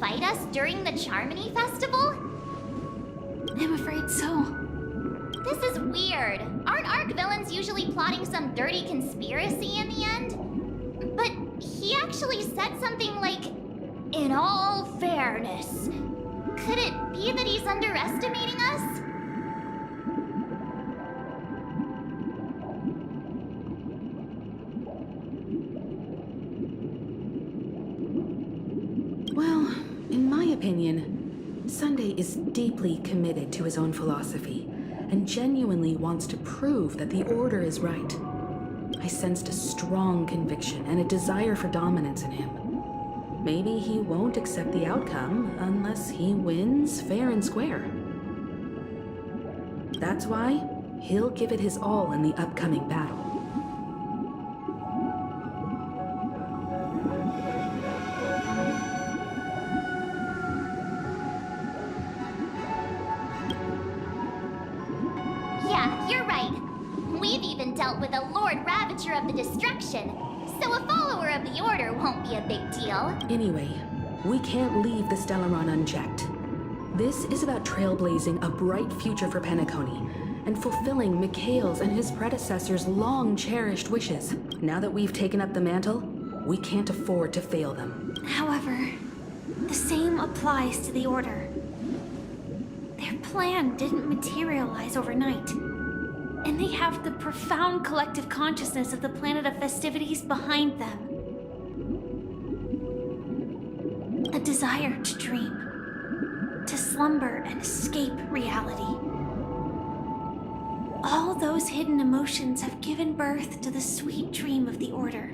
fight us during the Charmony Festival? I'm afraid so. This is weird. Aren't Arc villains usually plotting some dirty conspiracy in the end? But he actually said something like, "In all fairness." Could it be that he's underestimating us? Well, in my opinion, Sunday is deeply committed to his own philosophy and genuinely wants to prove that the Order is right. I sensed a strong conviction and a desire for dominance in him. Maybe he won't accept the outcome unless he wins fair and square. That's why he'll give it his all in the upcoming battle. Yeah, you're right. We've even dealt with a Lord Ravager of the Destruction, so a follower of the Order won't be a big deal. Anyway, we can't leave the Stellaron unchecked. This is about trailblazing a bright future for Penacony and fulfilling Mikhail's and his predecessors' long-cherished wishes. Now that we've taken up the mantle, we can't afford to fail them. However, the same applies to the Order. Their plan didn't materialize overnight, and they have the profound collective consciousness of the planet of festivities behind them. A desire to dream, to slumber and escape reality. All those hidden emotions have given birth to the sweet dream of the Order.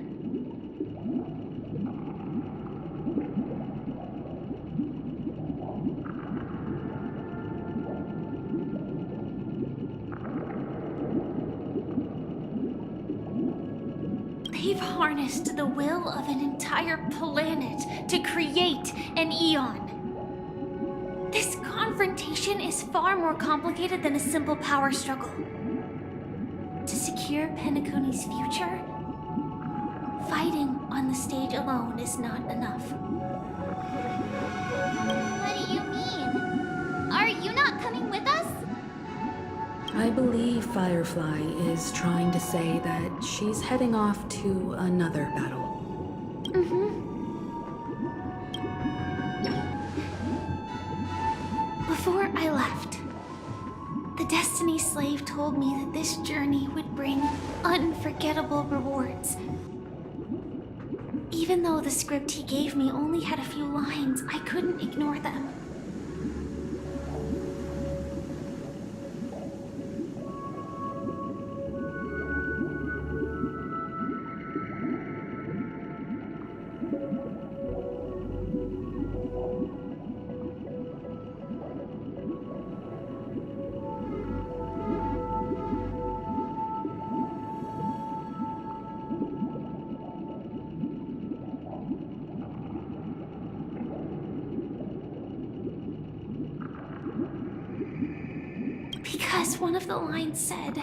They've harnessed the will of an entire planet to create an eon. This confrontation is far more complicated than a simple power struggle. To secure Penacony's future, fighting on the stage alone is not enough. What do you mean? Are you not coming with us? I believe Firefly is trying to say that she's heading off to another battle. Before I left, the Destiny Slave told me that this journey would bring unforgettable rewards. Even though the script he gave me only had a few lines, I couldn't ignore them. Because one of the lines said,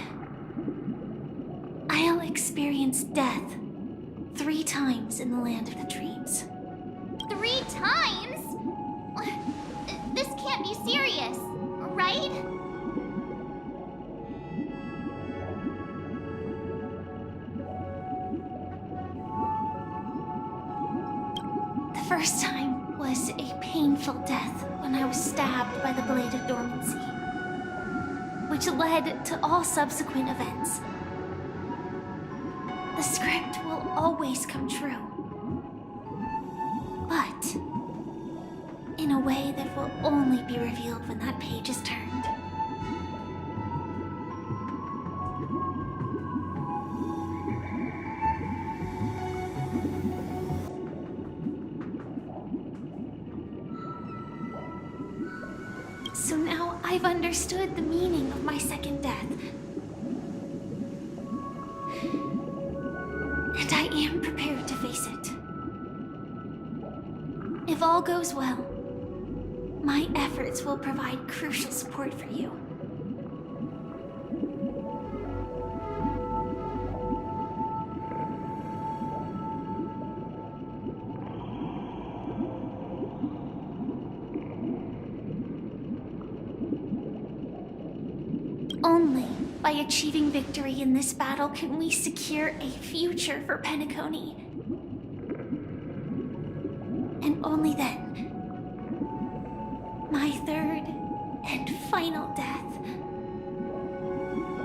"I'll experience death 3 times in the land of the dreams." 3 times? This can't be serious, right? The first time was a painful death when I was stabbed by the Blade of Dormancy, which led to all subsequent events. The script will always come true, but in a way that will only be revealed when that page is turned. So now I've understood the meaning of my second death. And I am prepared to face it. If all goes well, my efforts will provide crucial support for you. Only by achieving victory in this battle can we secure a future for Penacony. And only then, my third and final death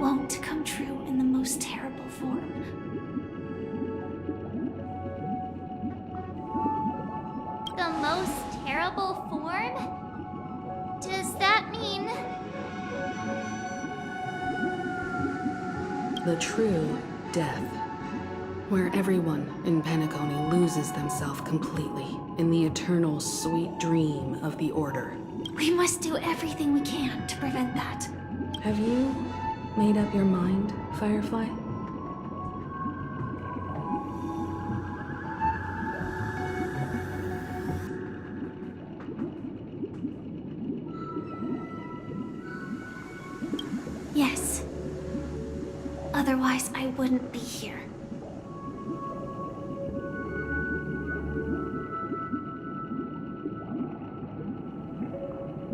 won't come true in the most terrible form. The most terrible form? Does that mean... The true death, where everyone in Penacony loses themselves completely in the eternal sweet dream of the Order. We must do everything we can to prevent that. Have you made up your mind, Firefly? Yes. Otherwise, I wouldn't be here.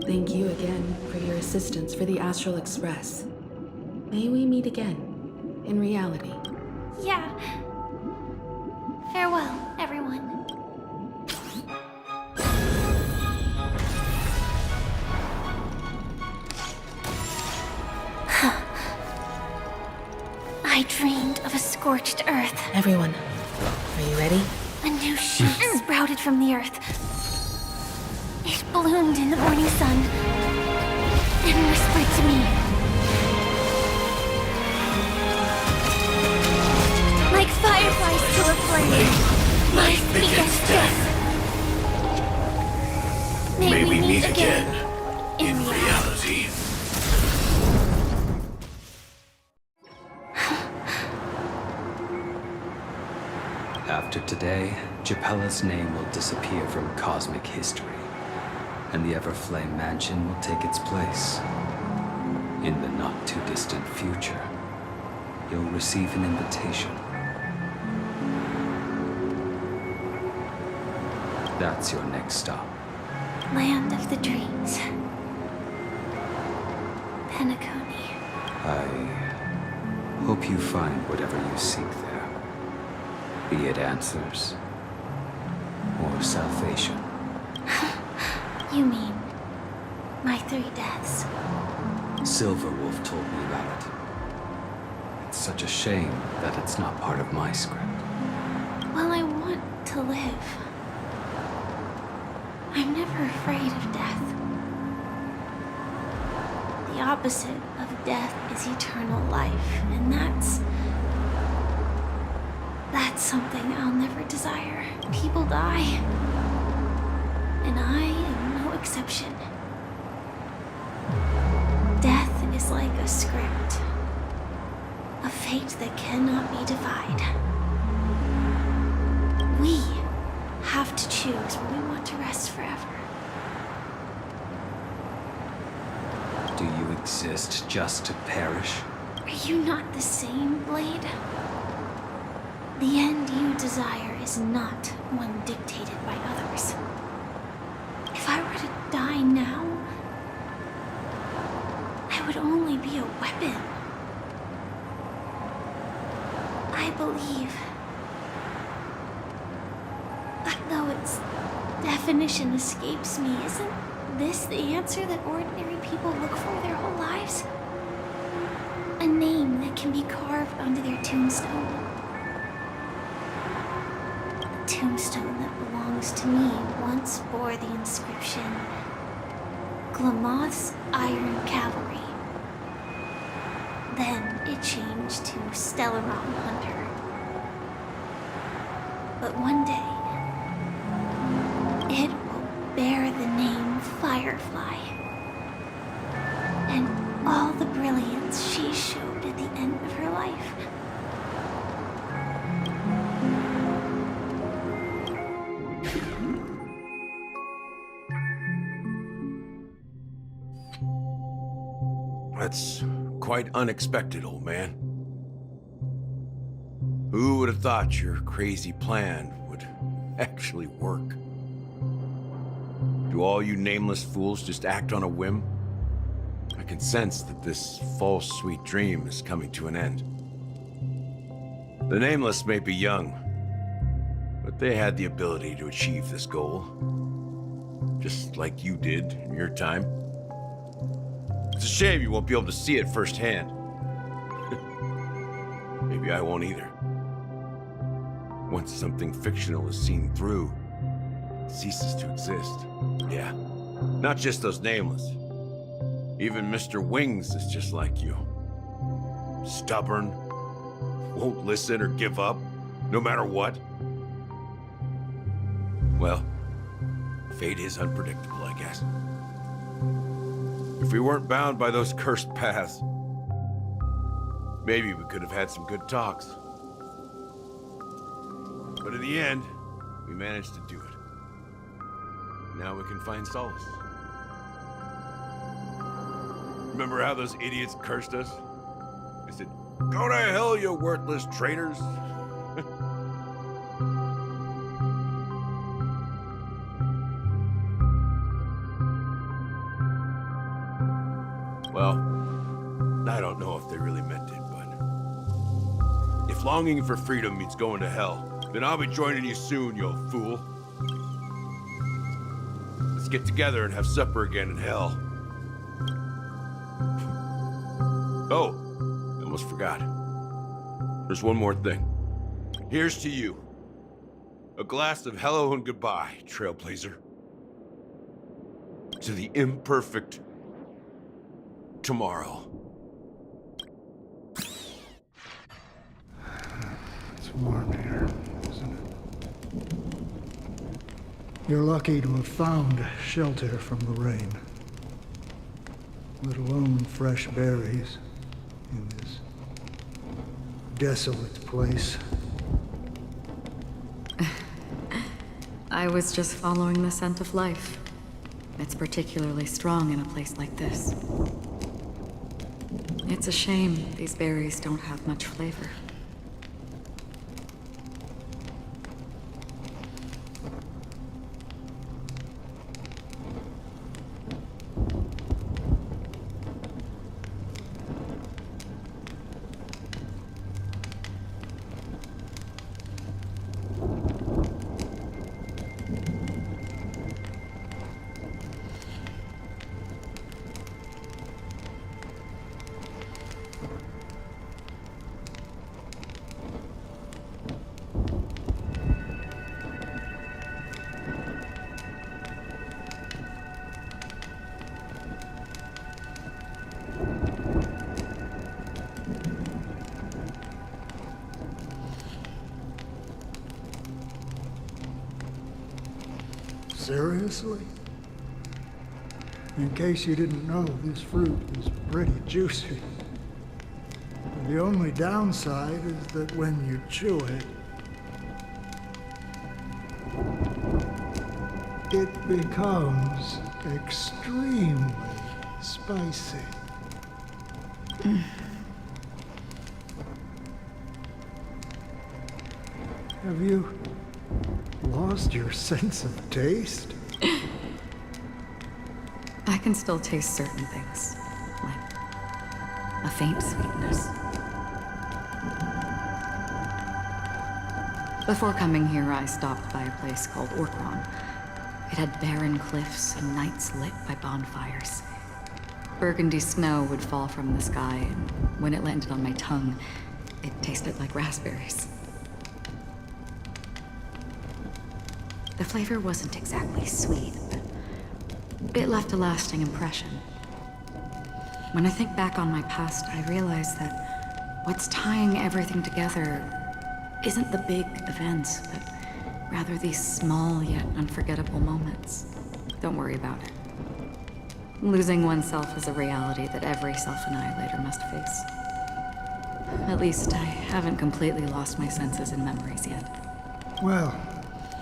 Thank you again for your assistance for the Astral Express. May we meet again, in reality. Yeah. Farewell, everyone. I dreamed of a scorched earth. Everyone, are you ready? A new shoot sprouted from the earth. It bloomed in the morning sun and whispered to me. Like fireflies to a flame, my biggest death. May we meet again in reality. After today, Japella's name will disappear from cosmic history, and the Everflame Mansion will take its place. In the not-too-distant future, you'll receive an invitation. That's your next stop. Land of the dreams. Penacony. I hope you find whatever you seek there. Be it answers or salvation. You mean my 3 deaths? Silverwolf told me about it. It's such a shame that it's not part of my script. Well, I want to live. I'm never afraid of death. The opposite of death is eternal life, and that's something I'll never desire. People die, and I am no exception. Death is like a script, a fate that cannot be defied. We have to choose where we want to rest forever. Do you exist just to perish? Are you not the same, Blade? The end you desire is not one dictated by others. If I were to die now, I would only be a weapon. I believe, though its definition escapes me, isn't this the answer that ordinary people look for their whole lives? A name that can be carved onto their tombstone. The tombstone that belongs to me once bore the inscription, Glamoth's Iron Cavalry. Then it changed to Stellaron Hunter. But one day, it will bear the name Firefly. And all the brilliance she showed at the end of her life. That's quite unexpected, old man. Who would have thought your crazy plan would actually work? Do all you nameless fools just act on a whim? I can sense that this false sweet dream is coming to an end. The Nameless may be young, but they had the ability to achieve this goal. Just like you did in your time. It's a shame you won't be able to see it firsthand. Maybe I won't either. Once something fictional is seen through, it ceases to exist. Yeah, not just those Nameless. Even Mr. Wings is just like you. Stubborn, won't listen or give up, no matter what. Well, fate is unpredictable, I guess. If we weren't bound by those cursed paths, maybe we could have had some good talks. But in the end, we managed to do it. Now we can find solace. Remember how those idiots cursed us? They said, "Go to hell, you worthless traitors." Well, I don't know if they really meant it, but if longing for freedom means going to hell, then I'll be joining you soon, you old fool. Let's get together and have supper again in hell. Oh, I almost forgot. There's one more thing. Here's to you. A glass of hello and goodbye, Trailblazer. To the imperfect tomorrow. It's warm here, isn't it? You're lucky to have found shelter from the rain. Let alone fresh berries in this desolate place. I was just following the scent of life. It's particularly strong in a place like this. It's a shame these berries don't have much flavor. Seriously? In case you didn't know, this fruit is pretty juicy. The only downside is that when you chew it, it becomes extremely spicy. Have you lost your sense of taste? I can still taste certain things, like a faint sweetness. Before coming here, I stopped by a place called Orkron. It had barren cliffs and nights lit by bonfires. Burgundy snow would fall from the sky, and when it landed on my tongue, it tasted like raspberries. The flavor wasn't exactly sweet, but it left a lasting impression. When I think back on my past, I realize that what's tying everything together isn't the big events, but rather these small yet unforgettable moments. Don't worry about it. Losing oneself is a reality that every self-annihilator must face. At least I haven't completely lost my senses and memories yet. Well,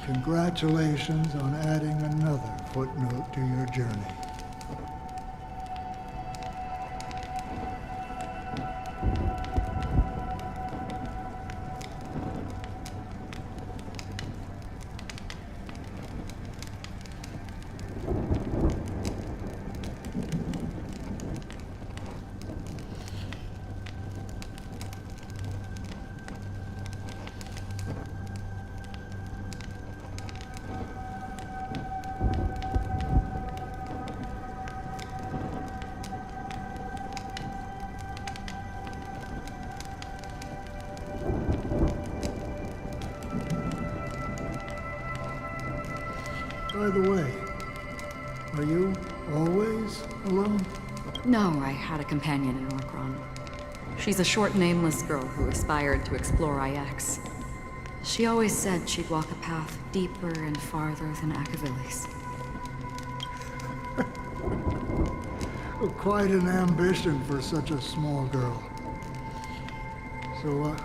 congratulations on adding another footnote to your journey. By the way, are you always alone? No, I had a companion in Orkron. She's a short, nameless girl who aspired to explore IX. She always said she'd walk a path deeper and farther than Akavilis. Quite an ambition for such a small girl. So,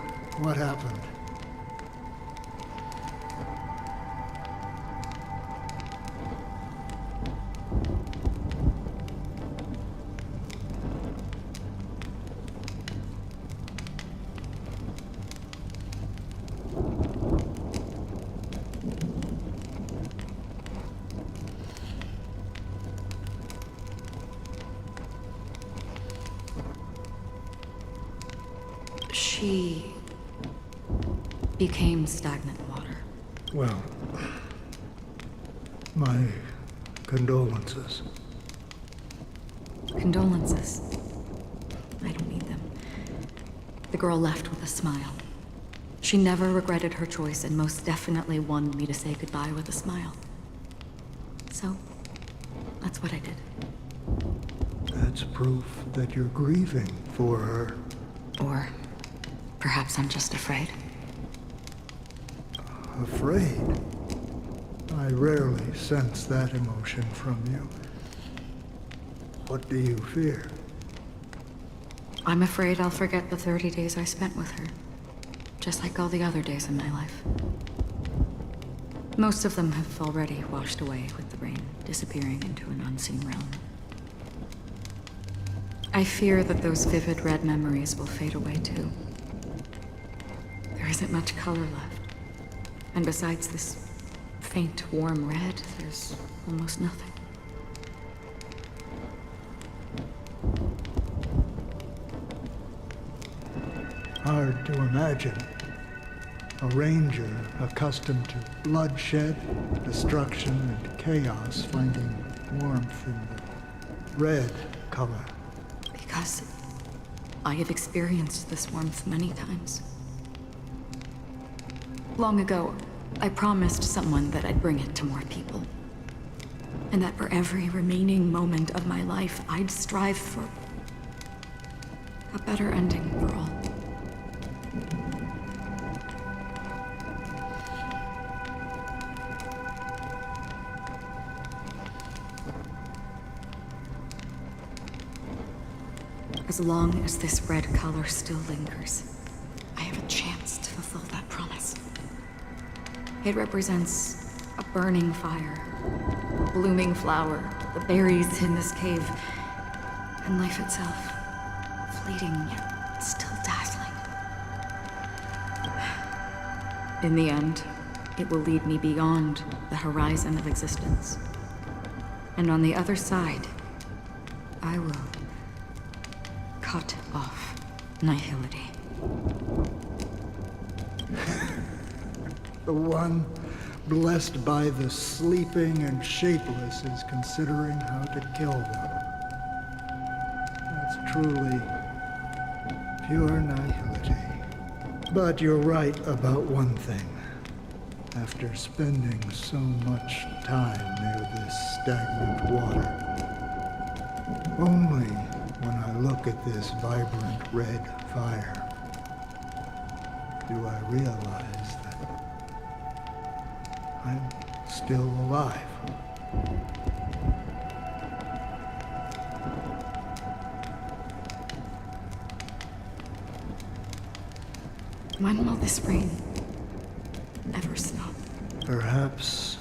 what happened? She became stagnant water. Well, my condolences. Condolences. I don't need them. The girl left with a smile. She never regretted her choice and most definitely wanted me to say goodbye with a smile. So, that's what I did. That's proof that you're grieving for her. Or perhaps I'm just afraid. Afraid? I rarely sense that emotion from you. What do you fear? I'm afraid I'll forget the 30 days I spent with her. Just like all the other days in my life. Most of them have already washed away with the rain, disappearing into an unseen realm. I fear that those vivid red memories will fade away too. There isn't much color left. And besides this faint, warm red, there's almost nothing. Hard to imagine. A ranger accustomed to bloodshed, destruction, and chaos finding warmth in the red color. Because I have experienced this warmth many times. Long ago, I promised someone that I'd bring it to more people. And that for every remaining moment of my life, I'd strive for a better ending for all. As long as this red color still lingers, I have a chance to fulfill that promise. It represents a burning fire, a blooming flower, the berries in this cave, and life itself, fleeting yet still dazzling. In the end, it will lead me beyond the horizon of existence. And on the other side, I will cut off nihility. The one blessed by the sleeping and shapeless is considering how to kill them. That's truly pure nihility. But you're right about one thing. After spending so much time near this stagnant water, only when I look at this vibrant red fire do I realize that I'm still alive. When will this rain ever stop? Perhaps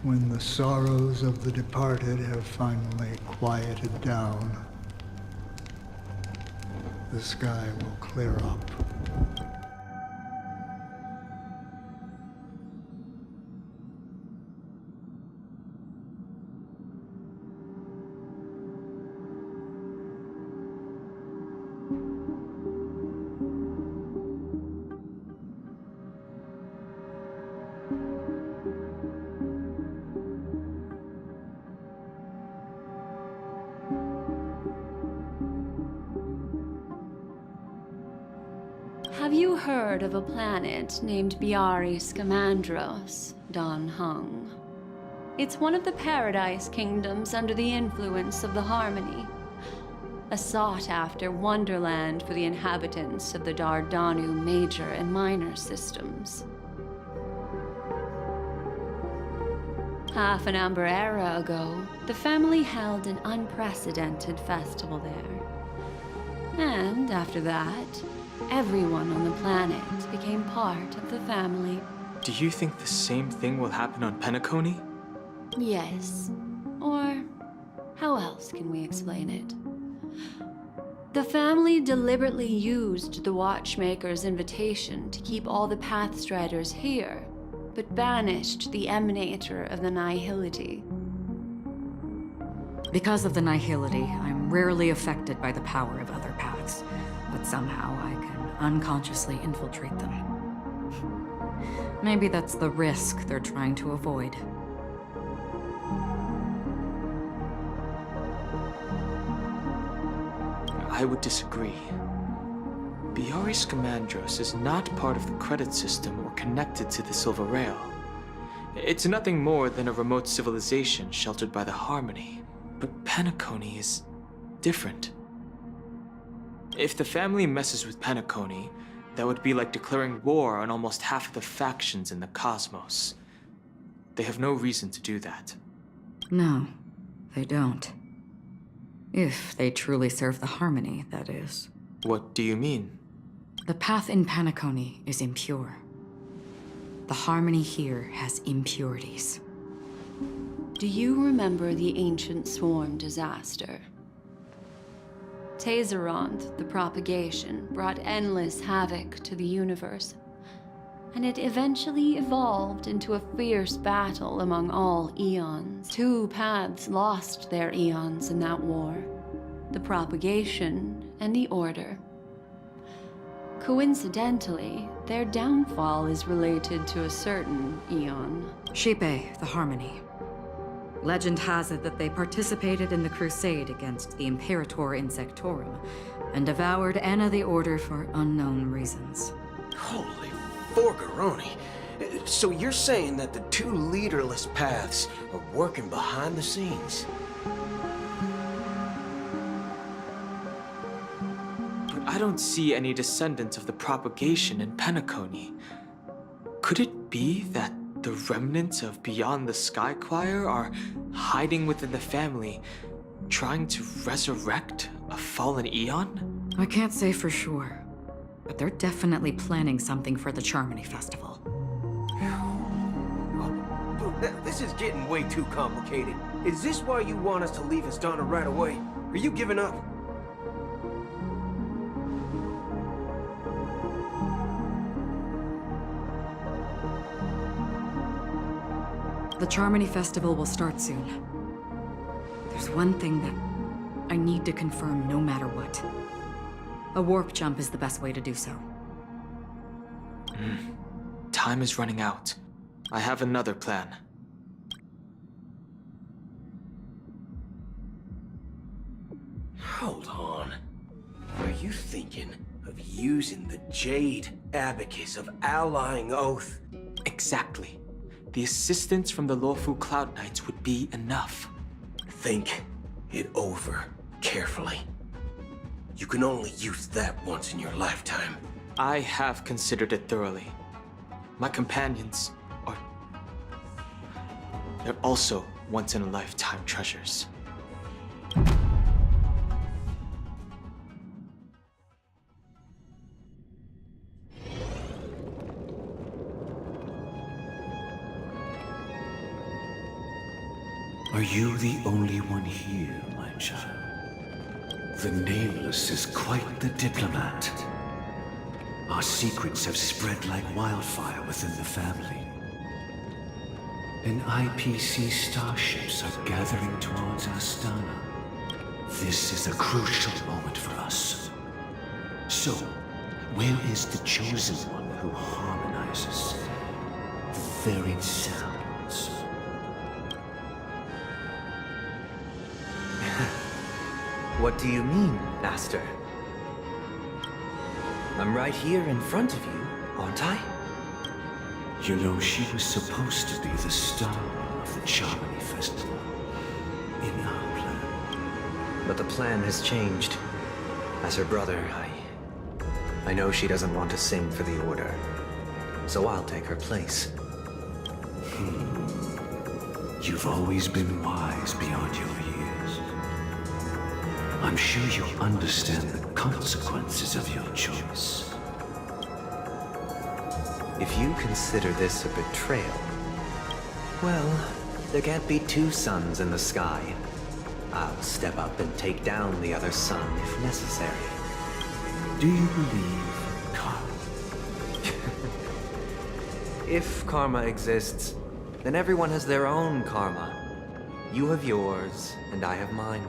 when the sorrows of the departed have finally quieted down, the sky will clear up. Have you heard of a planet named Biari Scamandros, Don Hung? It's one of the Paradise Kingdoms under the influence of the Harmony. A sought-after wonderland for the inhabitants of the Dardanu Major and Minor systems. Half an Amber Era ago, the family held an unprecedented festival there. And after that, everyone on the planet became part of the family. Do you think the same thing will happen on Penacony? Yes. Or how else can we explain it? The family deliberately used the Watchmaker's invitation to keep all the Pathstriders here, but banished the Emanator of the Nihility. Because of the Nihility, I'm rarely affected by the power of other paths, but somehow I can unconsciously infiltrate them. Maybe that's the risk they're trying to avoid. I would disagree. Biaris Commandros is not part of the credit system or connected to the Silver Rail. It's nothing more than a remote civilization sheltered by the Harmony. But Penacony is different. If the family messes with Penacony, that would be like declaring war on almost half of the factions in the cosmos. They have no reason to do that. No, they don't. If they truly serve the Harmony, that is. What do you mean? The path in Penacony is impure. The Harmony here has impurities. Do you remember the Ancient Swarm disaster? Tazerond, the propagation, brought endless havoc to the universe, and it eventually evolved into a fierce battle among all eons. Two paths lost their eons in that war, the propagation and the Order. Coincidentally, their downfall is related to a certain eon. Shipe, the Harmony. Legend has it that they participated in the crusade against the Imperator Insectorum and devoured Anna the Order for unknown reasons. Holy forgaroni. So you're saying that the two leaderless paths are working behind the scenes? But I don't see any descendants of the propagation in Penacony. Could it be that the remnants of Beyond the Sky Choir are hiding within the family, trying to resurrect a fallen eon? I can't say for sure, but they're definitely planning something for the Charmony Festival. This is getting way too complicated. Is this why you want us to leave Astana right away? Are you giving up? The Charmony Festival will start soon. There's one thing that I need to confirm no matter what. A warp jump is the best way to do so. Time is running out. I have another plan. Hold on. Are you thinking of using the Jade Abacus of Allying Oath? Exactly. The assistance from the Lawful Cloud Knights would be enough. Think it over carefully. You can only use that once in your lifetime. I have considered it thoroughly. My companions are... they're also once-in-a-lifetime treasures. Are you the only one here, my child? The Nameless is quite the diplomat. Our secrets have spread like wildfire within the family. And IPC starships are gathering towards Astana. This is a crucial moment for us. So, where is the chosen one who harmonizes the varied sounds? What do you mean, Master? I'm right here in front of you, aren't I? You know, she was supposed to be the star of the Charmony Festival in our plan. But the plan has changed. As her brother, I know she doesn't want to sing for the Order. So I'll take her place. You've always been wise beyond your years. I'm sure you understand the consequences of your choice. If you consider this a betrayal, well, there can't be two suns in the sky. I'll step up and take down the other sun if necessary. Do you believe karma? If karma exists, then everyone has their own karma. You have yours, and I have mine.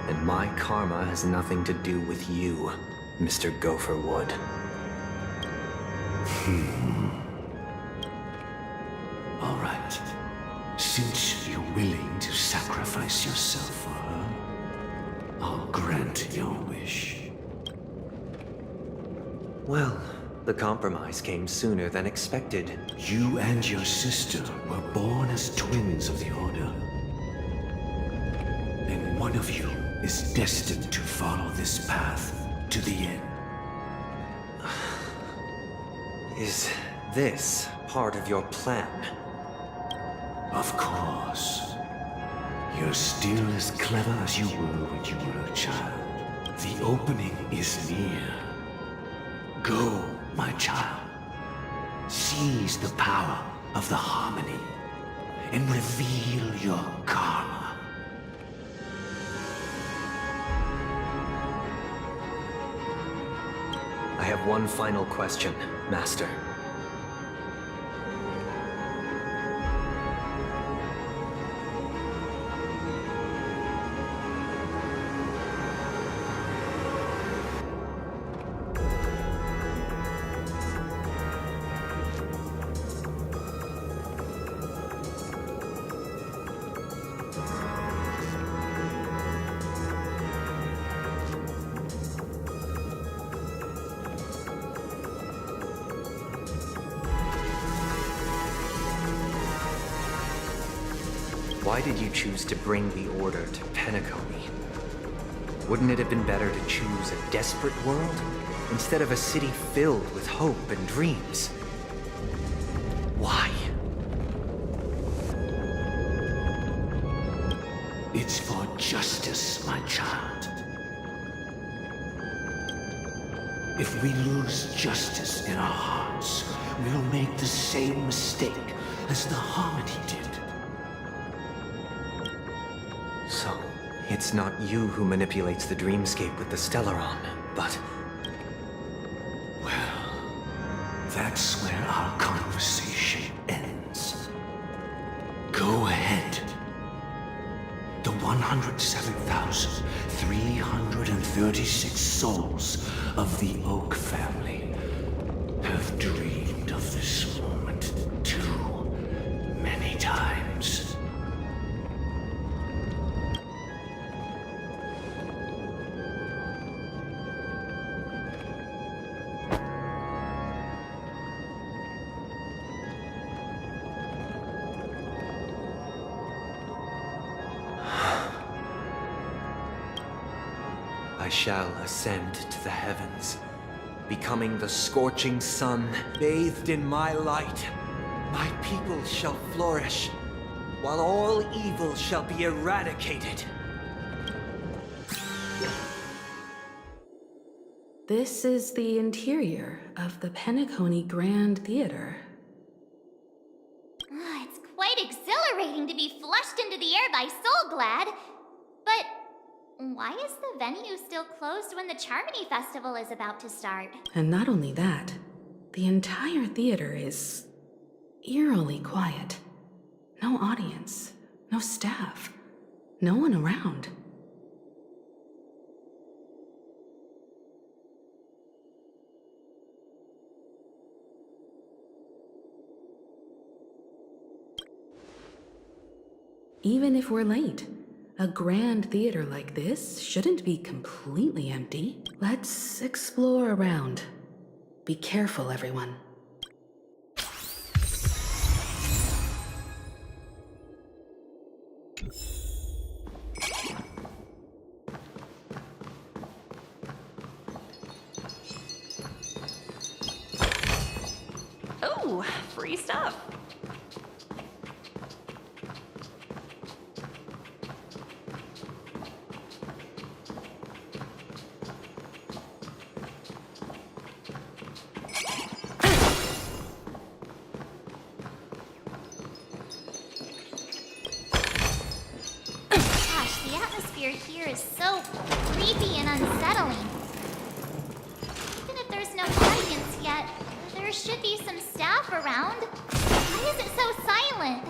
And my karma has nothing to do with you, Mr. Gopherwood. All right. Since you're willing to sacrifice yourself for her, I'll grant your wish. Well, the compromise came sooner than expected. You and your sister were born as twins of the Order. And one of you is destined to follow this path to the end. Is this part of your plan? Of course. You're still as clever as you were when you were a child. The opening is near. Go, my child. Seize the power of the harmony and reveal your karma. I have one final question, Master. Why did you choose to bring the Order to Penacony? Wouldn't it have been better to choose a desperate world instead of a city filled with hope and dreams? Why? It's for justice, my child. If we lose justice in our hearts, we'll make the same mistake as the Harmony did. So, it's not you who manipulates the dreamscape with the Stellaron, but... Well, that's where our conversation ends. Go ahead. The 107,336 souls of the Oak family have dreamed of this moment too many times. I shall ascend to the heavens, becoming the scorching sun, bathed in my light. My people shall flourish, while all evil shall be eradicated. This is the interior of the Penacony Grand Theater. It's quite exhilarating to be flushed into the air by Soulglad. But why is the venue still closed when the Charmony Festival is about to start? And not only that, the entire theater is eerily quiet. No audience, no staff, no one around. Even if we're late, a grand theater like this shouldn't be completely empty. Let's explore around. Be careful, everyone. Oh, free stuff. Gosh, the atmosphere here is so creepy and unsettling. Even if there's no audience yet, there should be some staff around. Why is it so silent?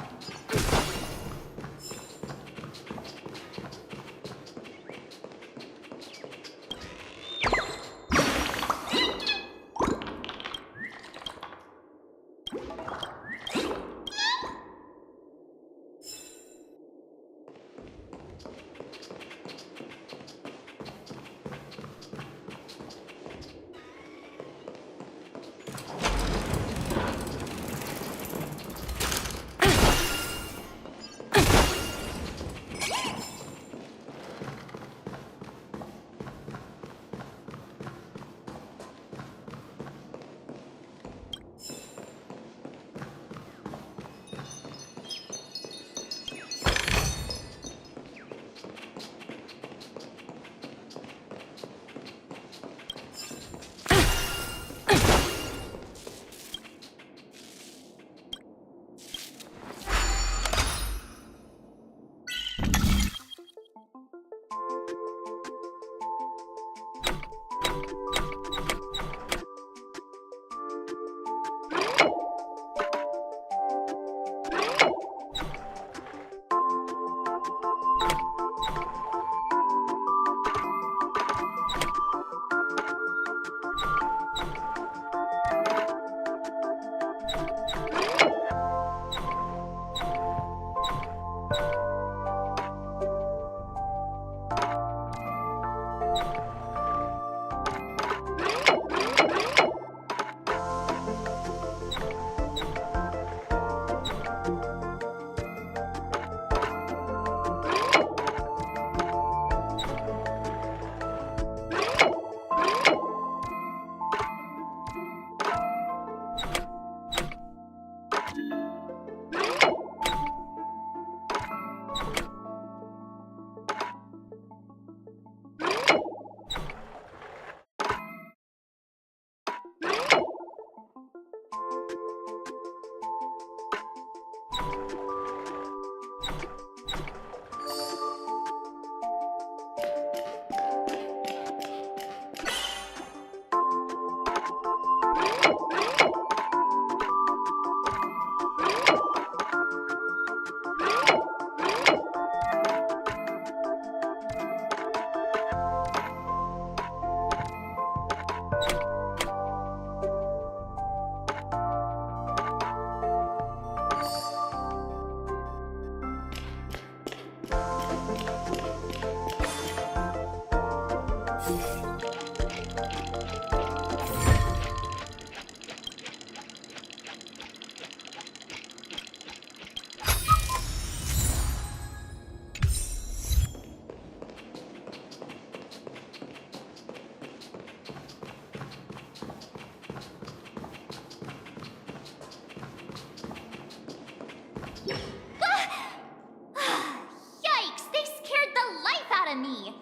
Yikes! They scared the life out of me!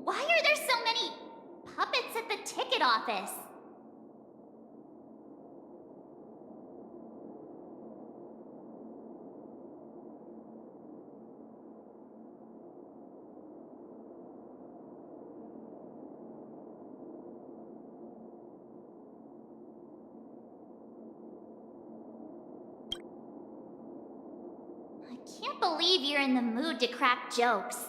Why are there so many puppets at the ticket office? I can't believe you're in the mood to crack jokes.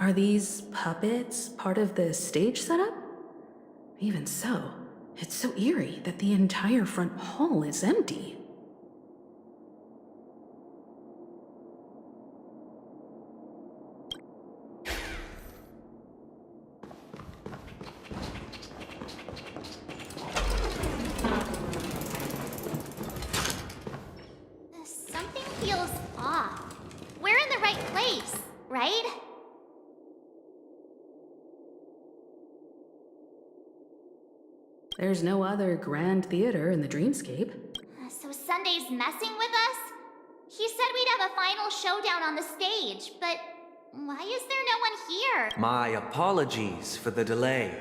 Are these puppets part of the stage setup? Even so, it's so eerie that the entire front hall is empty. Something feels off. We're in the right place, right? There's no other grand theater in the dreamscape. So Sunday's messing with us? He said we'd have a final showdown on the stage, but why is there no one here? My apologies for the delay,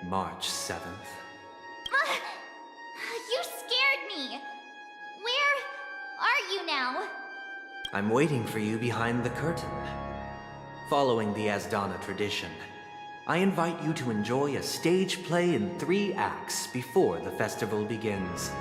March 7th. You scared me. Where are you now? I'm waiting for you behind the curtain. Following the Asdana tradition, I invite you to enjoy a stage play in 3 acts before the festival begins.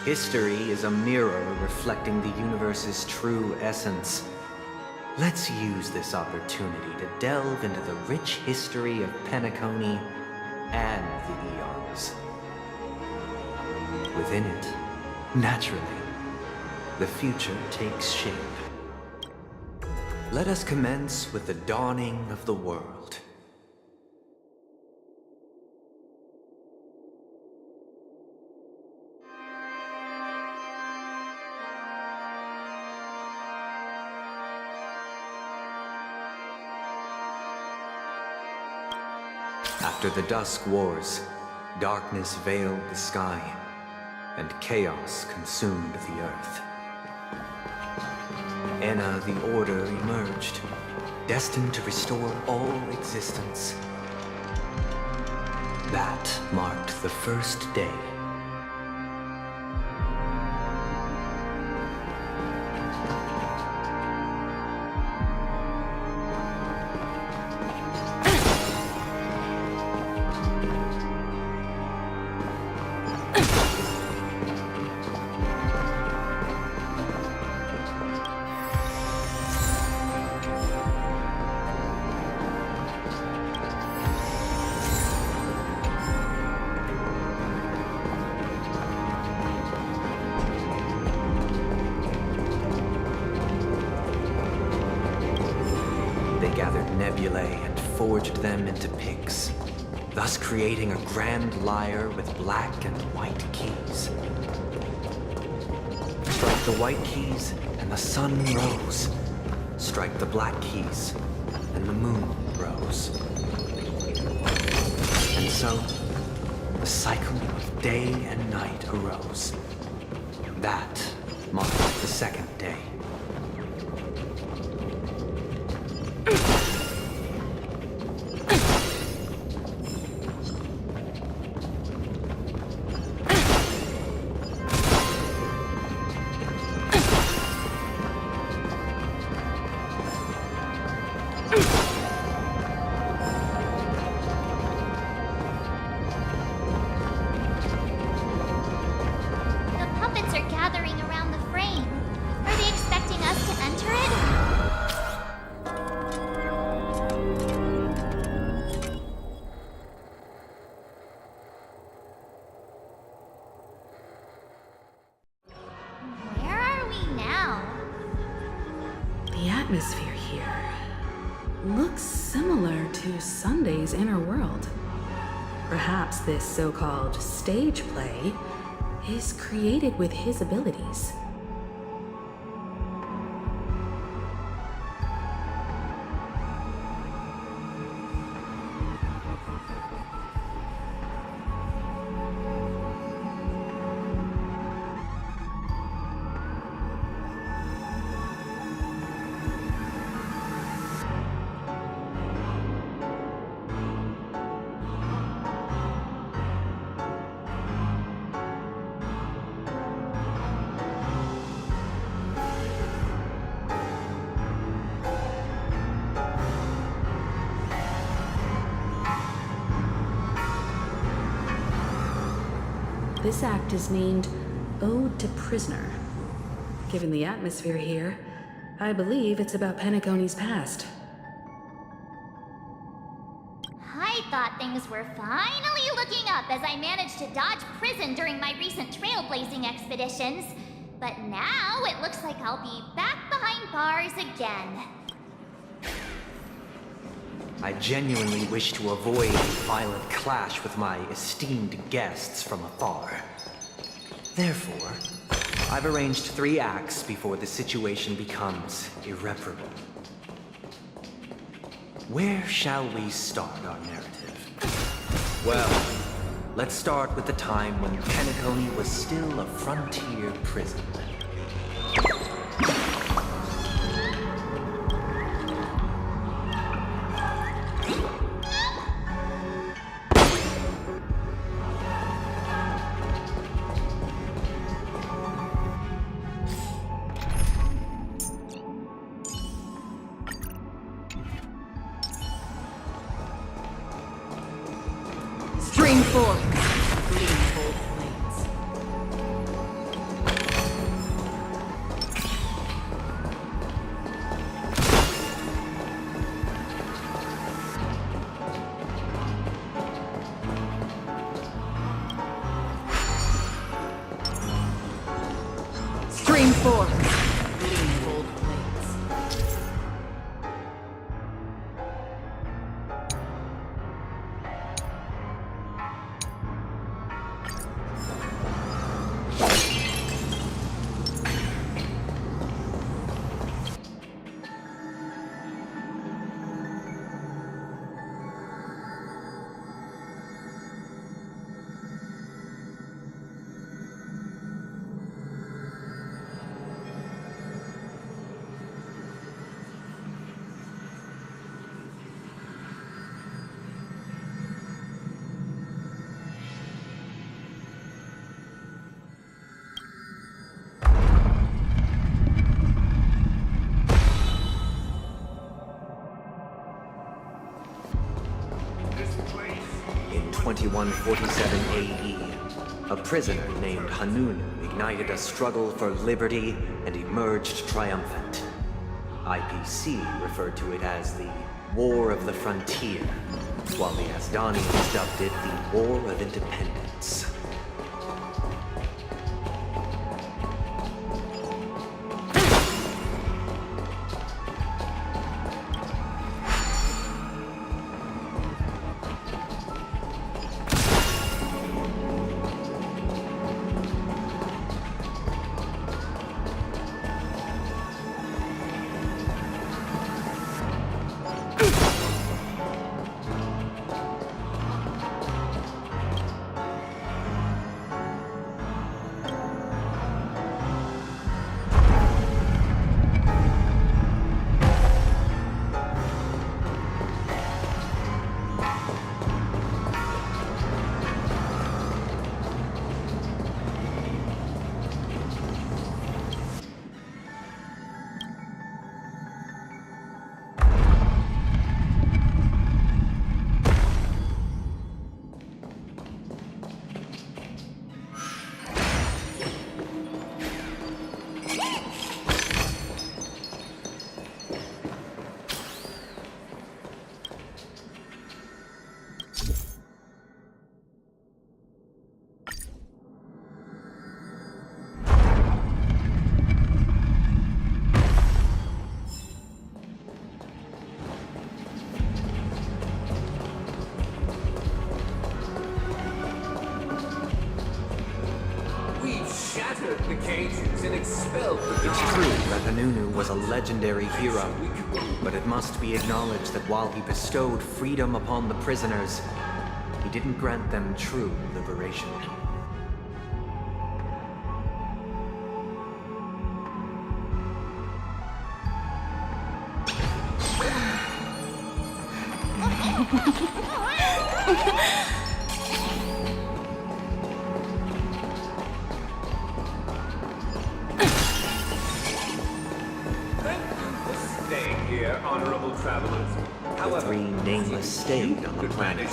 History is a mirror reflecting the universe's true essence. Let's use this opportunity to delve into the rich history of Penacony and the Eons. Within it, naturally, the future takes shape. Let us commence with the dawning of the world. After the Dusk Wars, darkness veiled the sky, and chaos consumed the earth. Enna the Order emerged, destined to restore all existence. That marked the first day. Nebulae and forged them into pigs, thus creating a grand lyre with black and white keys. Strike the white keys and the sun rose. Strike the black keys and the moon rose. And so, the cycle of day and night arose. That marked the second day. The atmosphere here looks similar to Sunday's inner world. Perhaps this so-called stage play is created with his abilities. This act is named Ode to Prisoner. Given the atmosphere here, I believe it's about Penacony's past. I thought things were finally looking up as I managed to dodge prison during my recent trailblazing expeditions. But now it looks like I'll be back behind bars again. I genuinely wish to avoid a violent clash with my esteemed guests from afar. Therefore, I've arranged 3 acts before the situation becomes irreparable. Where shall we start our narrative? Well, let's start with the time when Penacony was still a frontier prison. Stream 4. Bleeding cold flames. Stream 4. Bleeding cold flames. In 2147 AE, a prisoner named Hanunu ignited a struggle for liberty and emerged triumphant. IPC referred to it as the War of the Frontier, while the Asdanians dubbed it the War of Independence. The cages and expelled the It's true that Hanunu was a legendary hero, but it must be acknowledged that while he bestowed freedom upon the prisoners, he didn't grant them true liberation. Stay here, honorable travelers. the three nameless stayed on the planet,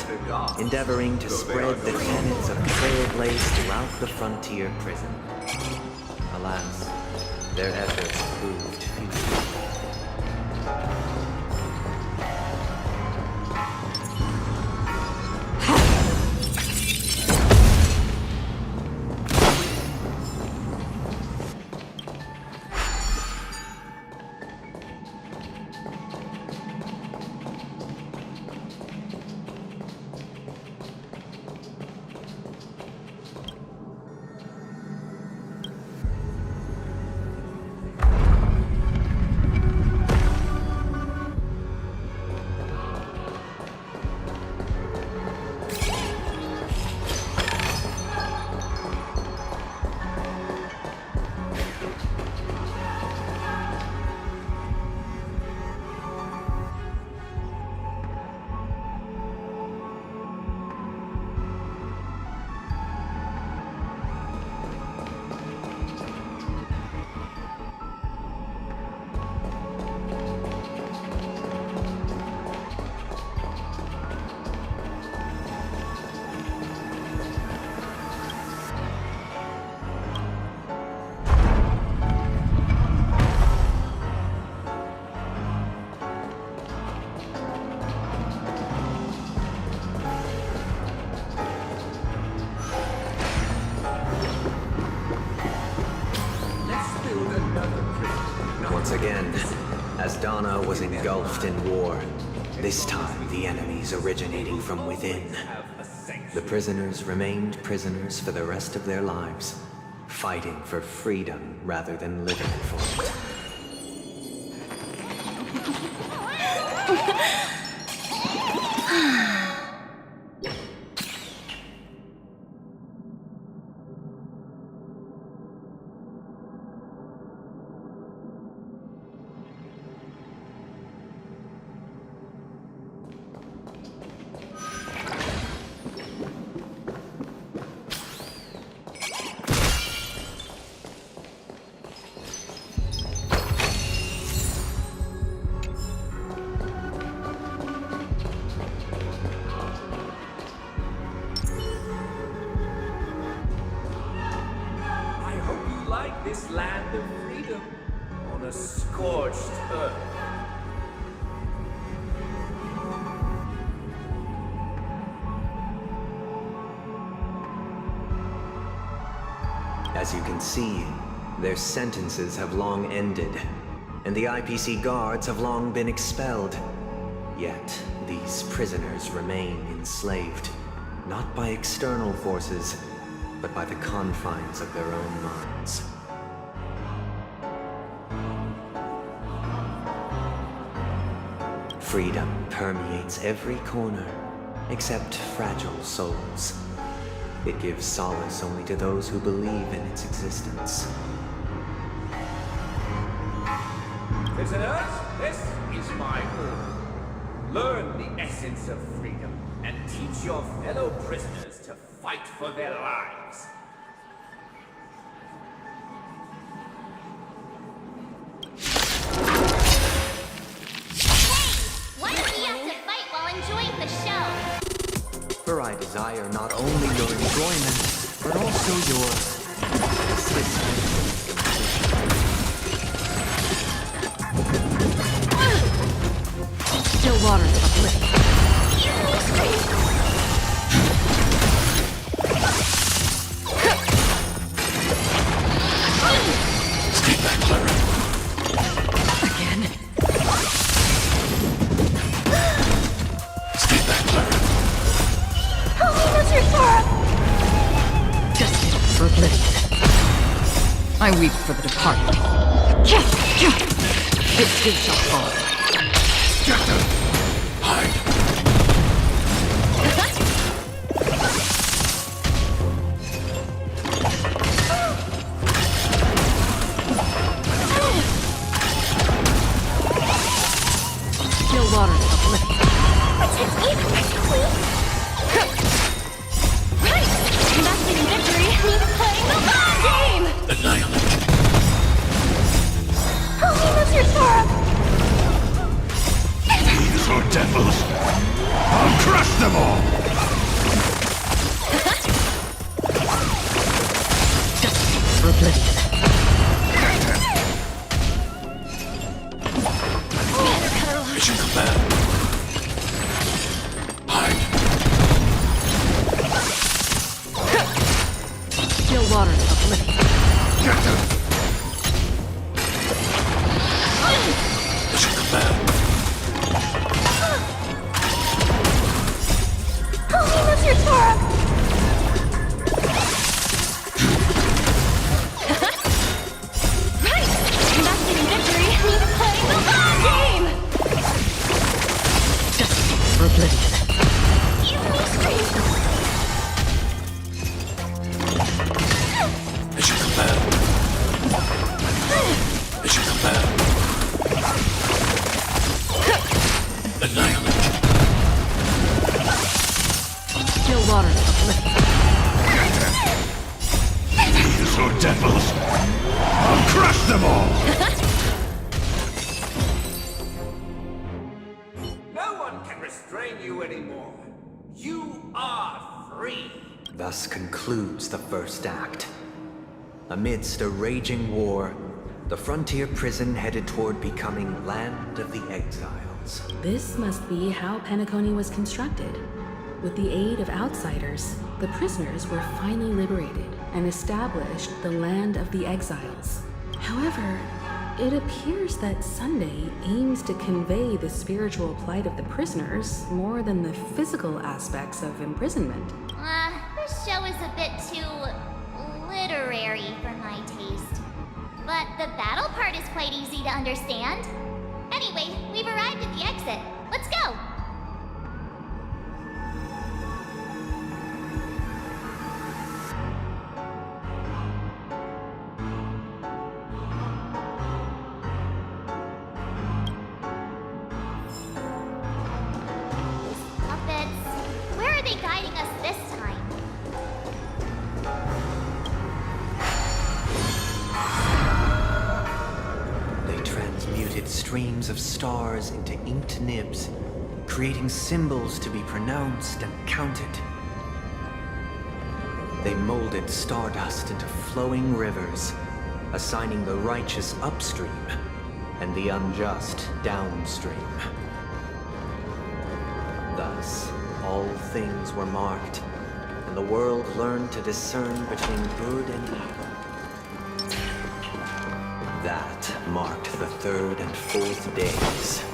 endeavoring to spread the tenets of Trailblaze throughout the frontier prison. Alas, their efforts proved futile. Once again, as Donna was engulfed in war, this time the enemies originating from within. The prisoners remained prisoners for the rest of their lives, fighting for freedom rather than living for it. This land of freedom on a scorched earth. As you can see, their sentences have long ended, and the IPC guards have long been expelled. Yet, these prisoners remain enslaved, not by external forces, but by the confines of their own minds. Freedom permeates every corner, except fragile souls. It gives solace only to those who believe in its existence. Prisoners, this is my order. Learn the essence of freedom and teach your fellow prisoners to fight for their lives. Why do we have to fight while enjoying the show? For I desire not only your enjoyment, but also your assistance. Still waters of uplift. Stay back, Clara. Again. Stay back, Clara. Destined for oblivion. I weep for the departed. Its day shall fall. Scatter. Hide. Still waters of oblivion. Investing in victory means playing the long game! Annihilate. What's your sorrow? Feed devils! I'll crush them all! Mission command. Hide. Still water, oblivion. Get them! Mission command. What's your Torah? Right! Not getting victory means playing the long game! Oblivion. Give me strength! Mission command. Mission command. Annihilate. Still water, oblivion. These are devils! I'll crush them all! No one can restrain you anymore. You are free. Thus concludes the first act. Amidst a raging war, the frontier prison headed toward becoming Land of the Exiles. This must be how Penacony was constructed. With the aid of outsiders, the prisoners were finally liberated and established the Land of the Exiles. However, it appears that Sunday aims to convey the spiritual plight of the prisoners more than the physical aspects of imprisonment. This show is a bit too literary for my taste. But the battle part is quite easy to understand. Anyway, we've arrived at the exit. Let's go! Puppets, where are they guiding us this time? They transmuted streams of stars into inked nibs, creating symbols to be pronounced and counted. They molded stardust into flowing rivers, assigning the righteous upstream and the unjust downstream. Thus, all things were marked, and the world learned to discern between good and evil. That marked the third and fourth days.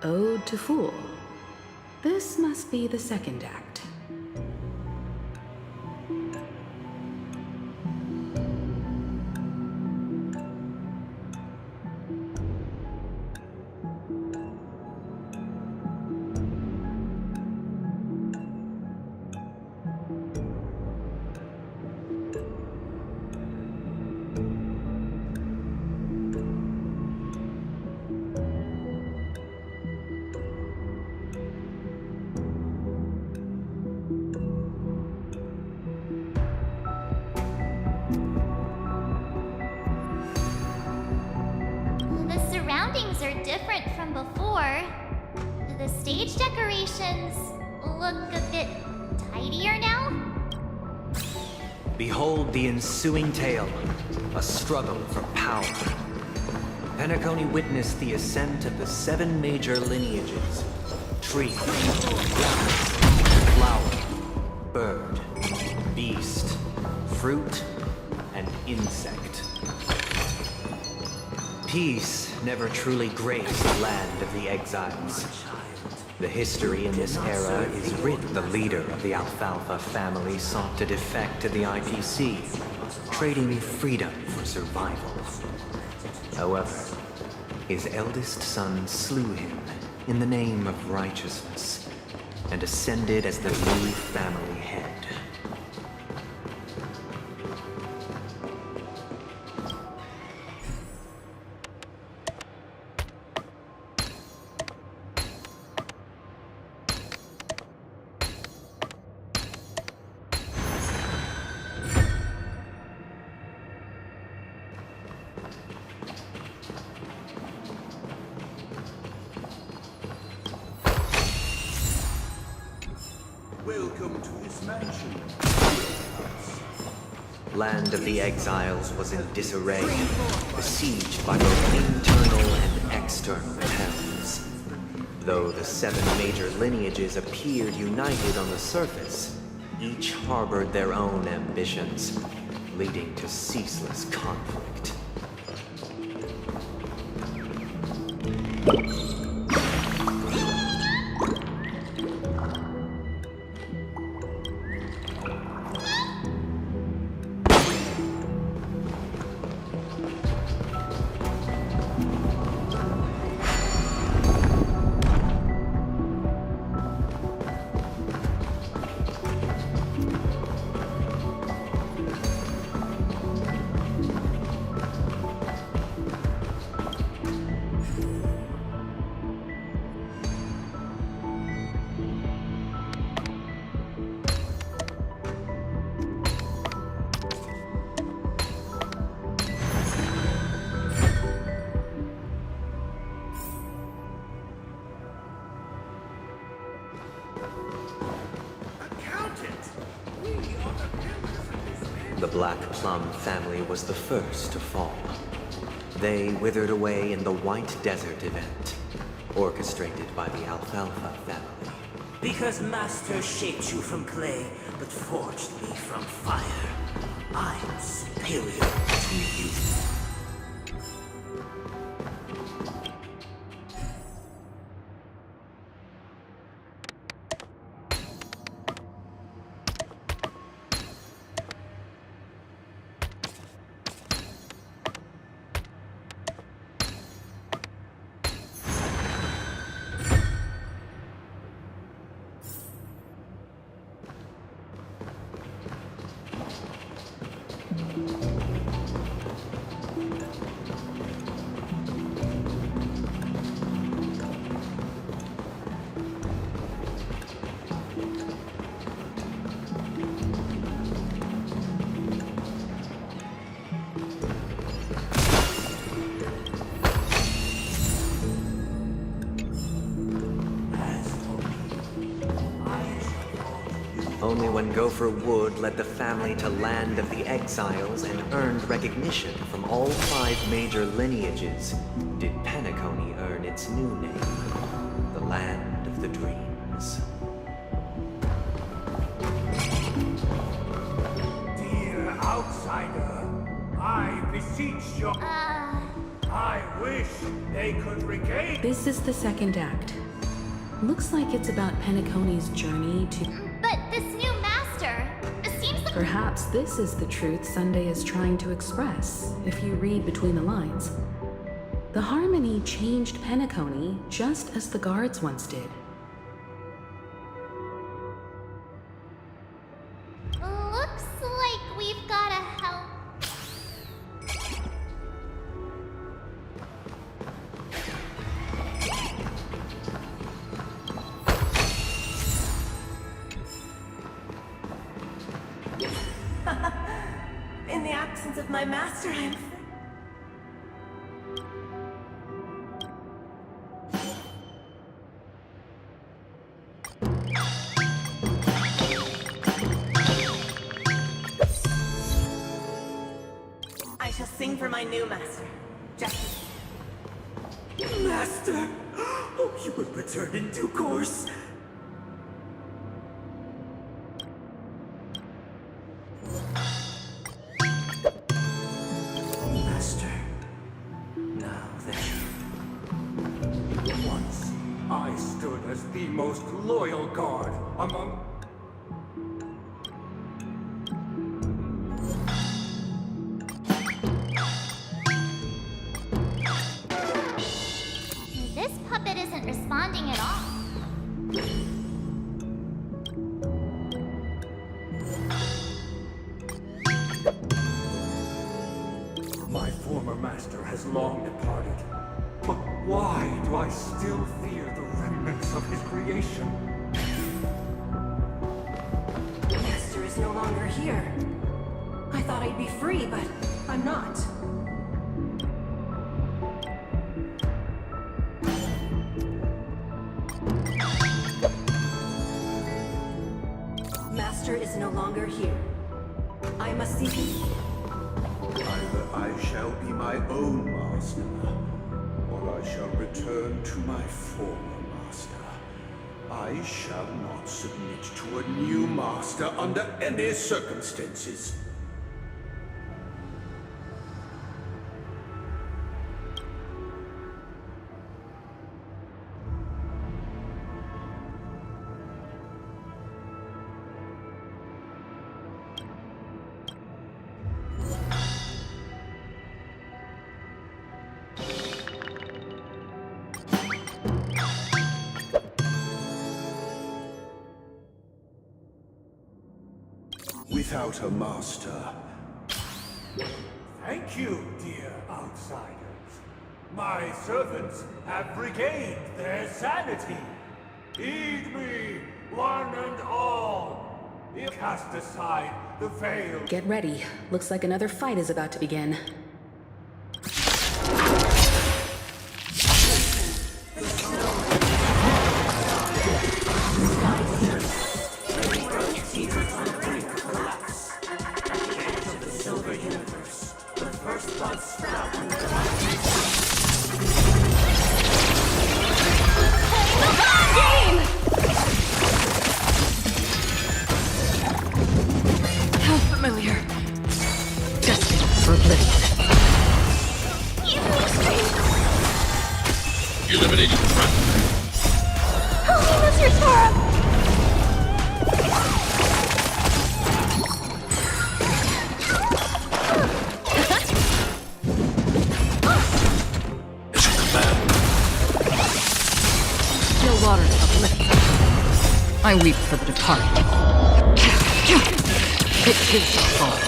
Ode to Fool. This must be the second act. are different from before. The stage decorations look a bit tidier now. Behold the ensuing tale, a struggle for power. Penacony witnessed the ascent of the 7 major lineages: tree, grass, flower, bird, beast, fruit, and insect. Peace never truly graced the land of the exiles. The history in this era is writ. The leader of the Alfalfa family sought to defect to the IPC, trading freedom for survival. However, his eldest son slew him in the name of righteousness and ascended as the new family head. Welcome to this mansion. Land of the Exiles was in disarray, besieged by both internal and external perils. Though the 7 major lineages appeared united on the surface, each harbored their own ambitions, leading to ceaseless conflict. The Black Plum family was the first to fall. They withered away in the White Desert event, orchestrated by the Alfalfa family. Because Master shaped you from clay, but forged me from fire. I'm superior to you. Only when Gopher Wood led the family to Land of the Exiles and earned recognition from all 5 major lineages did Penacony earn its new name, the Land of the Dreams. Dear outsider, I beseech your... I wish they could regain... This is the second act. Looks like it's about Penacony's journey to... But this new master seems like... Perhaps this is the truth Sunday is trying to express, if you read between the lines. The Harmony changed Penacony just as the guards once did. Looks like we've gotta help. In the absence of my master, sing for my new master, Jackie. Master! Oh, you will return in due course. Master. Now then. Once, I stood as the most loyal guard among... This puppet isn't responding at all. My former master has long departed. But why do I still fear the remnants of his creation? Master is no longer here. I thought I'd be free, but I'm not. Master is no longer here. I must seek him. Either I shall be my own master, or I shall return to my former master. I shall not submit to a new master under any circumstances. Without a master. Thank you, dear outsiders. My servants have regained their sanity. Heed me, one and all. Cast aside the veil. Get ready. Looks like another fight is about to begin. How familiar. Destined for oblivion. Eliminating threat. What's your Torah? Is your command. Still waters uplift. I weep for the departed. It is your fault.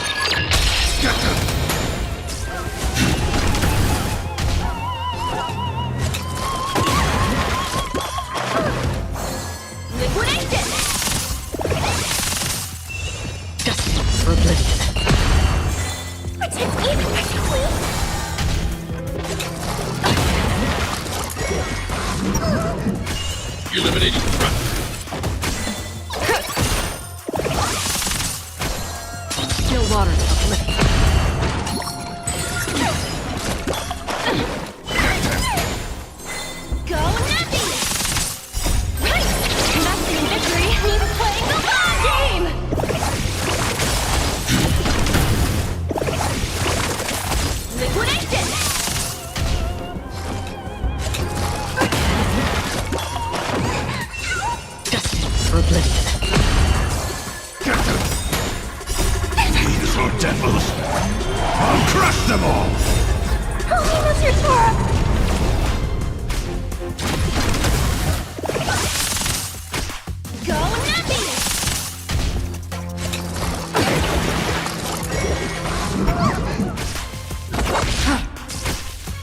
Liquidation! Destined for oblivion. Protect me, please! Eliminating threat. Still waters uplift. Go Nappy! Right! Nothing victory means playing the long game! Liquidation! Destined for oblivion. These are devils. I'll crush them all. What's your Torah? Go Nappy!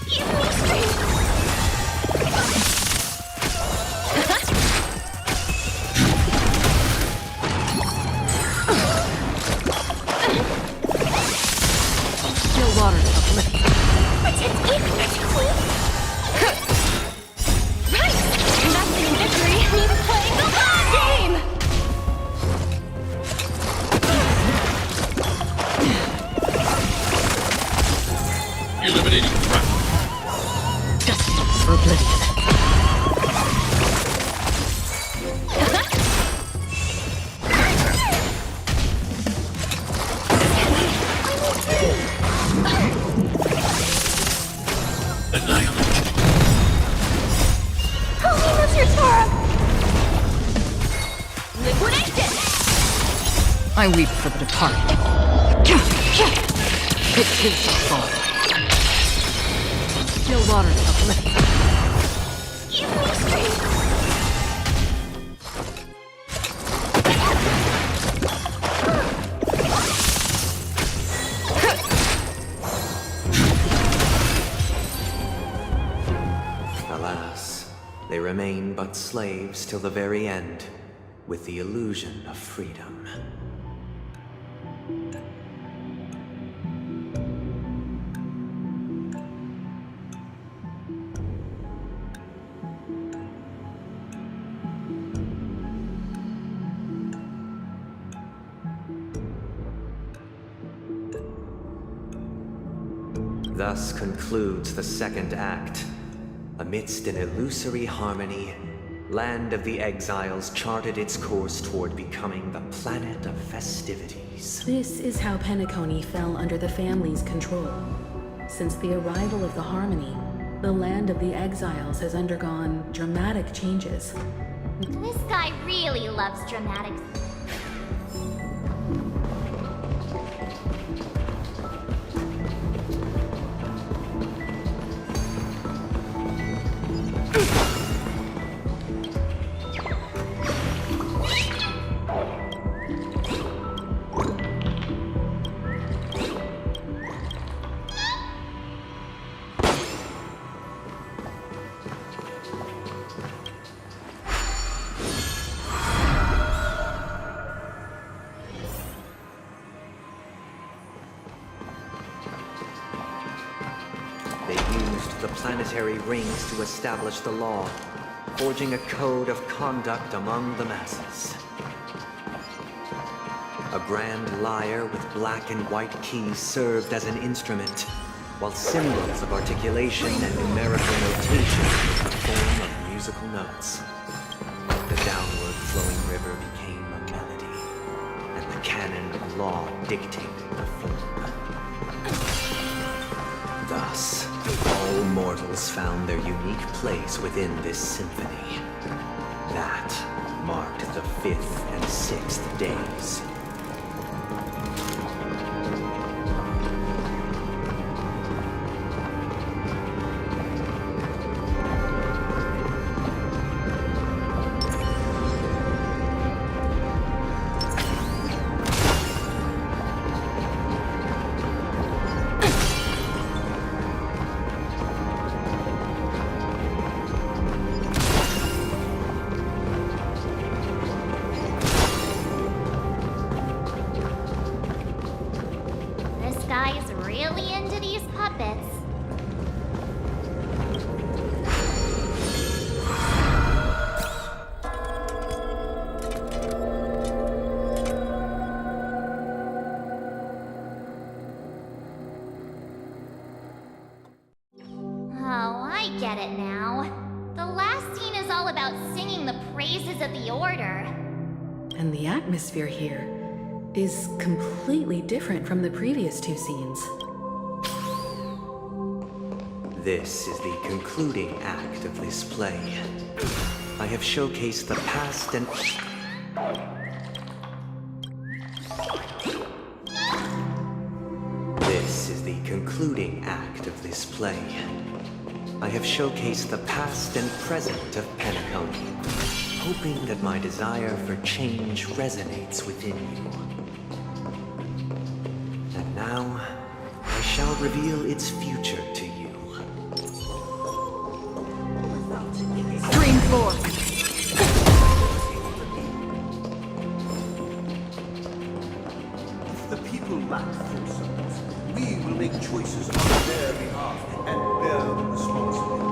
Give me strength! Still waters uplift. I weep for the departed. It too shall fall. Still waters uplift. Give me strength! Alas, they remain but slaves till the very end, with the illusion of freedom. Thus concludes the second act. Amidst an illusory harmony, Land of the Exiles charted its course toward becoming the planet of festivities. This is how Penacony fell under the family's control. Since the arrival of the Harmony, the Land of the Exiles has undergone dramatic changes. This guy really loves dramatics. The planetary rings to establish the law, forging a code of conduct among the masses. A grand lyre with black and white keys served as an instrument, while symbols of articulation and numerical notation took the form of musical notes. The downward flowing river became a melody, and the canon of law dictated the form. Thus, all mortals found their unique place within this symphony. That marked the 5th and 6th days. Really into these puppets. Oh, I get it now. The last scene is all about singing the praises of the Order. And the atmosphere here is completely different from the previous two scenes. This is the concluding act of this play. I have showcased the past and... This is the concluding act of this play. I have showcased the past and present of Penacony, hoping that my desire for change resonates within you. And now, I shall reveal its future to you. Dream 4. If the people lack foresight, we will make choices on their behalf and bear the responsibility.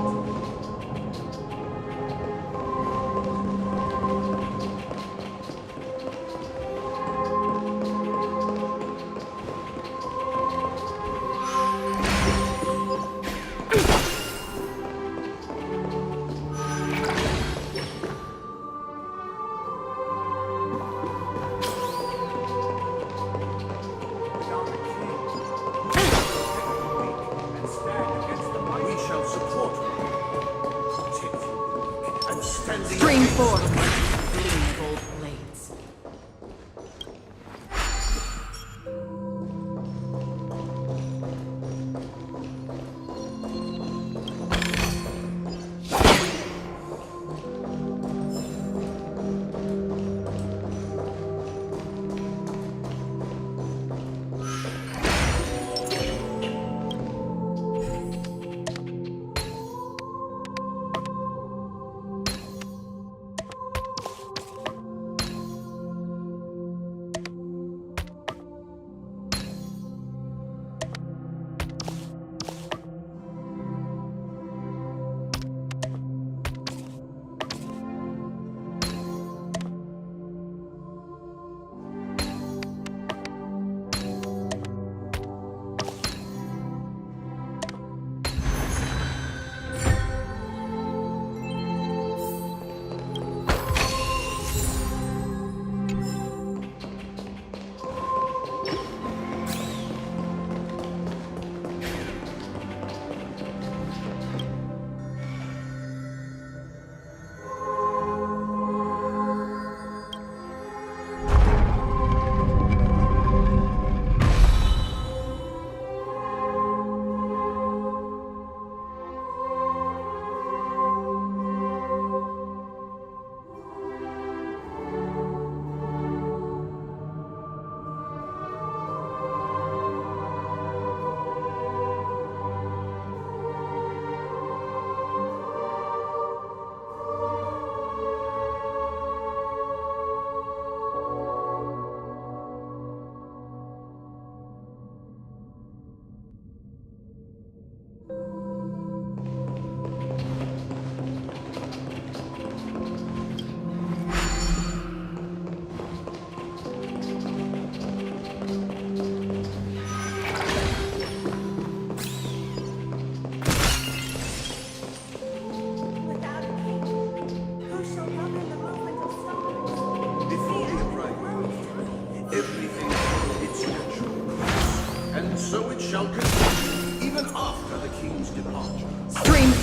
Dream 4. Gleam of old blades.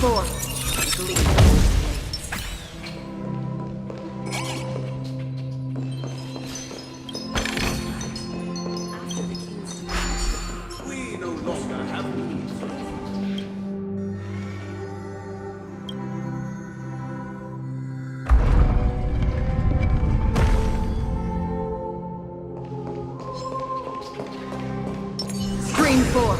4. We no longer have need for Screen 4.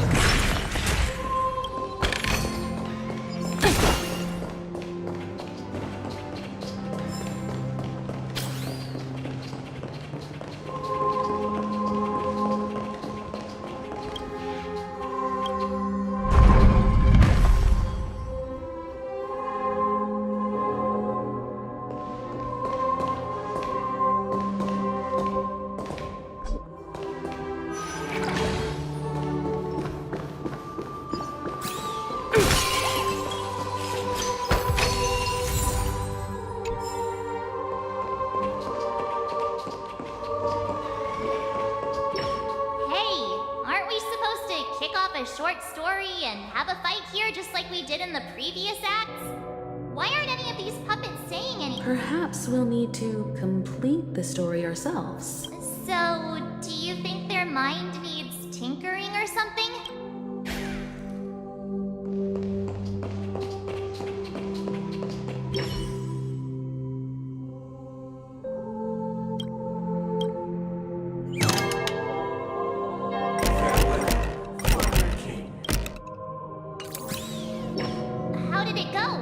Hey, aren't we supposed to kick off a short story and have a fight here just like we did in the previous acts? Why aren't any of these puppets saying anything? Perhaps we'll need to complete the story ourselves. So, do you think their mind needs tinkering or something? How did it go?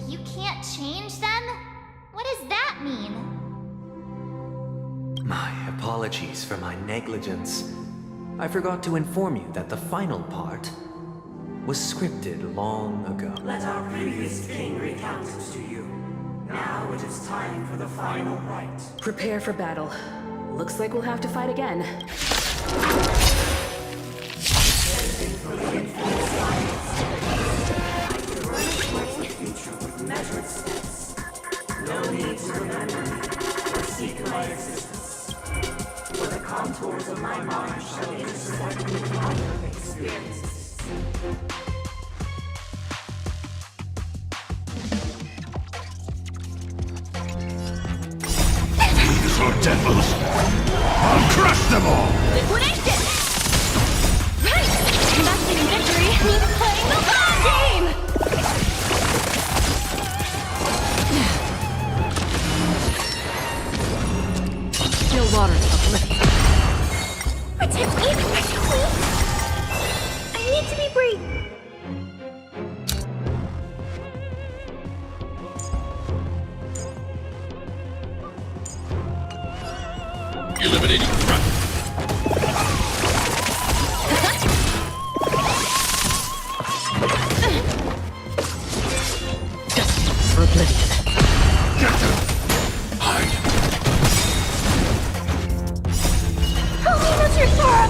You can't change them? What does that mean? My apologies for my negligence. I forgot to inform you that the final part was scripted long ago. Let our previous king recount it to you. Now it is time for the final rite. Prepare for battle. Looks like we'll have to fight again. Measured steps. No need to remember me or seek my existence. For the contours of my mind shall intersect with other experiences. These are devils! I'll crush them all! Liquidation! Right! Investing in victory means playing the long game! Still water uplifting. Protect me, please! I need to be brief. Eliminating threat. For oblivion. Get them! Hide. Help me, Mr. Sora!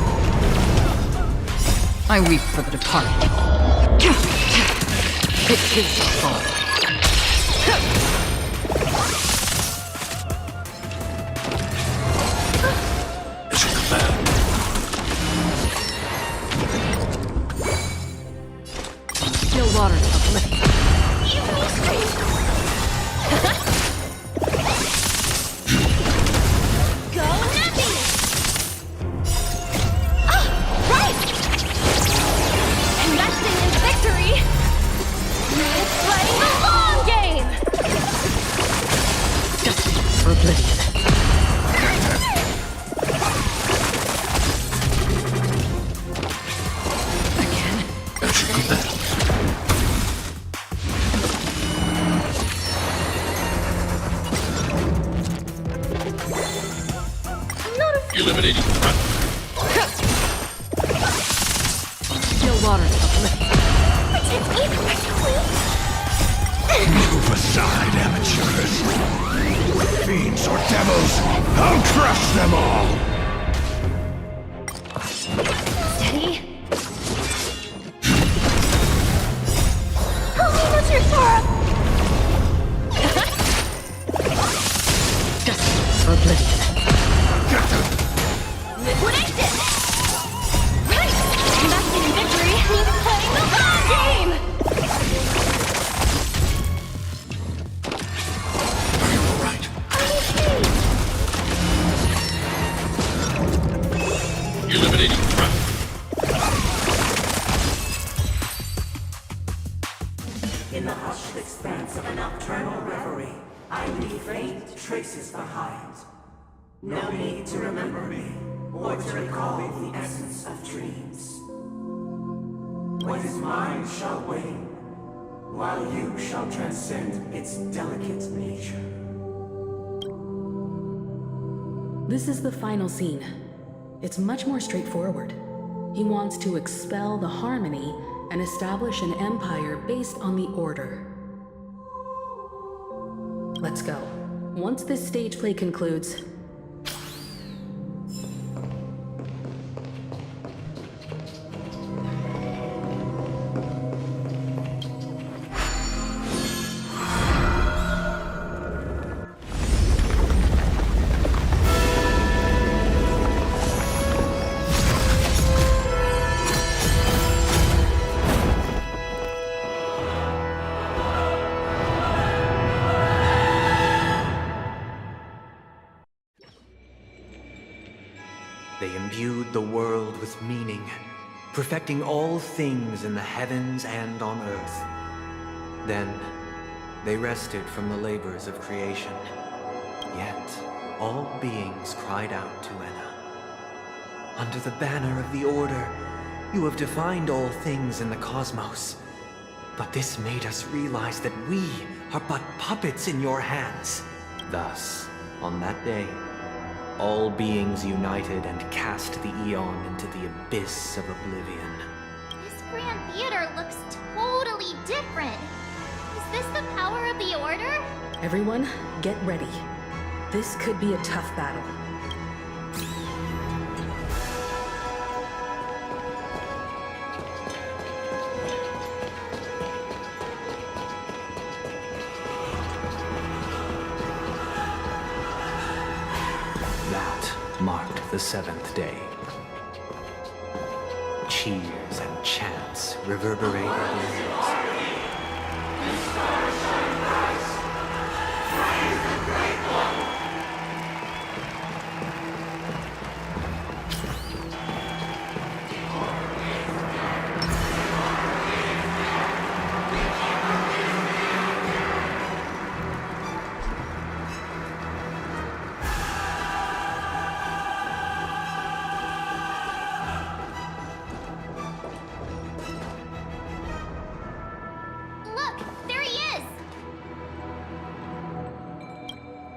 I weep for the departed. It is your fault. Still water uplifting. Even me scream! Go nothing! Right! Investing in victory means playing the long game! For oblivion. Eliminating threat. Still water uplifting. Protect me, please! Move aside, amateurs. Fiends or devils, I'll crush them all! Steady. Help me, Mr. Sora! For oblivion. Get them! Liquidation! Right! Investing in victory expanse of a nocturnal reverie, I leave faint traces behind. No need to remember me, or to recall the essence of dreams. What is mine shall wane, while you shall transcend its delicate nature. This is the final scene. It's much more straightforward. He wants to expel the Harmony and establish an empire based on the Order. Let's go. Once this stage play concludes, They imbued the world with meaning, perfecting all things in the heavens and on earth. Then, they rested from the labors of creation. Yet, all beings cried out to Enna. Under the banner of the Order, you have defined all things in the cosmos. But this made us realize that we are but puppets in your hands. Thus, on that day, all beings united and cast the Eon into the abyss of oblivion. This Grand Theater looks totally different. Is this the power of the Order? everyone, get ready. This could be a tough battle. Marked the 7th day. Cheers and chants reverberated in the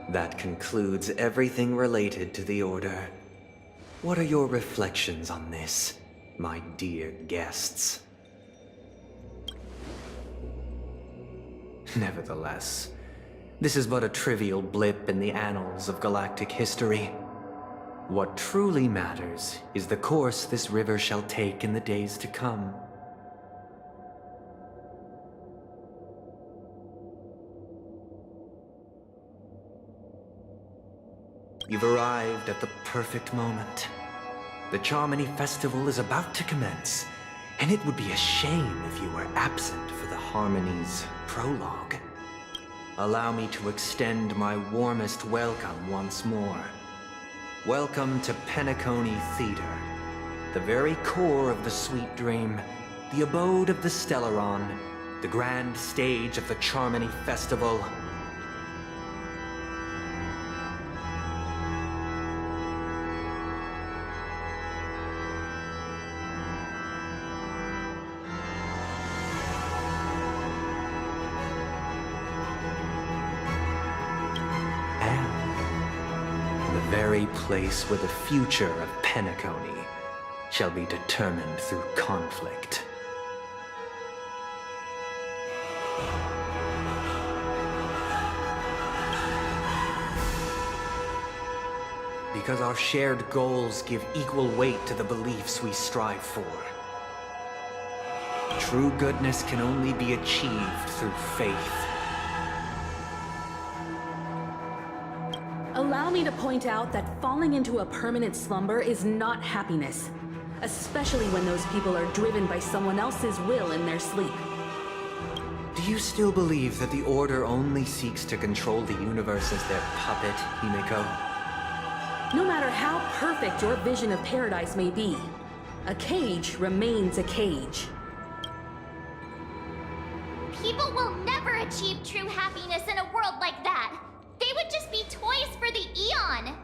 That concludes everything related to the Order. What are your reflections on this, my dear guests? Nevertheless, this is but a trivial blip in the annals of galactic history. What truly matters is the course this river shall take in the days to come. You've arrived at the perfect moment. The Charmony Festival is about to commence, and it would be a shame if you were absent for the Harmony's prologue. Allow me to extend my warmest welcome once more. Welcome to Penacony Theater, the very core of the Sweet Dream, the abode of the Stellaron, the grand stage of the Charmony Festival. Very place where the future of Penacony shall be determined through conflict. Because our shared goals give equal weight to the beliefs we strive for. True goodness can only be achieved through faith. Allow me to point out that falling into a permanent slumber is not happiness, especially when those people are driven by someone else's will in their sleep. Do you still believe that the Order only seeks to control the universe as their puppet, Himiko? No matter how perfect your vision of paradise may be, a cage remains a cage. People will never achieve true happiness in a world like that. They would just be toys for the Eon.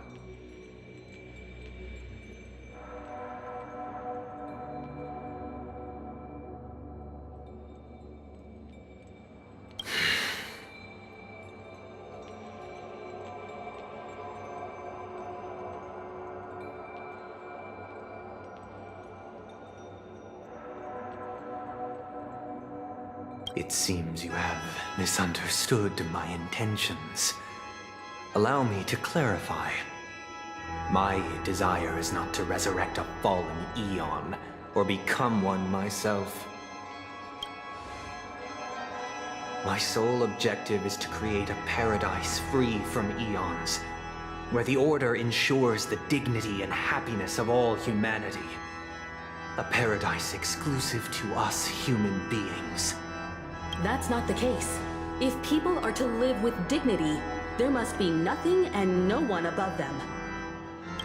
It seems you have misunderstood my intentions. Allow me to clarify. My desire is not to resurrect a fallen Eon, or become one myself. My sole objective is to create a paradise free from Eons, where the Order ensures the dignity and happiness of all humanity. A paradise exclusive to us human beings. That's not the case. If people are to live with dignity, there must be nothing and no one above them.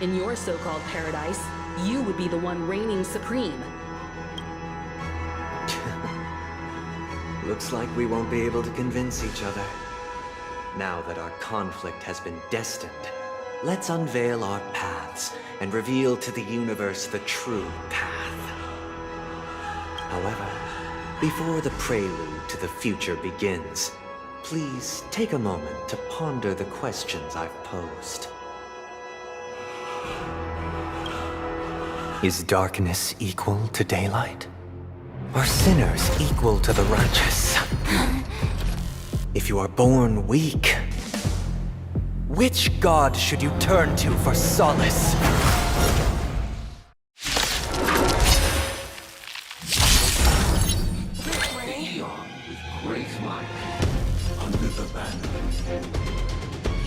In your so-called paradise, you would be the one reigning supreme. Looks like we won't be able to convince each other. Now that our conflict has been destined, let's unveil our paths and reveal to the universe the true path. However, before the prelude to the future begins, please take a moment to ponder the questions I've posed. Is darkness equal to daylight? Are sinners equal to the righteous? If you are born weak, which god should you turn to for solace? Great might, under the banner,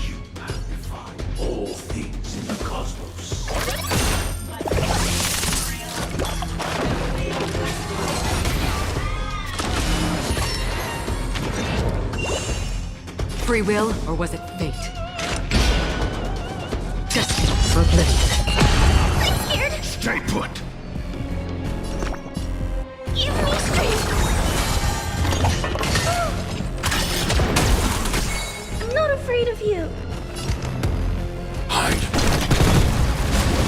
you magnify all things in the cosmos. Free will, or was it fate? Destiny for oblivion. I'm scared. Stay put! Give me strength. I'm not afraid of you. Hide!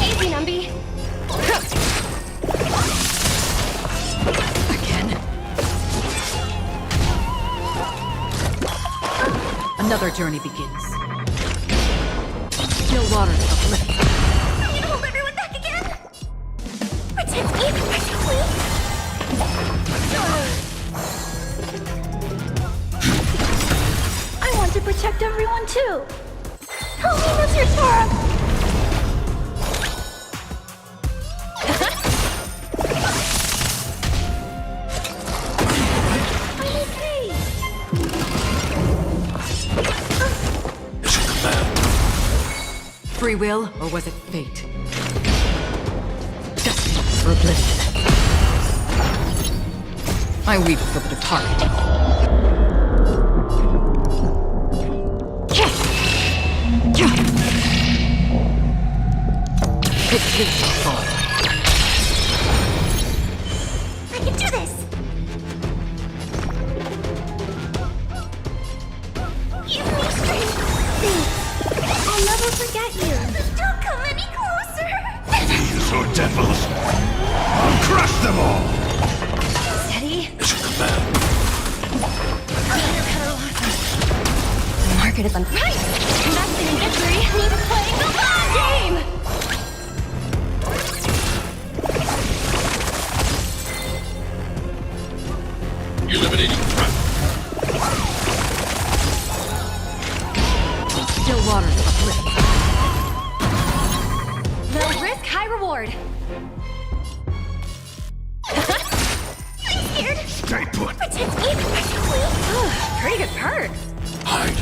Easy, Numby. Again? Another journey begins. No water to oblivion. I'm gonna hold everyone back again. Protect me, please. I want to protect everyone too. Help me, Mr. Sora. I'm okay. It's a command. Free will, or was it fate? Destiny for oblivion. I weep for the departed. It takes a fall. I can do this. Give me strength. Thanks. I'll never forget you. Don't come any closer. These are devils! I'll crush them all! Steady. It's a command. The market is on right. Investing in victory means playing the long game. Eliminating threat. Still waters of oblivion. Low risk, high reward. I'm scared. Stay put! Protect me, please. Pretty good perk. Hide!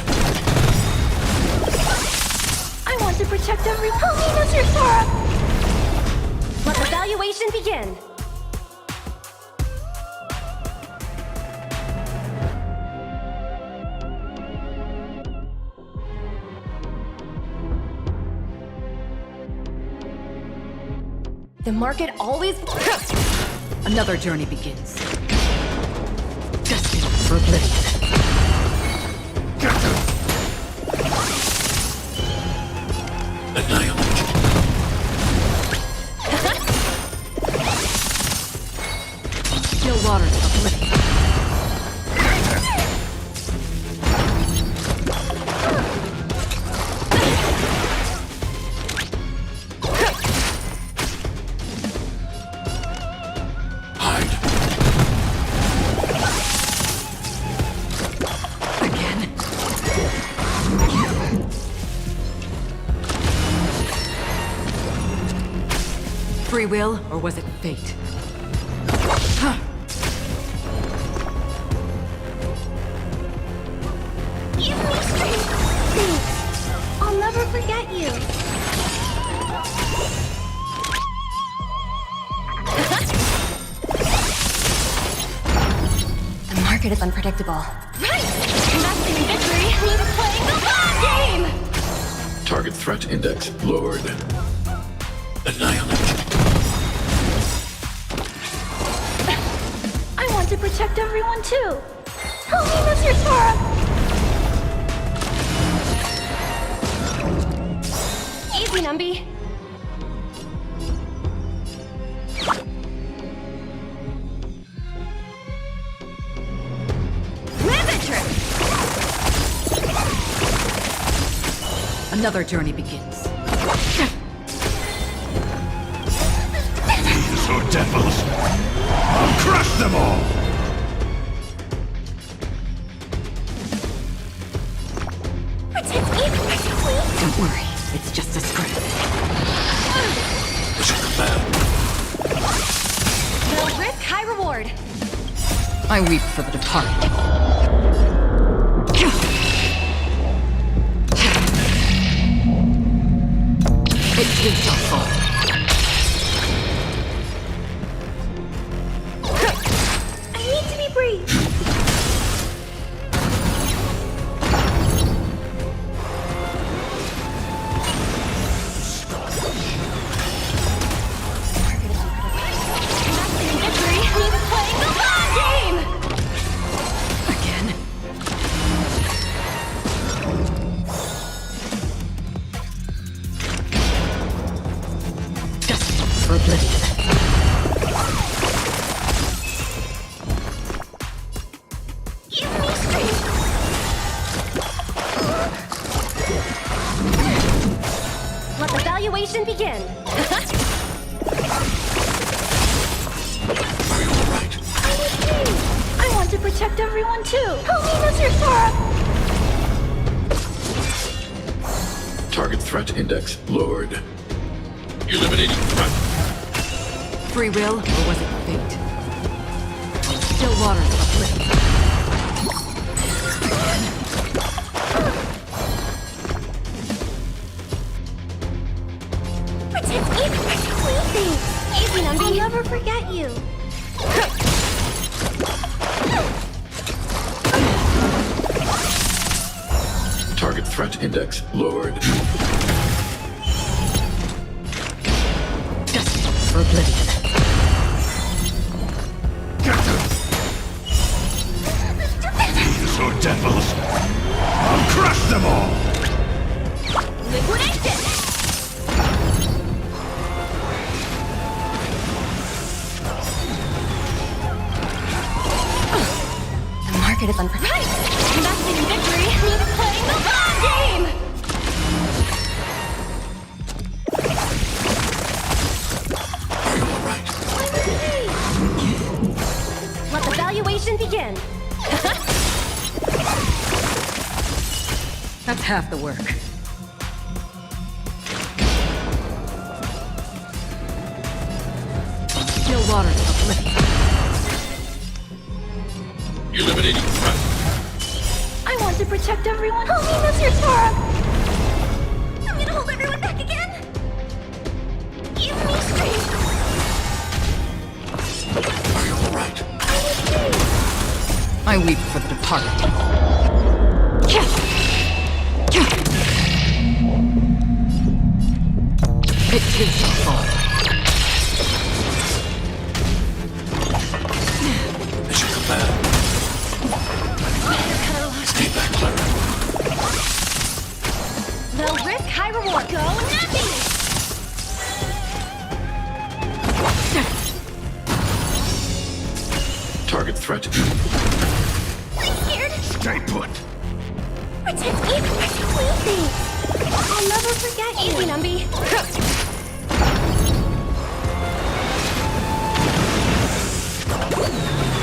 I want to protect everyone. Help me, Mr. Sora. Let the evaluation begin. The market always... Another journey begins. Destiny for oblivion. Free will, or was it fate? Give me strength! Thanks. I'll never forget you. The market is unpredictable. Right! Investing in victory means playing the long game! Target threat index lowered. Annihilate. I want to protect everyone too. Help me, Mr. Sora! Easy, Numby. Another journey begins. These are devils! I'll crush them all! Don't worry, it's just a script. Low risk, high reward. I weep for the departed. It too shall fall. I need to be brave. Victory means playing the long game! Again? Destined for oblivion. Give me strength! Let the valuation begin. I want to protect everyone too. Help me, Mr. Sora! Target threat index lowered. Eliminating threat. Free will, or was it fate? Still waters of oblivion. Protect me, please. Easy, Numby. I'll never forget you. Target threat index lowered. Destined for oblivion. These are devils! I'll crush them all! Liquidation! The market is unpredictable. Right! Investing in victory means playing the long game! Let the valuation begin. That's half the work. Still waters of oblivion. Eliminating threat. I want to protect everyone. Help me, Mr. Sora! I'm gonna hold everyone back again. Give me strength. Are you alright? I weep for the departed. It too shall fall. Mission command. Stay back, Clara. Low risk, high reward. Go nothing! Target threat. I'm scared. Stay put. Protect me, please. I'll never forget you. Easy, Numby.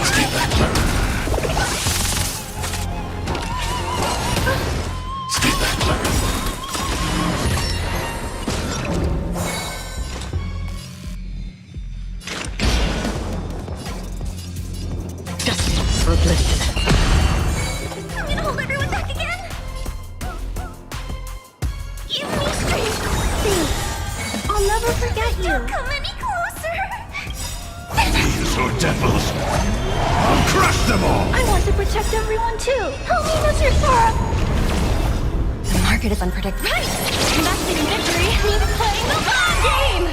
Stay back, Clara. Stay back, Clara. never forget you. Don't come any closer. These are devils! I'll crush them all! I want to protect everyone too. Help me, Mr. Sora. The market is unpredictable. Right! Investing in victory means playing the long game!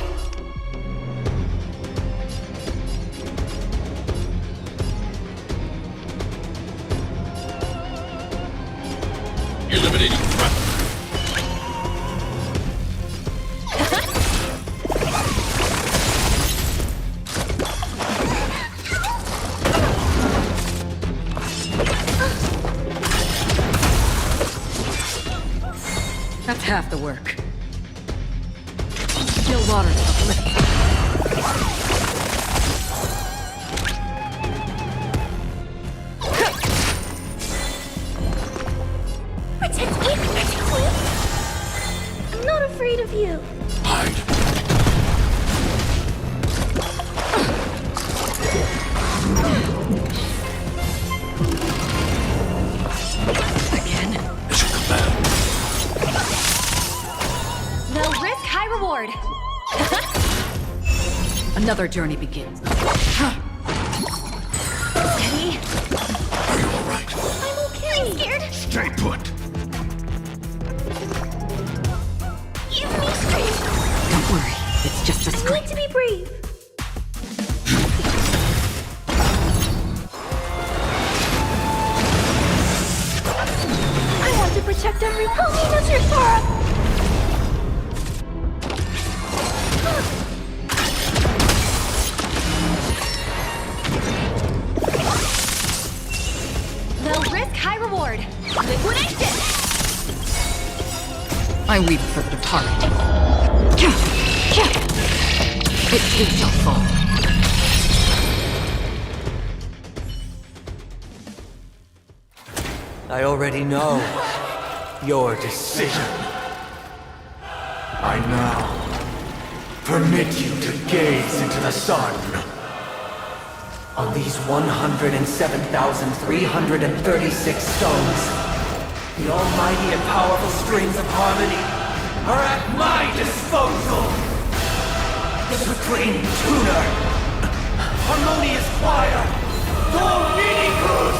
Eliminating threat. That's half the work. Still water's uplifting. Protect me, Queen! I'm not afraid of you. Hide. Again? It's a command. No risk, high reward. Another journey begins. Steady. Are you alright? I'm okay. I'm scared. Stay put. Give me strength. Don't worry, it's just a I scream. need to be brave. I want to protect everyone. Help me, Mr. Sora. No risk, high reward. Liquidation! I weep for the target. It too shall fall. I already know your decision. I now permit you to gaze into the sun. On these 107,336 stones, the almighty and powerful strings of harmony are at my disposal. The supreme tuner, harmonious choir, Dominicus!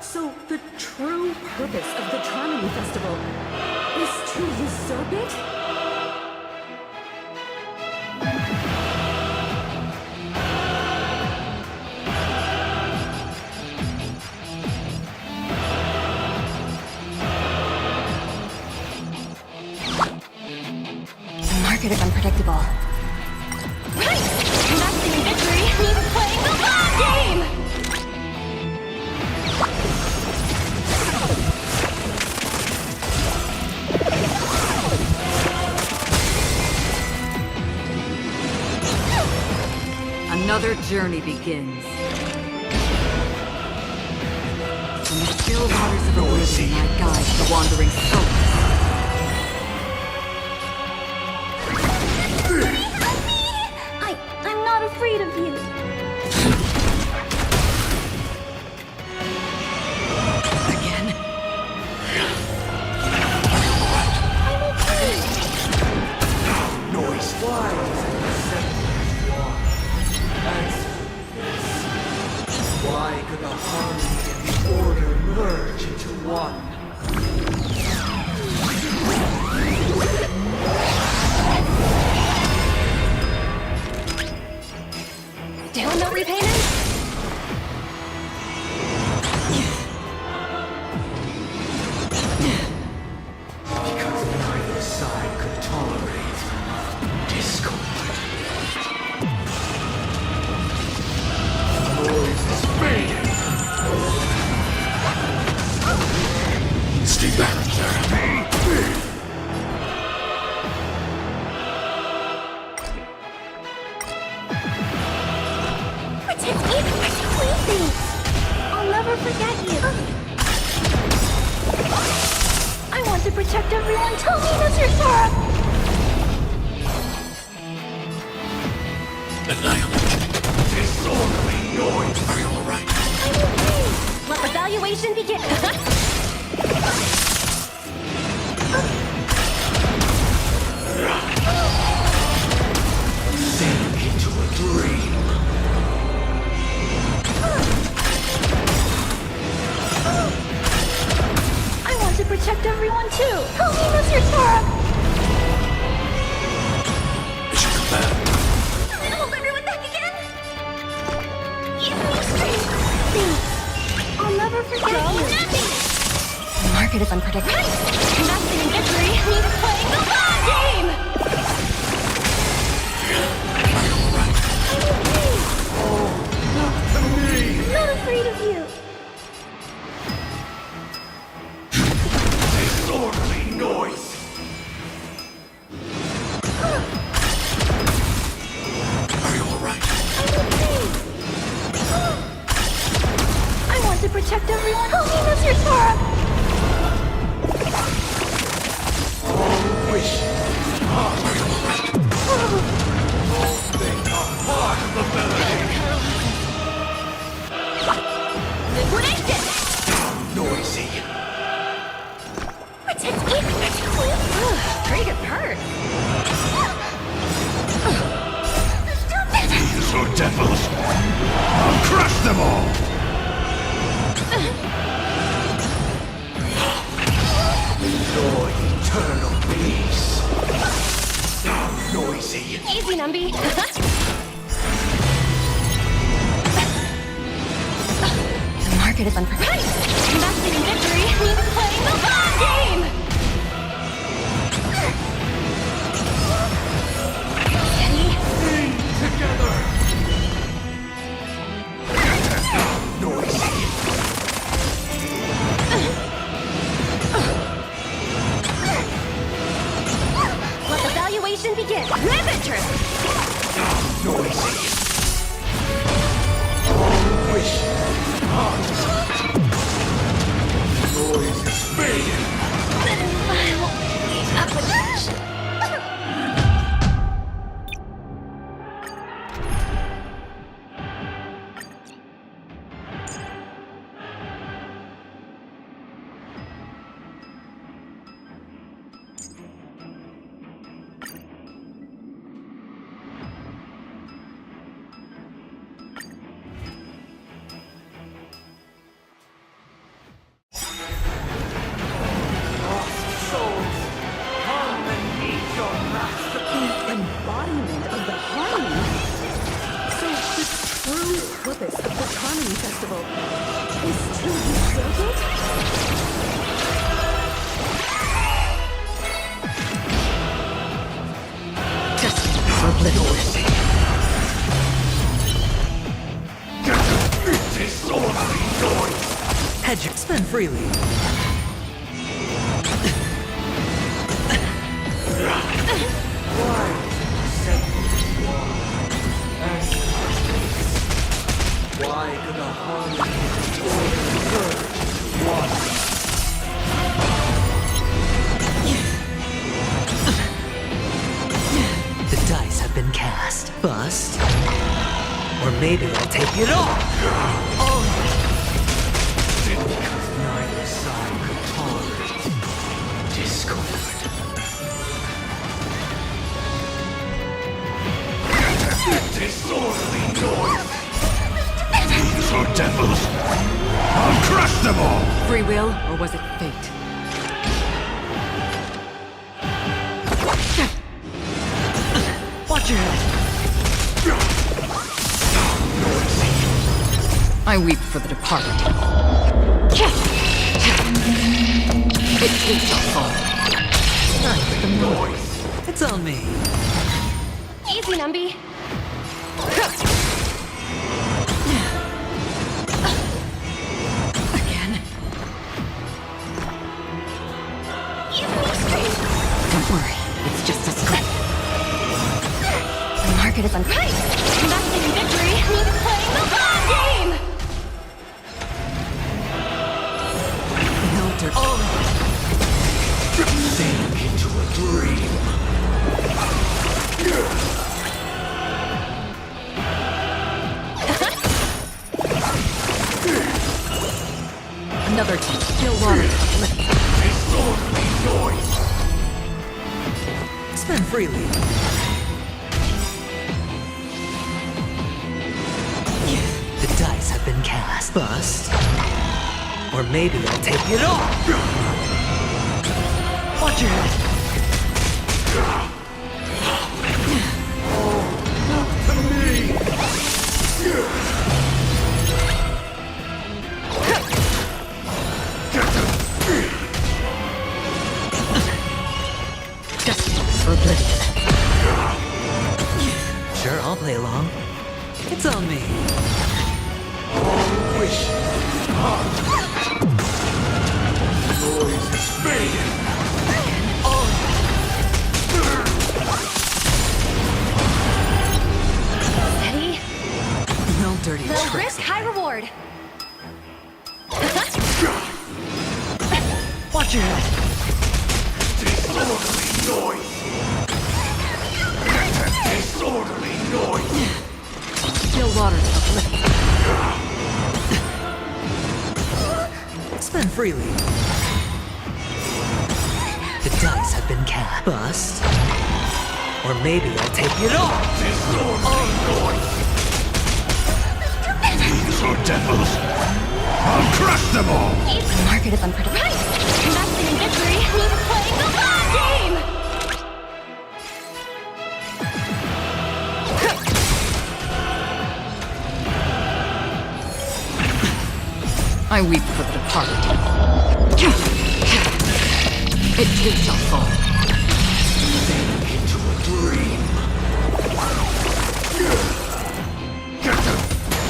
So the true purpose of the Charmony Festival is to usurp it? The market is unpredictable. Right! Investing in victory means playing the long game! Another journey begins. From the still waters of oblivion, I guide the wandering souls. I'm not afraid of you. Again? I'm okay. Noise. Why does it accept Answer this. Why could the harmony and the order merge into one? Still no repayment? Because neither side could tolerate discord. Noise is fading. Stay back, Clara. Protect me, Queen! I'll never forget you. I want to protect everyone. Tell me, Mr. Sora! Annihilation. Disorderly noise! Are you alright? Let evaluation begin. Sink into a dream. I want to protect everyone too. Help me, Mr. Torok. Mission command. I'm gonna hold everyone back again. Give me strength. Thanks. I'll never forget you. Nothing. The market is unpredictable. Investing in victory means playing the long game. Not afraid of you. Disorderly noise! Are you alright? I want to protect everyone. Help me, Mr. Torok. All wishes are all things are part of the melody! Liquidation! Noisy! Pretty good hurt. These are devils! I'll crush them all! Enjoy eternal peace! Noisy! Easy, Numby. The market is unpredictable. Investing in victory means playing the long game. Steady. Together! Noisy! Let the valuation begin. Ravager! Noisy! All wishes are noise is fading! Embodiment of the harmony. So the true purpose of the Harmony Festival is to usurp it? Destiny for obliteration. Disorderly noise! Hedge, spend freely. Why could the harmony merge into one? The dice have been cast. Bust. Or maybe I'll take it all. Because neither side could tolerate discord. Disorderly noise! These are devils! I'll crush them all! Free will, or was it fate? Watch your head. I weep for the departed. It too shall fall. Not with the noise. It's on me. Easy, Numby. Again. Don't worry, it's just a scrap. The market is unpredictable. Investing in victory means playing the long game. Elder. Sink into a dream. freely. The dice have been cast. Bust. Or maybe I'll take it off. Watch your head. Just for oblivion. Sure, I'll play along. It's on me. Wish. Noise is fading. Steady. No dirty Low tricks. risk, high reward. Watch your head. Disorderly noise. Disorderly noise. No water to uplift. Spend freely. The dice have been cast. Bust. Or maybe I'll take it off. Disorderly noise. These are devils. I'll crush them all. The market is unpredictable. Right! Investing in victory means playing the long game! I weep for the departed. It too shall fall. Into a dream.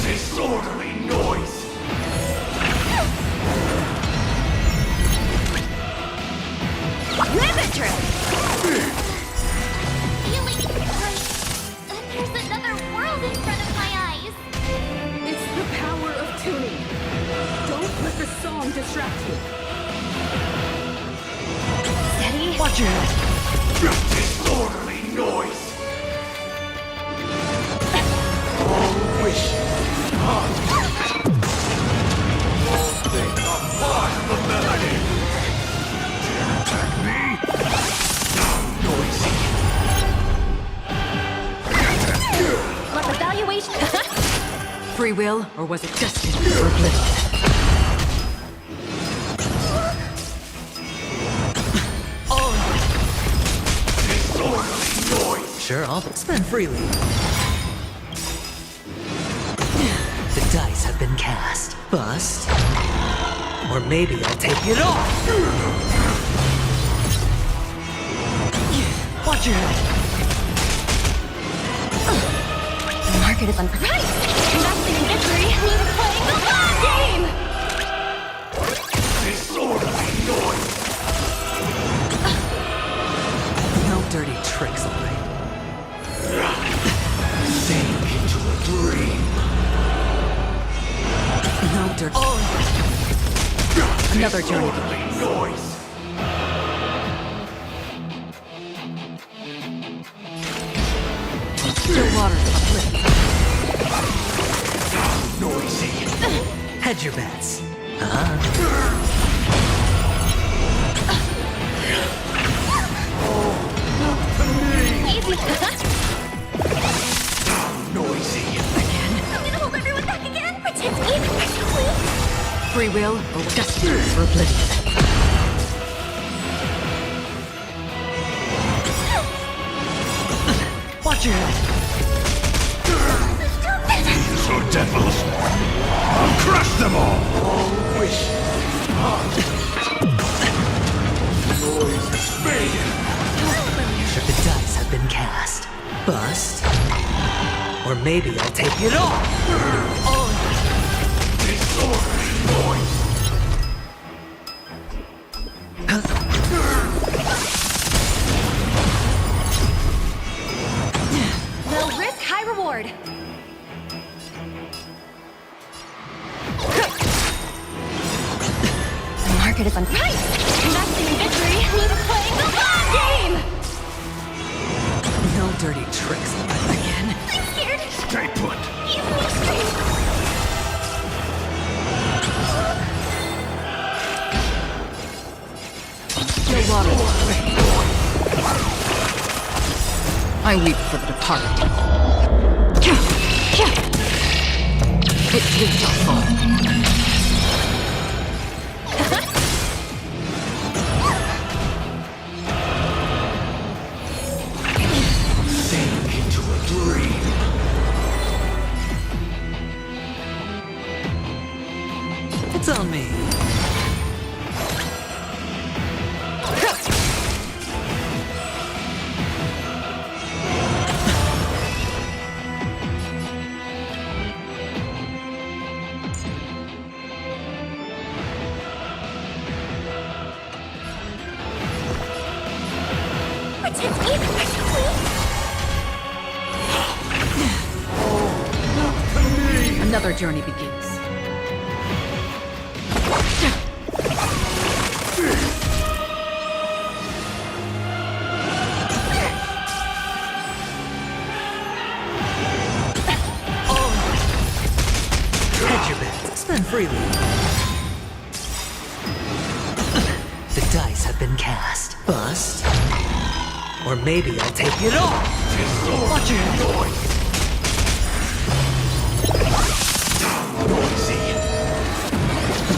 Disorderly noise. Riveter! Feeling like there's another world in front of my eyes. It's the power of tuning. Don't let the song distract you. Steady. Watch your head. Disorderly noise. All wish. All things are part of the melody. Dare attack me? Now noisy. Let the valuation... Free will, or was it destined for oblivion? Disorderly noise. Sure, I'll spend freely. The dice have been cast. Bust. Or maybe I'll take it off. Watch your head. The market is unpredictable. Right! Investing in victory means playing the long game! Disorderly noise. No dirty tricks, all right. Sink into a dream. No dirty... Another journey Disorderly noise. Still water to uplift. Noisy. Hedge your bets. Easy. Noisy. I'm gonna hold everyone back again. Pretend to be please. Free will, or destined for oblivion? Watch your head. These are devils. I'll crush them all. All wish. Noise is fading. The dice have been cast. Bust. Or maybe I'll take it off. Disorderly noise. Low risk, high reward. The market is unpredictable. Right! Investing in victory means playing the long game! No dirty tricks. Again. I'm scared. Stay put. Even more strange. No water. I weep for the departed. It too shall fall. Sink into a dream. It's on me. Another journey begins. Hedge your bets. Spend freely. The dice have been cast. Bust. Or maybe I'll take it all. Watch your head.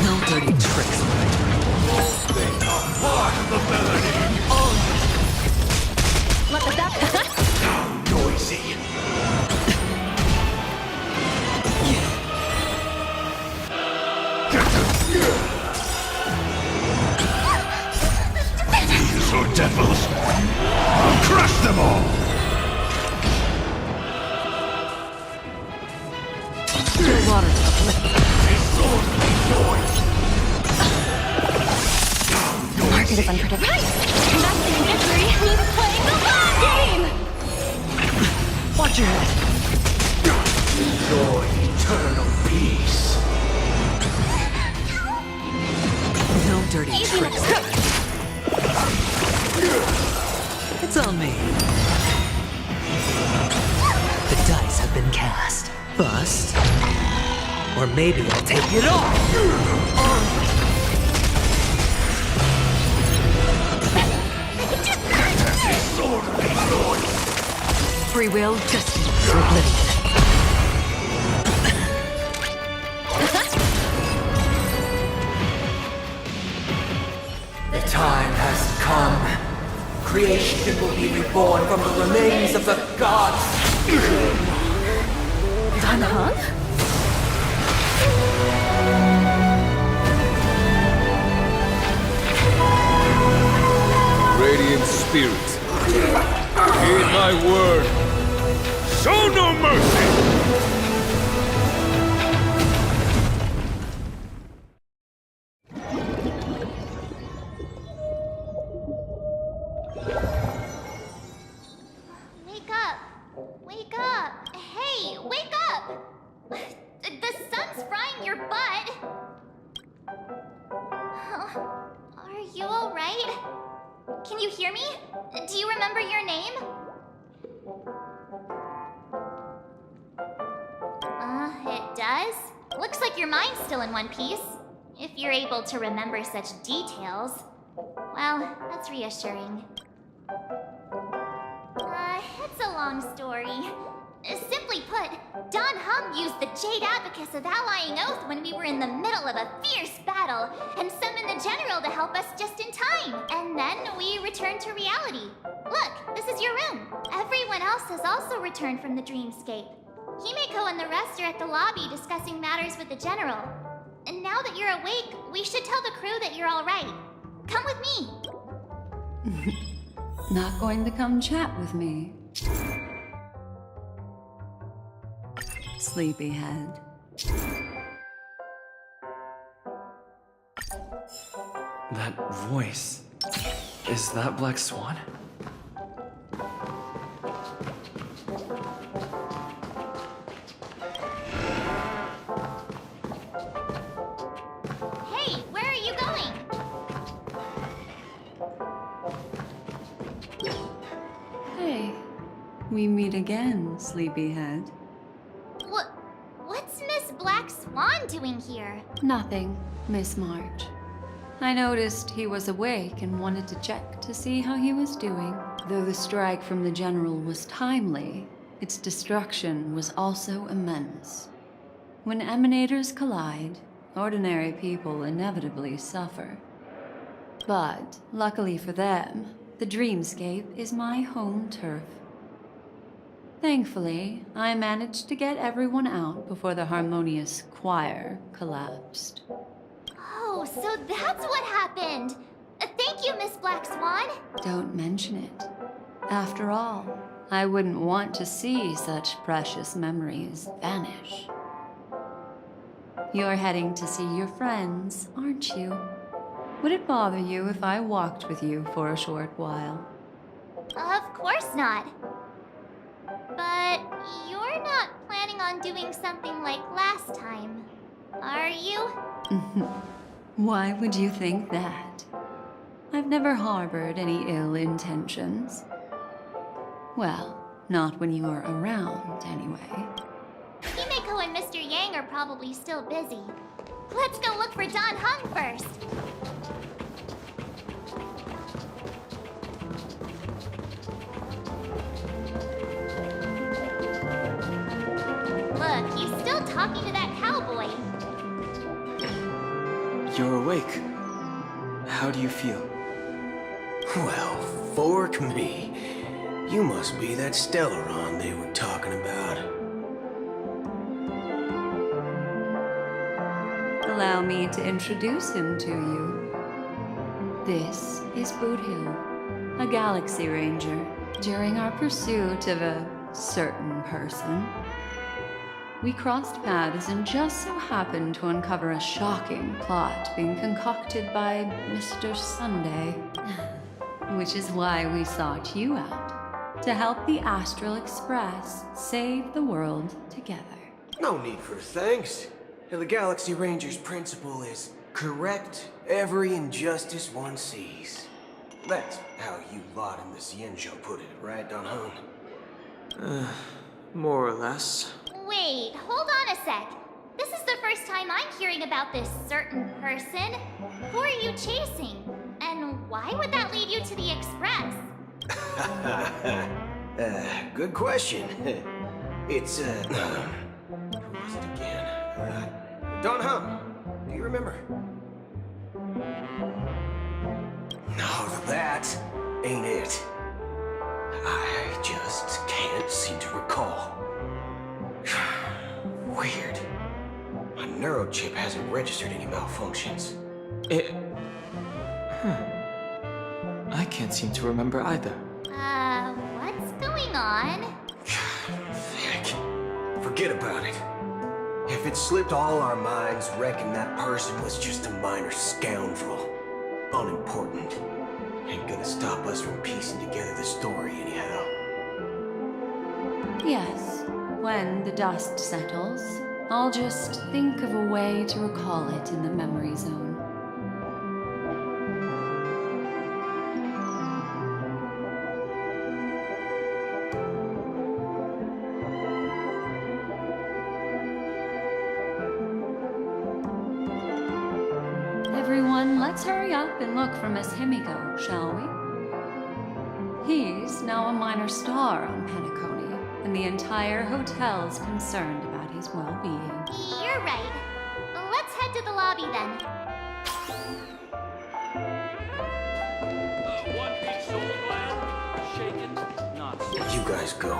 No dirty tricks. They are part of the melody. What was that? Noisy. These are devils. I'll crush them all. Still water to the flip. The market is unpredictable. Right! Investing in victory means playing the long game! Watch your head. Enjoy eternal peace. No dirty Easy tricks. It's on me. The dice have been cast. Bust. Or maybe I'll take it all. Free will, destiny, oblivion. The time has come. Creation will be reborn from the remains of the gods. Danhong? Radiant Spirit, heed my word. Show no mercy! Wake up! Wake up! Hey, wake up! The sun's frying your butt! Are you alright? Can you hear me? Do you remember your name? It does? Looks like your mind's still in one piece. If you're able to remember such details. Well, that's reassuring. It's a long story. Simply put, Don Hum used the Jade Abacus of Allying Oath when we were in the middle of a fierce battle, and summoned the General to help us just in time. And then we returned to reality. Look, this is your room. Everyone else has also returned from the dreamscape. Himeko and the rest are at the lobby discussing matters with the General. And now that you're awake, we should tell the crew that you're all right. Come with me. Not going to come chat with me. Sleepyhead. That voice. Is that Black Swan? Hey, where are you going? Hey, we meet again, Sleepyhead. What's Miss Black Swan doing here? Nothing, Miss March. I noticed he was awake and wanted to check to see how he was doing. Though the strike from the General was timely, its destruction was also immense. When emanators collide, ordinary people inevitably suffer. But, luckily for them, the dreamscape is my home turf. Thankfully, I managed to get everyone out before the harmonious choir collapsed. Oh, so that's what happened! Thank you, Miss Black Swan! Don't mention it. After all, I wouldn't want to see such precious memories vanish. You're heading to see your friends, aren't you? Would it bother you if I walked with you for a short while? Of course not. But you're not planning on doing something like last time, are you? Why would you think that? I've never harbored any ill intentions. Well, not when you are around, anyway. Himeko and Mr. Yang are probably still busy. Let's go look for Don Hung first. Look, he's still talking to that cowboy. You're awake. How do you feel? Well, fork me. You must be that Stellaron they were talking about. Allow me to introduce him to you. This is Boothill, a Galaxy Ranger. During our pursuit of a certain person, we crossed paths and just so happened to uncover a shocking plot being concocted by Mr. Sunday. Which is why we sought you out, to help the Astral Express save the world together. No need for thanks. The Galaxy Ranger's principle is correct every injustice one sees. That's how you lot in the Xianzhou put it, right, Don Hung? More or less. Wait, hold on a sec. This is the first time I'm hearing about this certain person. Who are you chasing? And why would that lead you to the Express? Good question. It's, who was it again? Don Hung, do you remember? No, that ain't it. I just can't seem to recall. Weird. My neurochip hasn't registered any malfunctions. I can't seem to remember either. What's going on? Heck, forget about it. If it slipped all our minds, reckon that person was just a minor scoundrel. Unimportant. Ain't gonna stop us from piecing together the story anyhow. Yes, when the dust settles, I'll just think of a way to recall it in the memory zone. Everyone, let's hurry up and look for Miss Himiko, shall we? He's now a minor star on Penacony, and the entire hotel's concerned about his well-being. You're right. Let's head to the lobby then. One Piece soul gland, shaken, not You guys go.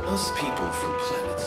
Us people from planets.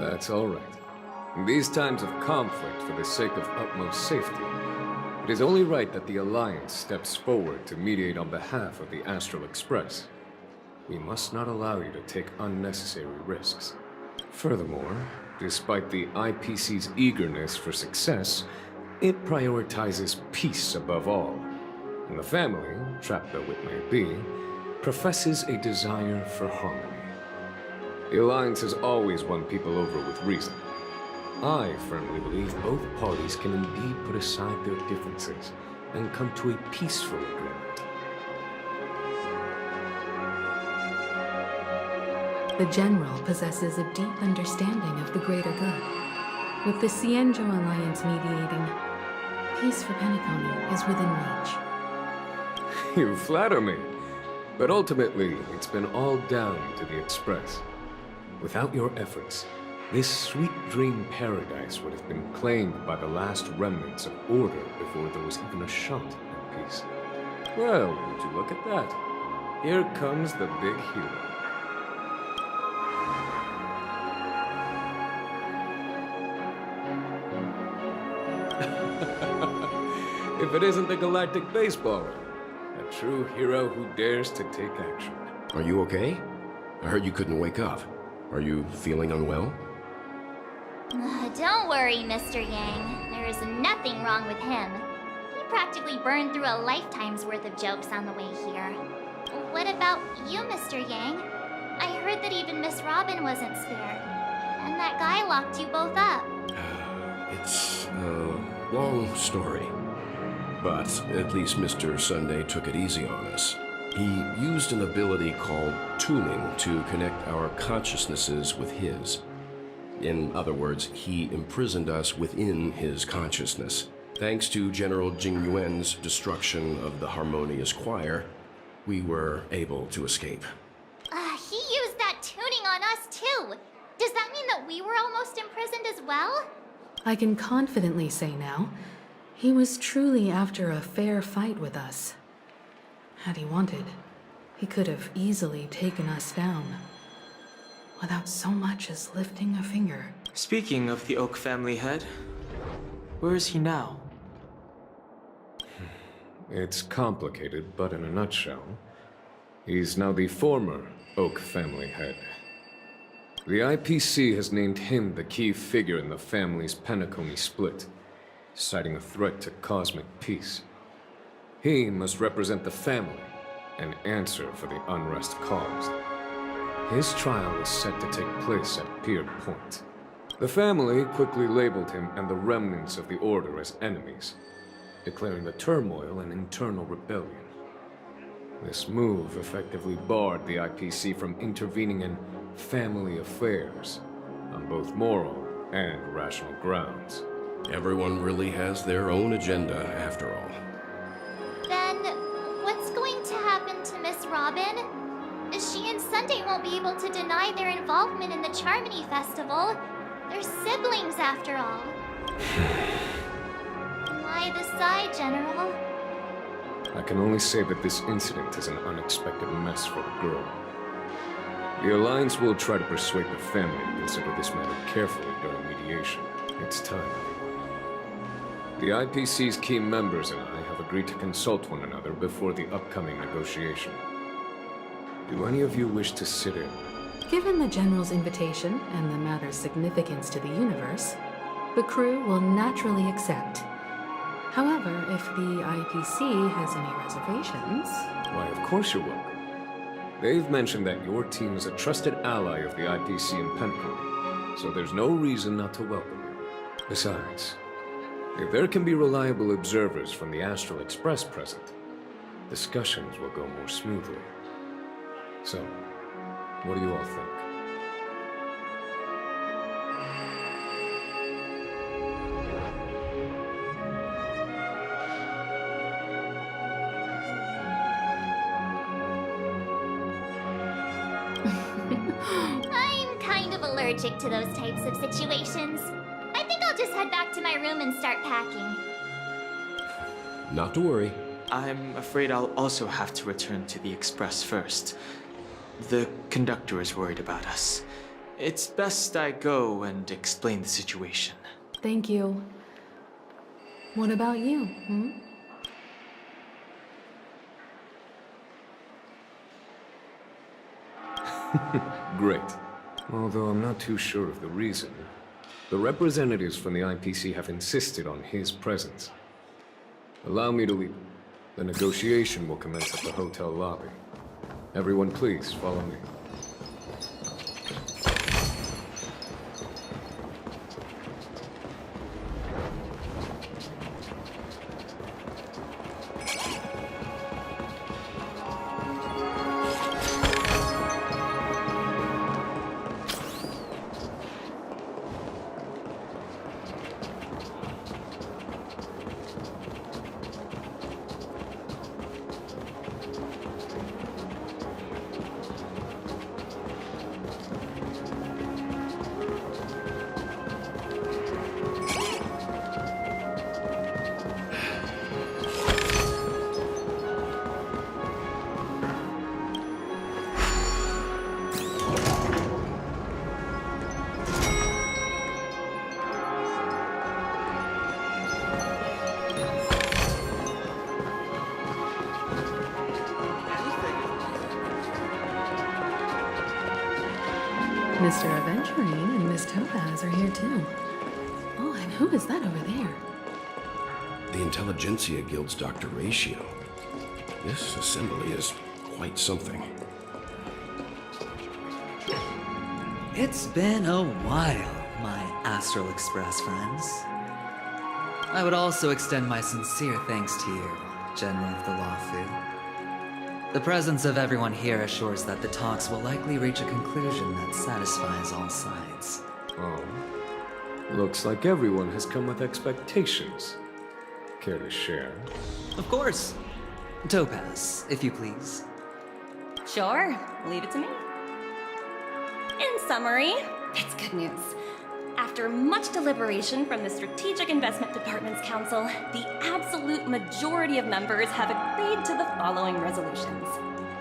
That's all right. In these times of conflict for the sake of utmost safety, it is only right that the Alliance steps forward to mediate on behalf of the Astral Express. We must not allow you to take unnecessary risks. Furthermore, despite the IPC's eagerness for success, it prioritizes peace above all. And the family, trapped though it may be, professes a desire for harmony. The Alliance has always won people over with reason. I firmly believe both parties can indeed put aside their differences and come to a peaceful agreement. The General possesses a deep understanding of the greater good. With the Cienjo Alliance mediating, peace for Penacony is within reach. You flatter me. But ultimately, it's been all down to the Express. Without your efforts, this sweet dream paradise would have been claimed by the last remnants of order before there was even a shot at peace. Well, would you look at that? Here comes the big hero. If it isn't the galactic baseballer, a true hero who dares to take action. Are you okay? I heard you couldn't wake up. Are you feeling unwell? Don't worry, Mr. Yang. There is nothing wrong with him. He practically burned through a lifetime's worth of jokes on the way here. What about you, Mr. Yang? I heard that even Miss Robin wasn't spared. And that guy locked you both up. It's a long story. But at least Mr. Sunday took it easy on us. He used an ability called tooling to connect our consciousnesses with his. In other words, he imprisoned us within his consciousness. Thanks to General Jing Yuan's destruction of the Harmonious Choir, we were able to escape. He used that tuning on us too. Does that mean that we were almost imprisoned as well? I can confidently say now, he was truly after a fair fight with us. Had he wanted, he could have easily taken us down, without so much as lifting a finger. Speaking of the Oak family head, where is he now? It's complicated, but in a nutshell, he's now the former Oak family head. The IPC has named him the key figure in the family's Penacony split, citing a threat to cosmic peace. He must represent the family and answer for the unrest caused. His trial is set to take place at Pier Point. The family quickly labeled him and the remnants of the Order as enemies, declaring the turmoil an internal rebellion. This move effectively barred the IPC from intervening in family affairs on both moral and rational grounds. Everyone really has their own agenda, after all. Then, what's going to happen to Miss Robin? She and Sunday won't be able to deny their involvement in the Charmony Festival. They're siblings, after all. Why the sigh, General? I can only say that this incident is an unexpected mess for the girl. The Alliance will try to persuade the family to consider this matter carefully during mediation. It's time. The IPC's key members and I have agreed to consult one another before the upcoming negotiation. Do any of you wish to sit in? Given the General's invitation and the matter's significance to the universe, the crew will naturally accept. However, if the IPC has any reservations... Why, of course you're welcome. They've mentioned that your team is a trusted ally of the IPC in Penacony, so there's no reason not to welcome you. Besides, if there can be reliable observers from the Astral Express present, discussions will go more smoothly. So, what do you all think? I'm kind of allergic to those types of situations. I think I'll just head back to my room and start packing. Not to worry. I'm afraid I'll also have to return to the Express first. The conductor is worried about us. It's best I go and explain the situation. Thank you. What about you, hmm? Great. Although I'm not too sure of the reason. The representatives from the IPC have insisted on his presence. Allow me to leave. The negotiation will commence at the hotel lobby. Everyone please, follow me. Mr. Aventurine and Miss Topaz are here too. Oh, and who is that over there? The Intelligentsia Guild's Dr. Ratio. This assembly is quite something. It's been a while, my Astral Express friends. I would also extend my sincere thanks to you, General of the Lawfu. The presence of everyone here assures that the talks will likely reach a conclusion that satisfies all sides. Oh. Looks like everyone has come with expectations. Care to share? Of course. Topaz, if you please. Sure, leave it to me. In summary, it's good news. After much deliberation from the Strategic Investment Department's Council, the absolute majority of members have agreed to the following resolutions.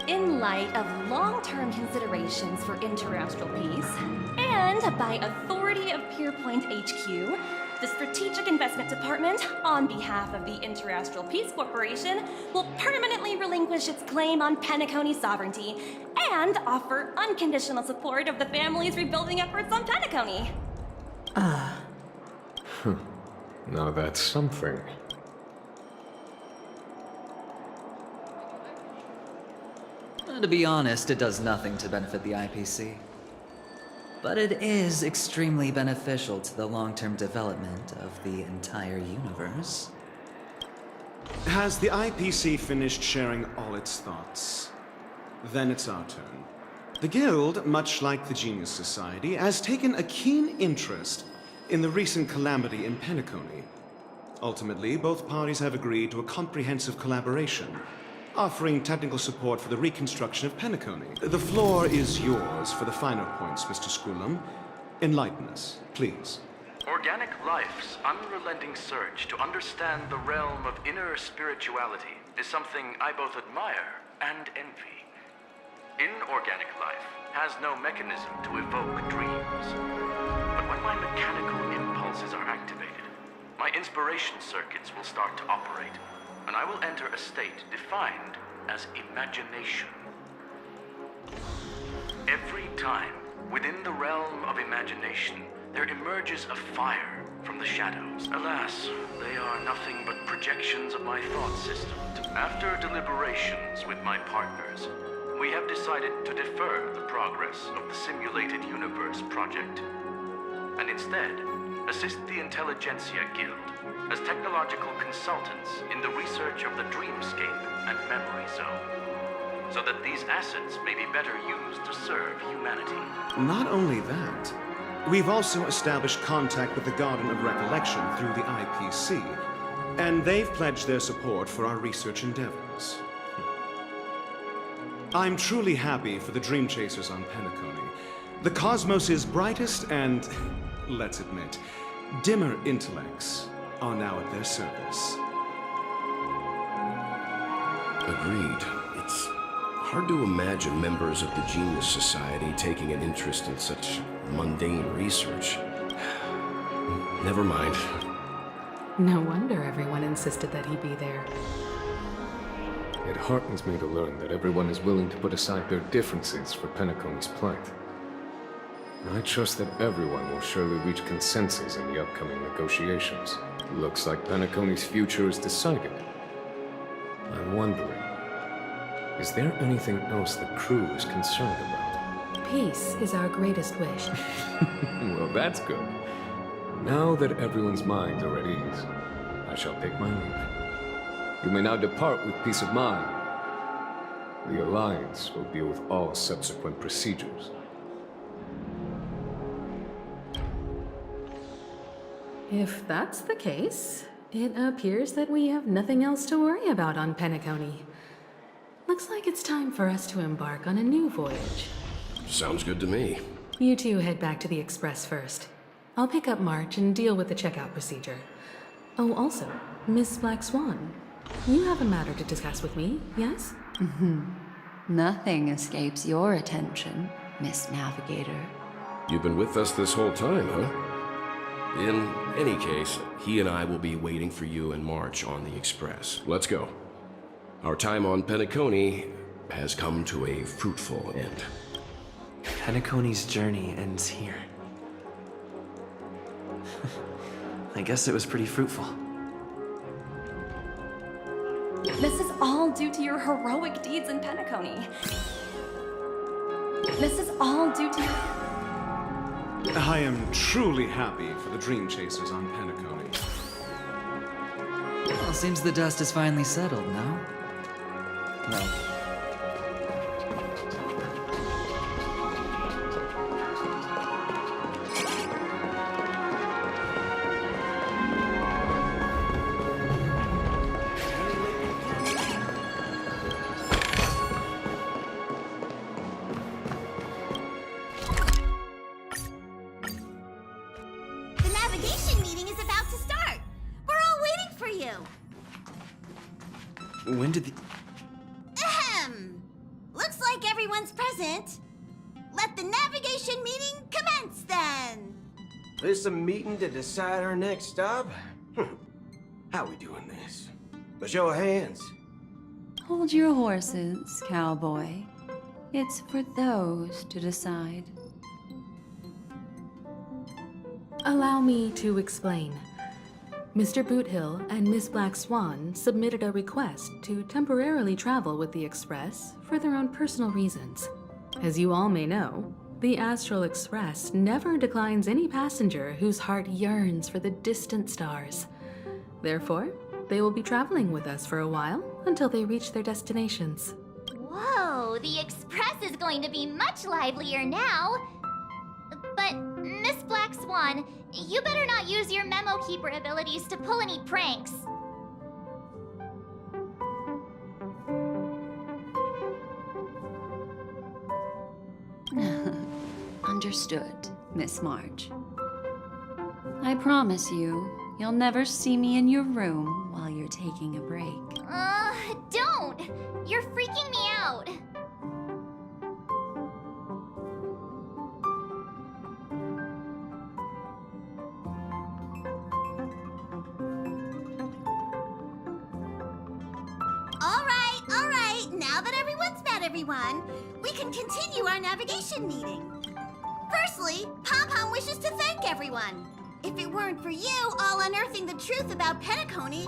In light of long-term considerations for interastral peace, and by authority of Pierpoint HQ, the Strategic Investment Department, on behalf of the Interastral Peace Corporation, will permanently relinquish its claim on Penacony sovereignty and offer unconditional support of the family's rebuilding efforts on Penacony. Now that's something. To be honest, it does nothing to benefit the IPC. But it is extremely beneficial to the long-term development of the entire universe. Has the IPC finished sharing all its thoughts? Then it's our turn. The Guild, much like the Genius Society, has taken a keen interest in the recent calamity in Penacony. Ultimately, both parties have agreed to a comprehensive collaboration, offering technical support for the reconstruction of Penacony. The floor is yours for the finer points, Mr. Screwlum. Enlighten us, please. Organic life's unrelenting search to understand the realm of inner spirituality is something I both admire and envy. Inorganic life has no mechanism to evoke dreams. But when my mechanical impulses are activated, my inspiration circuits will start to operate, and I will enter a state defined as imagination. Every time, within the realm of imagination, there emerges a fire from the shadows. Alas, they are nothing but projections of my thought system. After deliberations with my partners, we have decided to defer the progress of the Simulated Universe project, and instead assist the Intelligentsia Guild as technological consultants in the research of the Dreamscape and Memory Zone, so that these assets may be better used to serve humanity. Not only that, we've also established contact with the Garden of Recollection through the IPC, and they've pledged their support for our research endeavors. I'm truly happy for the Dream Chasers on Penacony. The cosmos' brightest and, let's admit, dimmer intellects are now at their service. Agreed. It's hard to imagine members of the Genius Society taking an interest in such mundane research. Never mind. No wonder everyone insisted that he be there. It heartens me to learn that everyone is willing to put aside their differences for Penacony's plight. I trust that everyone will surely reach consensus in the upcoming negotiations. Looks like Penacony's future is decided. I'm wondering, is there anything else the crew is concerned about? Peace is our greatest wish. Well, that's good. Now that everyone's minds are at ease, I shall take my leave. You may now depart with peace of mind. The Alliance will deal with all subsequent procedures. If that's the case, it appears that we have nothing else to worry about on Penacony. Looks like it's time for us to embark on a new voyage. Sounds good to me. You two head back to the Express first. I'll pick up March and deal with the checkout procedure. Oh, also, Miss Black Swan, you have a matter to discuss with me, yes? Nothing escapes your attention, Miss Navigator. You've been with us this whole time, huh? In any case, he and I will be waiting for you in March on the Express. Let's go. Our time on Penacony has come to a fruitful end. Penacony's journey ends here. I guess it was pretty fruitful. This is all due to your heroic deeds in Penacony. This is all due to your... I am truly happy for the Dream Chasers on Penacony. Well, seems the dust is finally settled, no? Well... When did the... Ahem! Looks like everyone's present. Let the navigation meeting commence then! This a meeting to decide our next stop? How we doing this? A show of hands. Hold your horses, cowboy. It's for those to decide. Allow me to explain. Mr. Boothill and Miss Black Swan submitted a request to temporarily travel with the Express for their own personal reasons. As you all may know, the Astral Express never declines any passenger whose heart yearns for the distant stars. Therefore, they will be traveling with us for a while until they reach their destinations. Whoa, the Express is going to be much livelier now. But, Miss Black Swan, you better not use your Memo Keeper abilities to pull any pranks. Understood, Miss March. I promise you, you'll never see me in your room while you're taking a break. Don't! You're freaking me out. All right, now that everyone's met everyone, we can continue our navigation meeting. Firstly, Pom-Pom wishes to thank everyone. If it weren't for you all unearthing the truth about Penacony,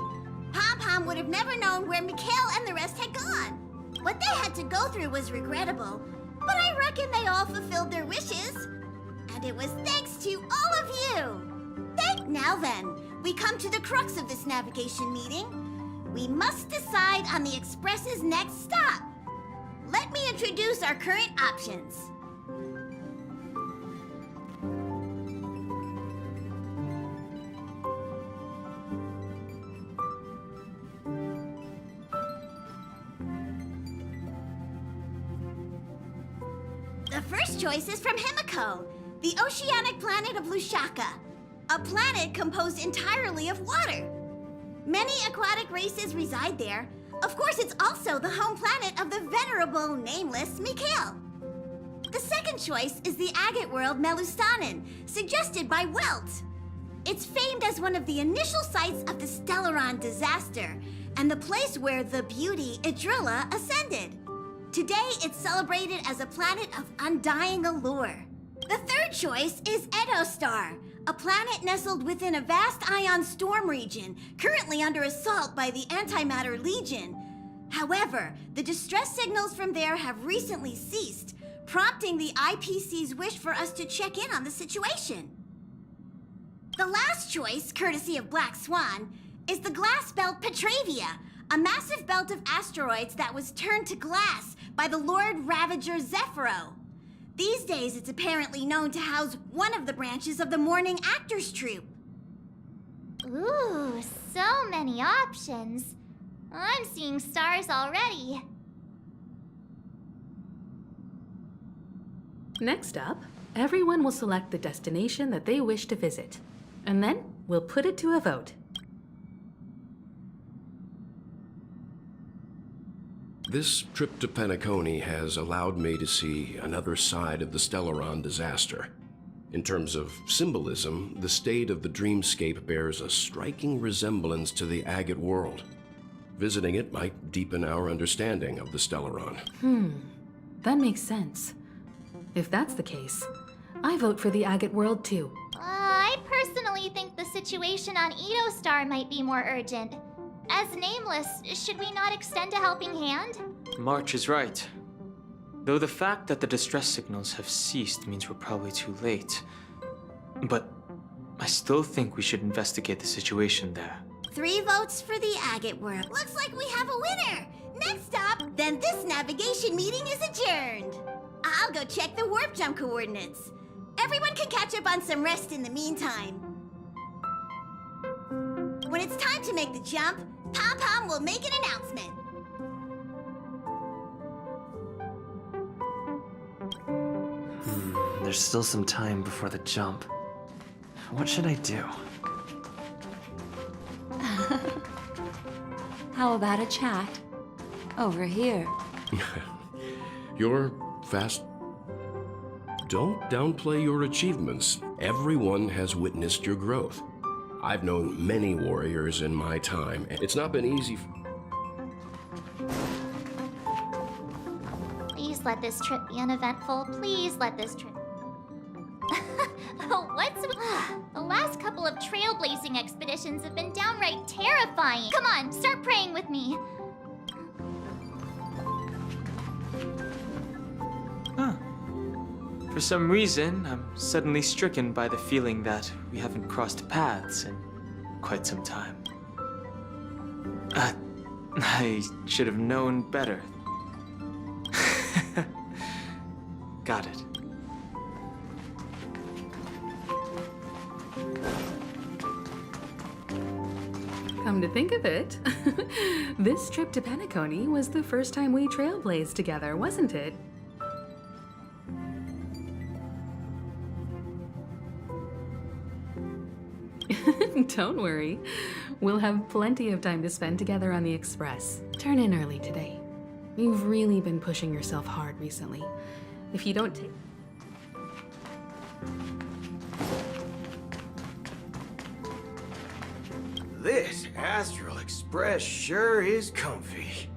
Pom-Pom would have never known where Mikhail and the rest had gone. What they had to go through was regrettable, but I reckon they all fulfilled their wishes. And it was thanks to all of you. Now then, we come to the crux of this navigation meeting. We must decide on the Express's next stop. Let me introduce our current options. The first choice is from Himiko, the oceanic planet of Lushaka, a planet composed entirely of water. Many aquatic races reside there. Of course, it's also the home planet of the venerable, nameless Mikhail. The second second choice is the agate world Melustanen, suggested by Welt. It's famed as one of the initial sites of the Stellaron disaster, and the place where the beauty Idrilla ascended. Today, it's celebrated as a planet of undying allure. The third choice is Edostar, a planet nestled within a vast ion storm region, currently under assault by the Antimatter Legion. However, the distress signals from there have recently ceased, prompting the IPC's wish for us to check in on the situation. The last choice, courtesy of Black Swan, is the glass belt Petravia, a massive belt of asteroids that was turned to glass by the Lord Ravager Zephyro. These days, it's apparently known to house one of the branches of the Morning Actors Troupe. Ooh, so many options. I'm seeing stars already. Next up, everyone will select the destination that they wish to visit. And then we'll put it to a vote. This trip to Penacony has allowed me to see another side of the Stellaron disaster. In terms of symbolism, the state of the dreamscape bears a striking resemblance to the agate world. Visiting it might deepen our understanding of the Stellaron. That makes sense. If that's the case, I vote for the agate world too. I personally think the situation on Edostar might be more urgent. As Nameless, should we not extend a helping hand? March is right. Though the fact that the distress signals have ceased means we're probably too late. But I still think we should investigate the situation there. 3 votes for the agate world. Looks like we have a winner! Next stop, then this navigation meeting is adjourned. I'll go check the warp jump coordinates. Everyone can catch up on some rest in the meantime. When it's time to make the jump, Pom-Pom will make an announcement. There's still some time before the jump. What should I do? How about a chat? Over here. You're fast. Don't downplay your achievements. Everyone has witnessed your growth. I've known many warriors in my time, and it's not been easy. Please let this trip be uneventful. Please let this trip. What's the last couple of trailblazing expeditions have been downright terrifying. Come on, start praying with me. Huh. For some reason, I'm suddenly stricken by the feeling that we haven't crossed paths in quite some time. I should have known better. Got it. Come to think of it, this trip to Penacony was the first time we trailblazed together, wasn't it? Don't worry. We'll have plenty of time to spend together on the Express. Turn in early today. You've really been pushing yourself hard recently. If you don't take... This Astral Express sure is comfy.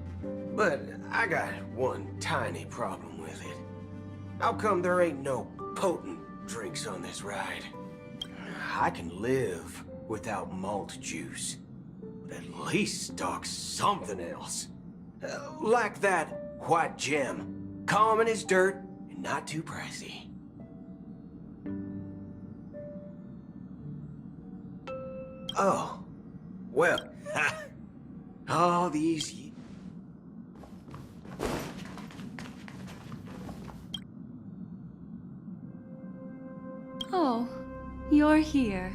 But I got one tiny problem with it. How come there ain't no potent drinks on this ride? I can live without malt juice, but at least stock something else. Like that white gem, common as dirt and not too pricey. Oh, well, all these Oh, you're here.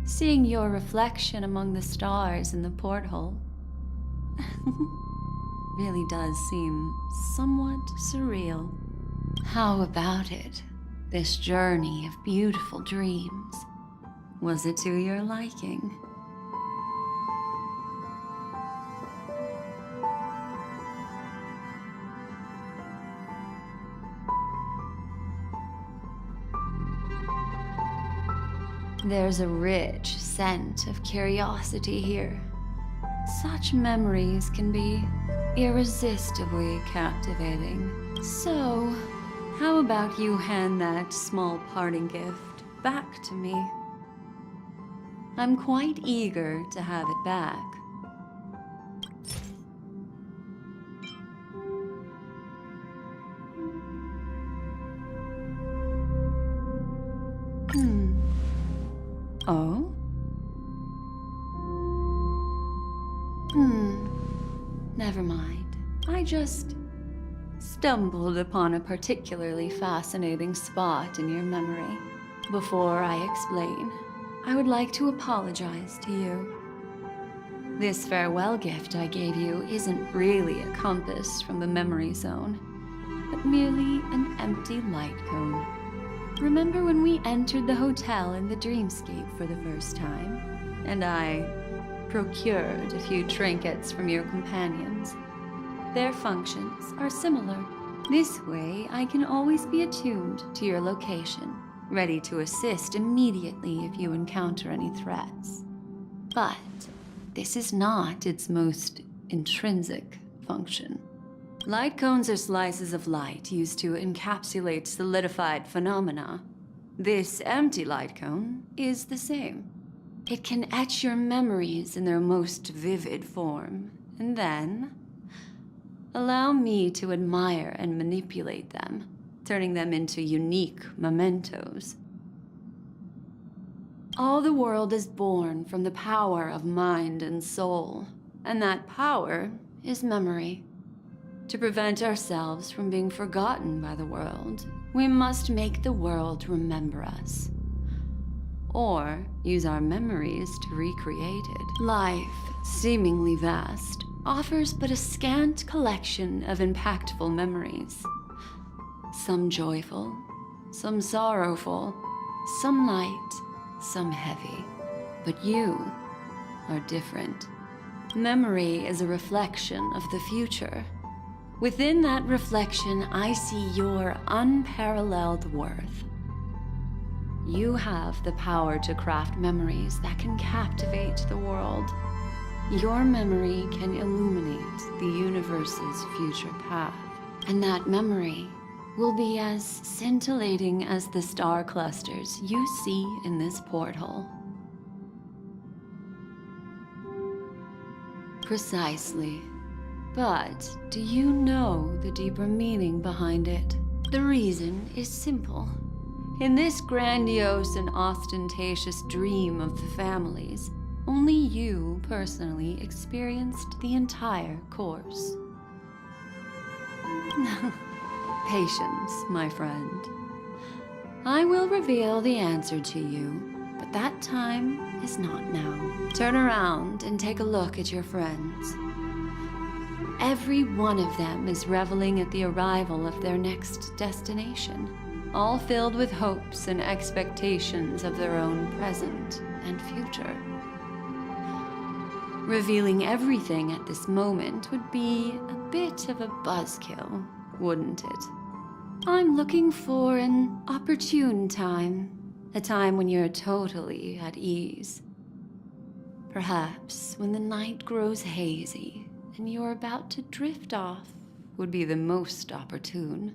Seeing your reflection among the stars in the porthole really does seem somewhat surreal. How about it? This journey of beautiful dreams. Was it to your liking? There's a rich scent of curiosity here. Such memories can be irresistibly captivating. So, how about you hand that small parting gift back to me? I'm quite eager to have it back. Oh? Never mind. I just stumbled upon a particularly fascinating spot in your memory. Before I explain, I would like to apologize to you. This farewell gift I gave you isn't really a compass from the memory zone, but merely an empty light cone. Remember when we entered the hotel in the dreamscape for the first time, and I procured a few trinkets from your companions? Their functions are similar. This way, I can always be attuned to your location, ready to assist immediately if you encounter any threats. But this is not its most intrinsic function. Light cones are slices of light used to encapsulate solidified phenomena. This empty light cone is the same. It can etch your memories in their most vivid form, and then allow me to admire and manipulate them, turning them into unique mementos. All the world is born from the power of mind and soul, and that power is memory. To prevent ourselves from being forgotten by the world, we must make the world remember us. Or use our memories to recreate it. Life, seemingly vast, offers but a scant collection of impactful memories. Some joyful, some sorrowful, some light, some heavy. But you are different. Memory is a reflection of the future. Within that reflection, I see your unparalleled worth. You have the power to craft memories that can captivate the world. Your memory can illuminate the universe's future path. And that memory will be as scintillating as the star clusters you see in this porthole. Precisely. But do you know the deeper meaning behind it? The reason is simple. In this grandiose and ostentatious dream of the families, only you personally experienced the entire course. Patience, my friend. I will reveal the answer to you, but that time is not now. Turn around and take a look at your friends. Every one of them is reveling at the arrival of their next destination, all filled with hopes and expectations of their own present and future. Revealing everything at this moment would be a bit of a buzzkill, wouldn't it? I'm looking for an opportune time, a time when you're totally at ease. Perhaps when the night grows hazy and you're about to drift off would be the most opportune.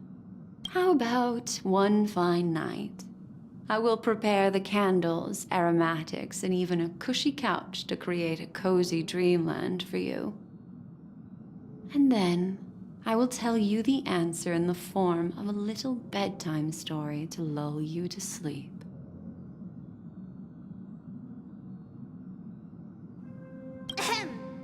How about one fine night? I will prepare the candles, aromatics, and even a cushy couch to create a cozy dreamland for you. And then I will tell you the answer in the form of a little bedtime story to lull you to sleep.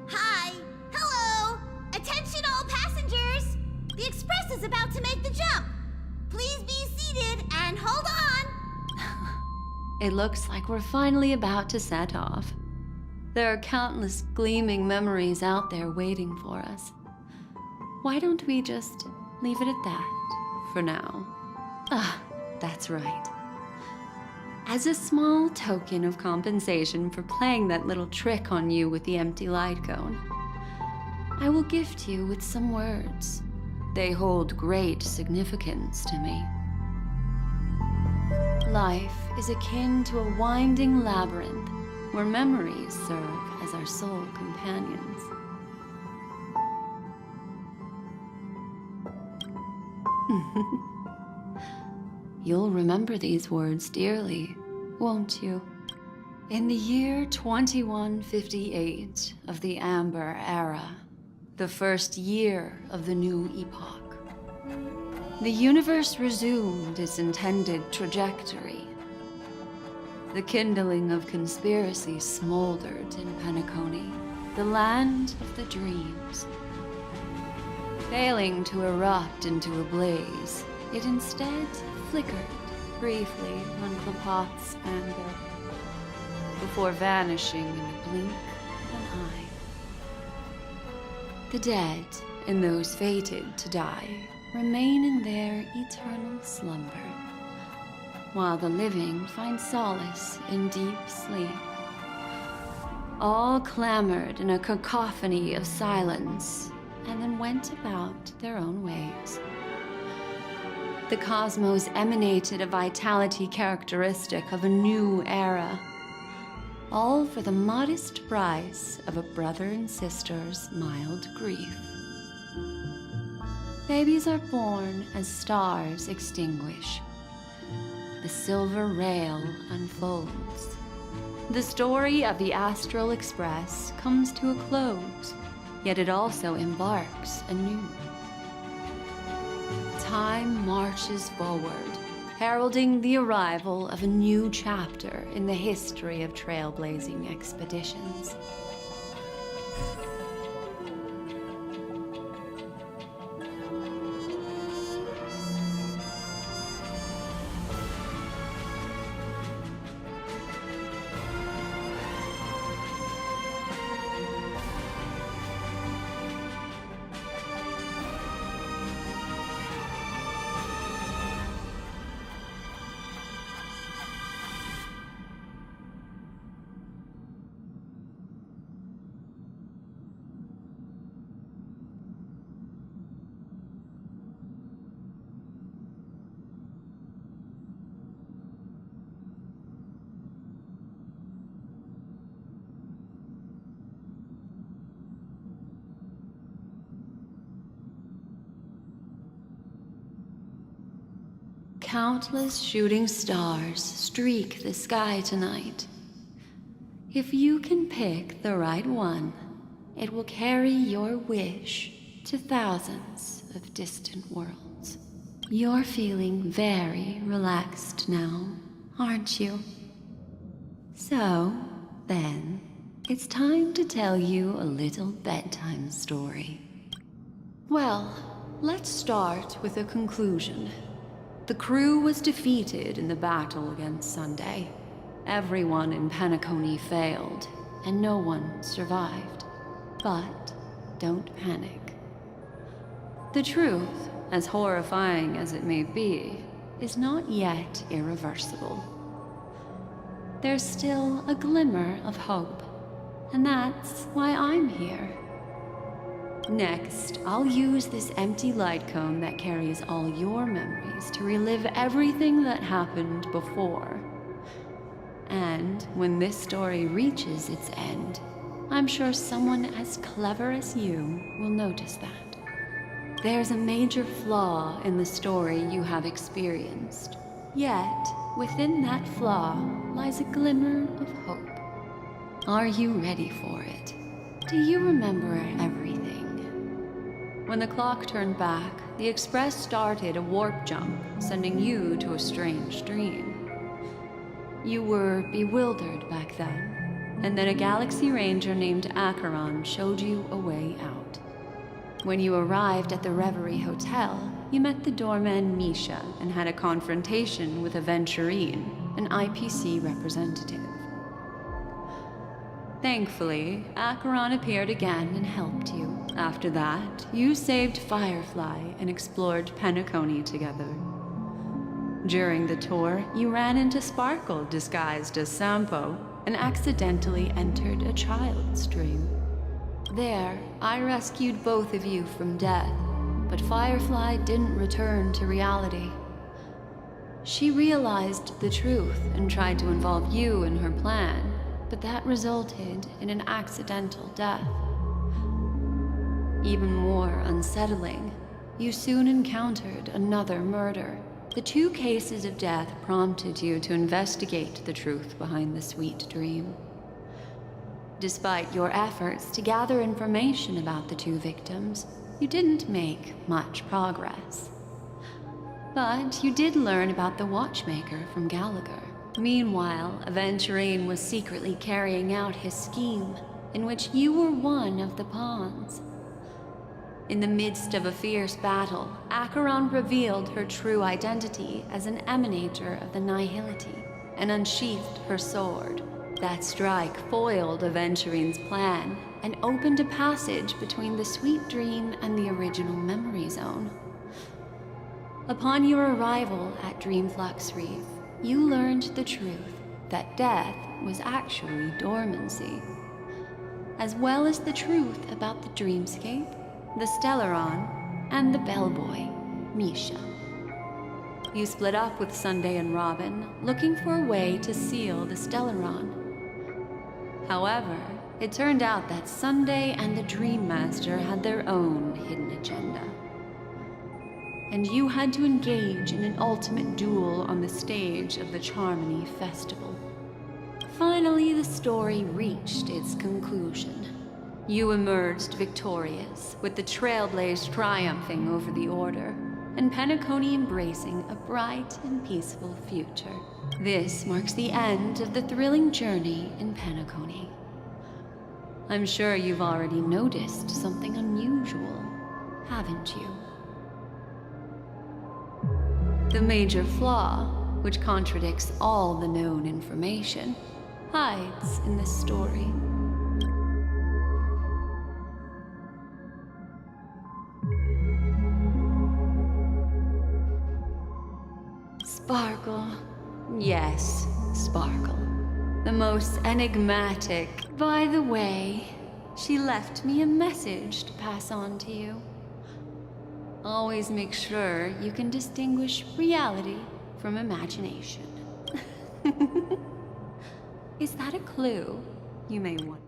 Hi! Hello! Attention all passengers! The express is about to make the jump. Please be seated and hold on! It looks like we're finally about to set off. There are countless gleaming memories out there waiting for us. Why don't we just leave it at that for now? Ah, that's right. As a small token of compensation for playing that little trick on you with the empty light cone, I will gift you with some words. They hold great significance to me. life is akin to a winding labyrinth where memories serve as our sole companions. You'll remember these words dearly, won't you? In the year 2158 of the Amber Era, the first year of the new epoch, the universe resumed its intended trajectory. The kindling of conspiracy smoldered in Penacony, the land of the dreams. Failing to erupt into a blaze, it instead flickered briefly on Klapoth's anger, before vanishing in the blink of an eye. The dead, and those fated to die, remain in their eternal slumber, while the living find solace in deep sleep. All clamored in a cacophony of silence, and then went about their own ways. The cosmos emanated a vitality characteristic of a new era, all for the modest price of a brother and sister's mild grief. Babies are born as stars extinguish. The silver rail unfolds. The story of the Astral Express comes to a close, yet it also embarks anew. Time marches forward, heralding the arrival of a new chapter in the history of trailblazing expeditions. Countless shooting stars streak the sky tonight. If you can pick the right one, it will carry your wish to thousands of distant worlds. You're feeling very relaxed now, aren't you? So, then, it's time to tell you a little bedtime story. Well, let's start with a conclusion. The crew was defeated in the battle against Sunday. Everyone in Penacony failed, and no one survived. But don't panic. The truth, as horrifying as it may be, is not yet irreversible. There's still a glimmer of hope, and that's why I'm here. Next, I'll use this empty light cone that carries all your memories to relive everything that happened before. And when this story reaches its end, I'm sure someone as clever as you will notice that. There's a major flaw in the story you have experienced. Yet, within that flaw lies a glimmer of hope. Are you ready for it? Do you remember everything? When the clock turned back, the Express started a warp jump, sending you to a strange dream. You were bewildered back then, and then a Galaxy Ranger named Acheron showed you a way out. When you arrived at the Reverie Hotel, you met the doorman Misha and had a confrontation with Aventurine, an IPC representative. Thankfully, Acheron appeared again and helped you. After that, you saved Firefly and explored Penacony together. During the tour, you ran into Sparkle disguised as Sampo and accidentally entered a child's dream. There, I rescued both of you from death, but Firefly didn't return to reality. She realized the truth and tried to involve you in her plan, but that resulted in an accidental death. Even more unsettling, you soon encountered another murder. The 2 cases of death prompted you to investigate the truth behind the sweet dream. Despite your efforts to gather information about the 2 victims, you didn't make much progress. But you did learn about the watchmaker from Gallagher. Meanwhile, Aventurine was secretly carrying out his scheme, in which you were one of the pawns. In the midst of a fierce battle, Acheron revealed her true identity as an emanator of the Nihility and unsheathed her sword. That strike foiled Aventurine's plan and opened a passage between the sweet dream and the original memory zone. Upon your arrival at Dreamflux Reef, you learned the truth that death was actually dormancy, as well as the truth about the dreamscape, the Stellaron, and the bellboy, Misha. You split up with Sunday and Robin, looking for a way to seal the Stellaron. However, it turned out that Sunday and the Dream Master had their own hidden agenda. And you had to engage in an ultimate duel on the stage of the Charmony Festival. Finally, the story reached its conclusion. You emerged victorious, with the Trailblaze triumphing over the Order, and Penacony embracing a bright and peaceful future. This marks the end of the thrilling journey in Penacony. I'm sure you've already noticed something unusual, haven't you? The major flaw, which contradicts all the known information, hides in this story. Sparkle. Yes, Sparkle. The most enigmatic. By the way, she left me a message to pass on to you. Always make sure you can distinguish reality from imagination. Is that a clue? You may wonder.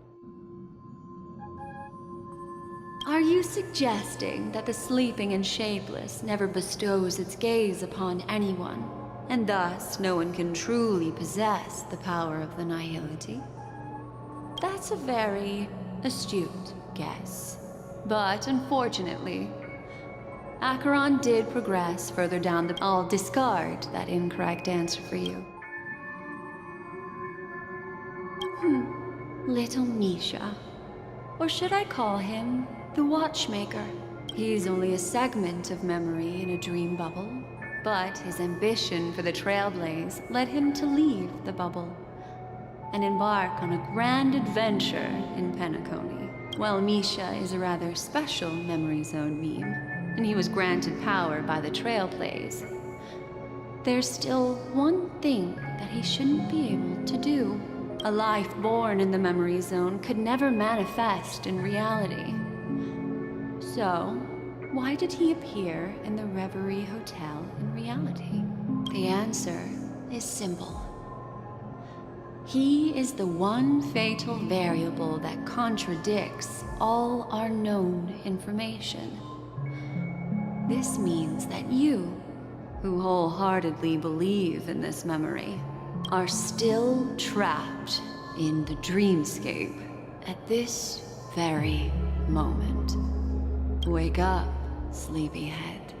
Are you suggesting that the sleeping and shapeless never bestows its gaze upon anyone, and thus no one can truly possess the power of the Nihility? That's a very astute guess. But unfortunately, Acheron did progress further down the... I'll discard that incorrect answer for you. Little Misha. Or should I call him the Watchmaker? He's only a segment of memory in a dream bubble, but his ambition for the Trailblaze led him to leave the bubble and embark on a grand adventure in Penacony. While Misha is a rather special memory zone meme, and he was granted power by the Trailblaze, there's still one thing that he shouldn't be able to do. A life born in the memory zone could never manifest in reality. So, why did he appear in the Reverie Hotel in reality? The answer is simple. He is the one fatal variable that contradicts all our known information. This means that you, who wholeheartedly believe in this memory, are still trapped in the dreamscape at this very moment. Wake up, sleepyhead.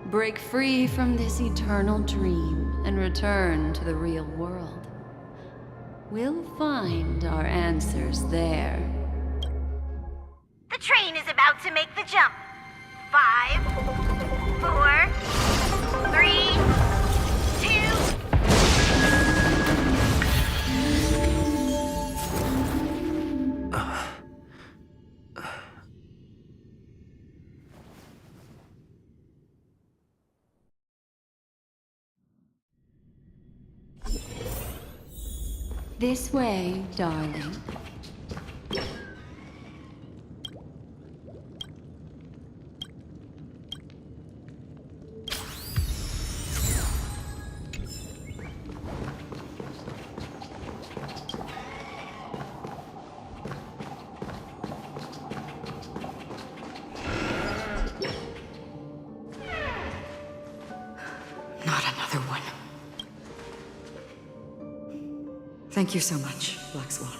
Break free from this eternal dream and return to the real world. We'll find our answers there. The train is about to make the jump. 5, 4, 3, 2... This way, darling. Not another one. Thank you so much, Black Swan.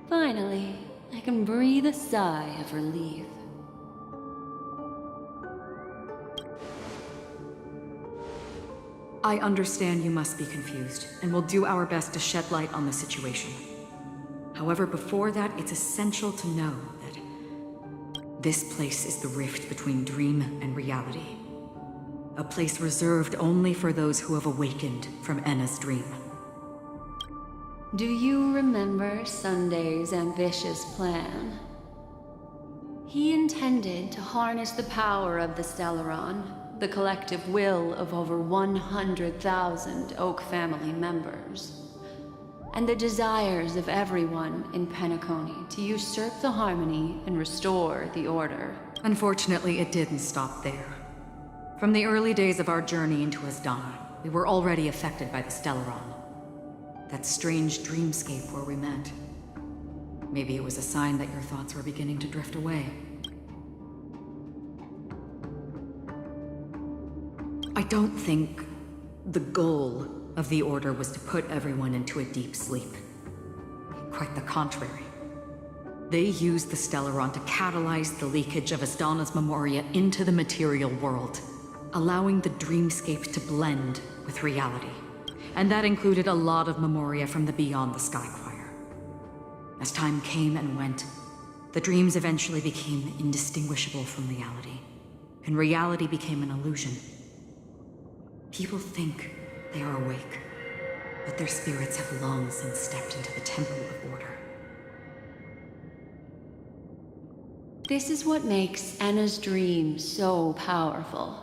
Finally, I can breathe a sigh of relief. I understand you must be confused, and will do our best to shed light on the situation. However, before that, it's essential to know that this place is the rift between dream and reality. A place reserved only for those who have awakened from Enna's dream. Do you remember Sunday's ambitious plan? He intended to harness the power of the Stellaron, the collective will of over 100,000 Oak family members, and the desires of everyone in Penacony to usurp the harmony and restore the order. Unfortunately, it didn't stop there. From the early days of our journey into Asdana, we were already affected by the Stellaron. That strange dreamscape where we met. Maybe it was a sign that your thoughts were beginning to drift away. I don't think the goal of the Order was to put everyone into a deep sleep. Quite the contrary. They used the Stellaron to catalyze the leakage of Asdana's Memoria into the material world, allowing the dreamscape to blend with reality. And that included a lot of Memoria from the Beyond the Sky Choir. As time came and went, the dreams eventually became indistinguishable from reality, and reality became an illusion. People think they are awake, but their spirits have long since stepped into the Temple of Order. This is what makes Enna's dream so powerful.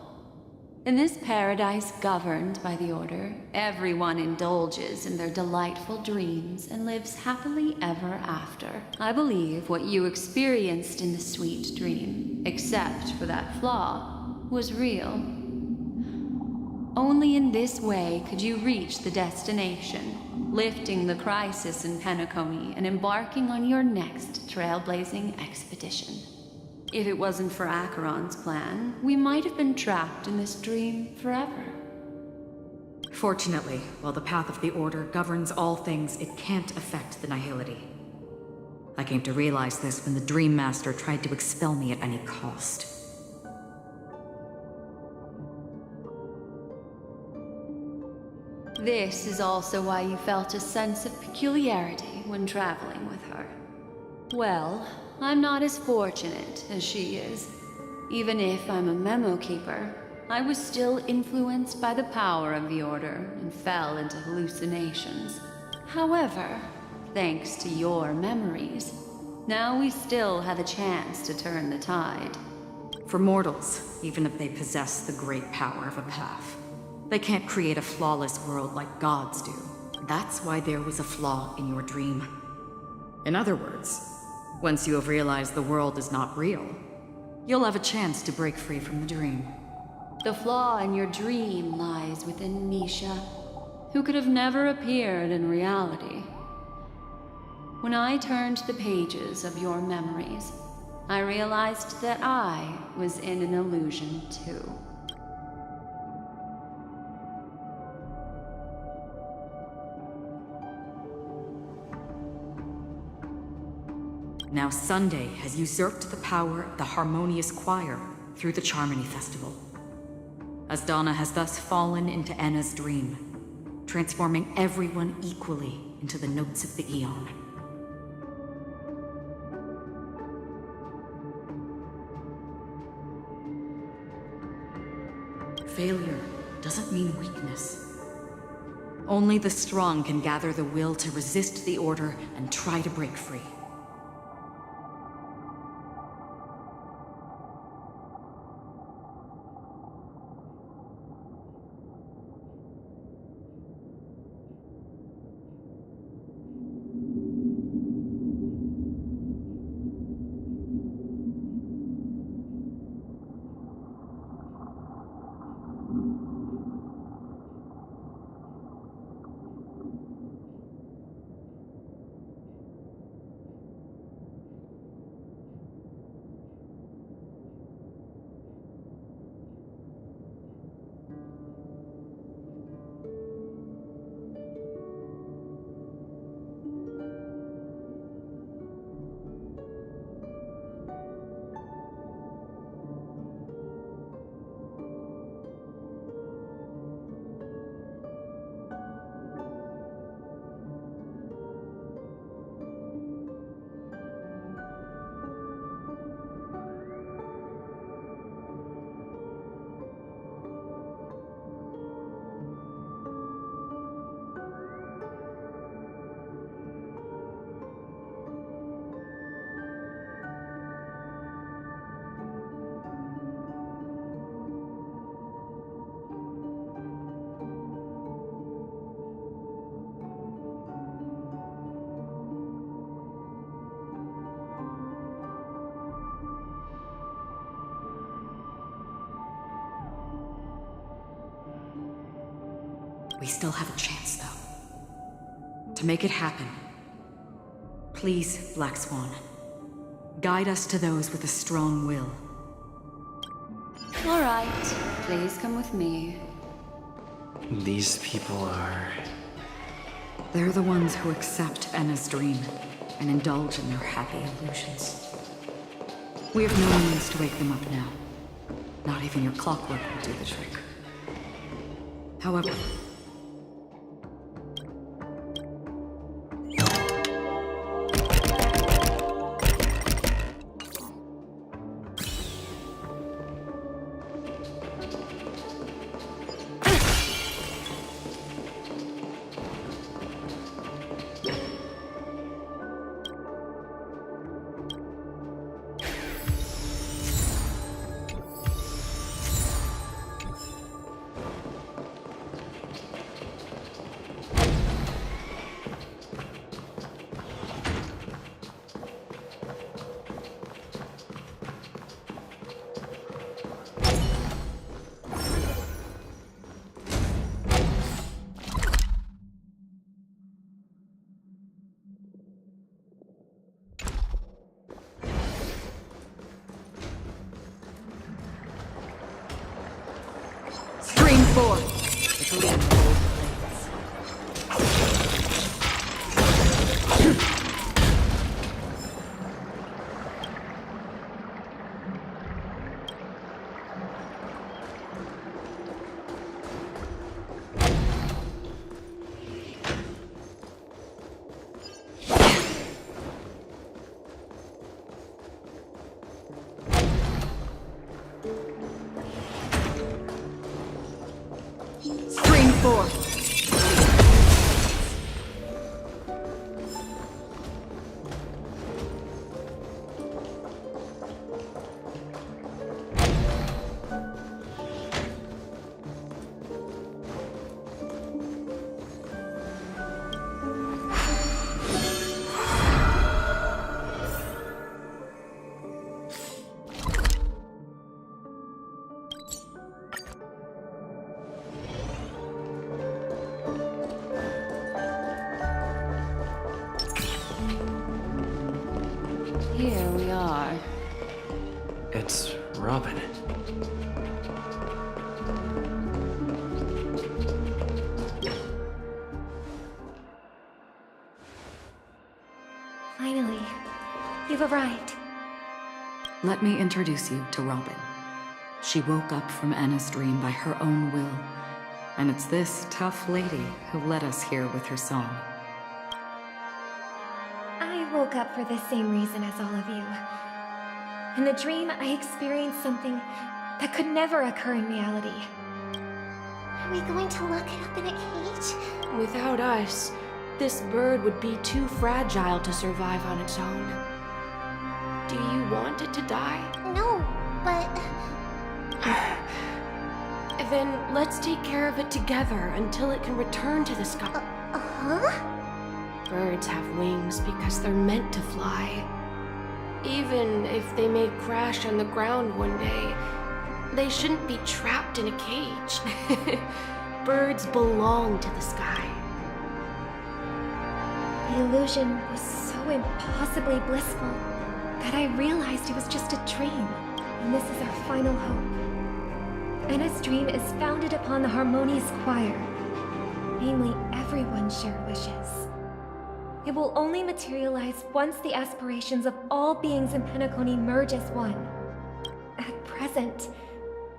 In this paradise governed by the Order, everyone indulges in their delightful dreams and lives happily ever after. I believe what you experienced in the sweet dream, except for that flaw, was real. Only in this way could you reach the destination, lifting the crisis in Penacony and embarking on your next trailblazing expedition. If it wasn't for Acheron's plan, we might have been trapped in this dream forever. Fortunately, while the path of the Order governs all things, it can't affect the Nihility. I came to realize this when the Dream Master tried to expel me at any cost. This is also why you felt a sense of peculiarity when traveling with her. Well, I'm not as fortunate as she is. Even if I'm a memo keeper, I was still influenced by the power of the Order and fell into hallucinations. However, thanks to your memories, now we still have a chance to turn the tide. For mortals, even if they possess the great power of a path, they can't create a flawless world like gods do. That's why there was a flaw in your dream. In other words, once you have realized the world is not real, you'll have a chance to break free from the dream. The flaw in your dream lies within Misha, who could have never appeared in reality. When I turned the pages of your memories, I realized that I was in an illusion too. Now Sunday has usurped the power of the Harmonious Choir through the Charmony Festival. Asdana has thus fallen into Enna's dream, transforming everyone equally into the notes of the Eon. Failure doesn't mean weakness. Only the strong can gather the will to resist the Order and try to break free. We still have a chance, though. To make it happen, please, Black Swan, guide us to those with a strong will. All right, please come with me. These people are... They're the ones who accept Enna's dream and indulge in their happy illusions. We have no means to wake them up now. Not even your clockwork will do the trick. However, Stream 4. The gleam of old Stream 4. Here we are. It's Robin. Finally, you've arrived. Let me introduce you to Robin. She woke up from Enna's dream by her own will, and it's this tough lady who led us here with her song. I woke up for the same reason as all of you. In the dream, I experienced something that could never occur in reality. Are we going to lock it up in a cage? Without us, this bird would be too fragile to survive on its own. Do you want it to die? No, but... Then let's take care of it together until it can return to the sky. Huh? Birds have wings because they're meant to fly. Even if they may crash on the ground one day, they shouldn't be trapped in a cage. Birds belong to the sky. The illusion was so impossibly blissful that I realized it was just a dream, and this is our final hope. Enna's dream is founded upon the harmonious choir, namely everyone's shared wishes. It will only materialize once the aspirations of all beings in Penacony merge as one. At present,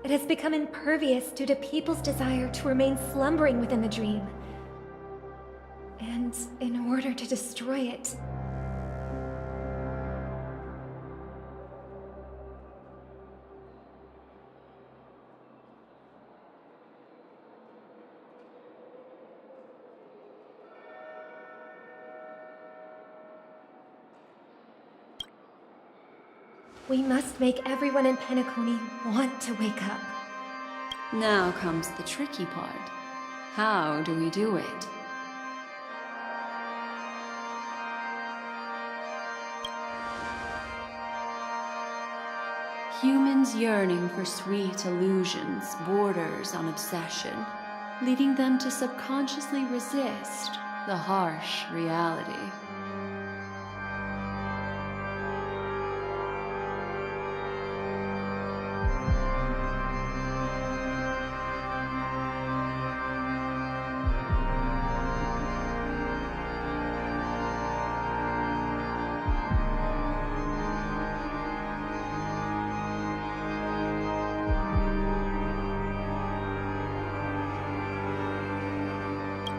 it has become impervious due to people's desire to remain slumbering within the dream. And in order to destroy it, we must make everyone in Penacony want to wake up. Now comes the tricky part. How do we do it? Humans yearning for sweet illusions borders on obsession. leading them to subconsciously resist the harsh reality.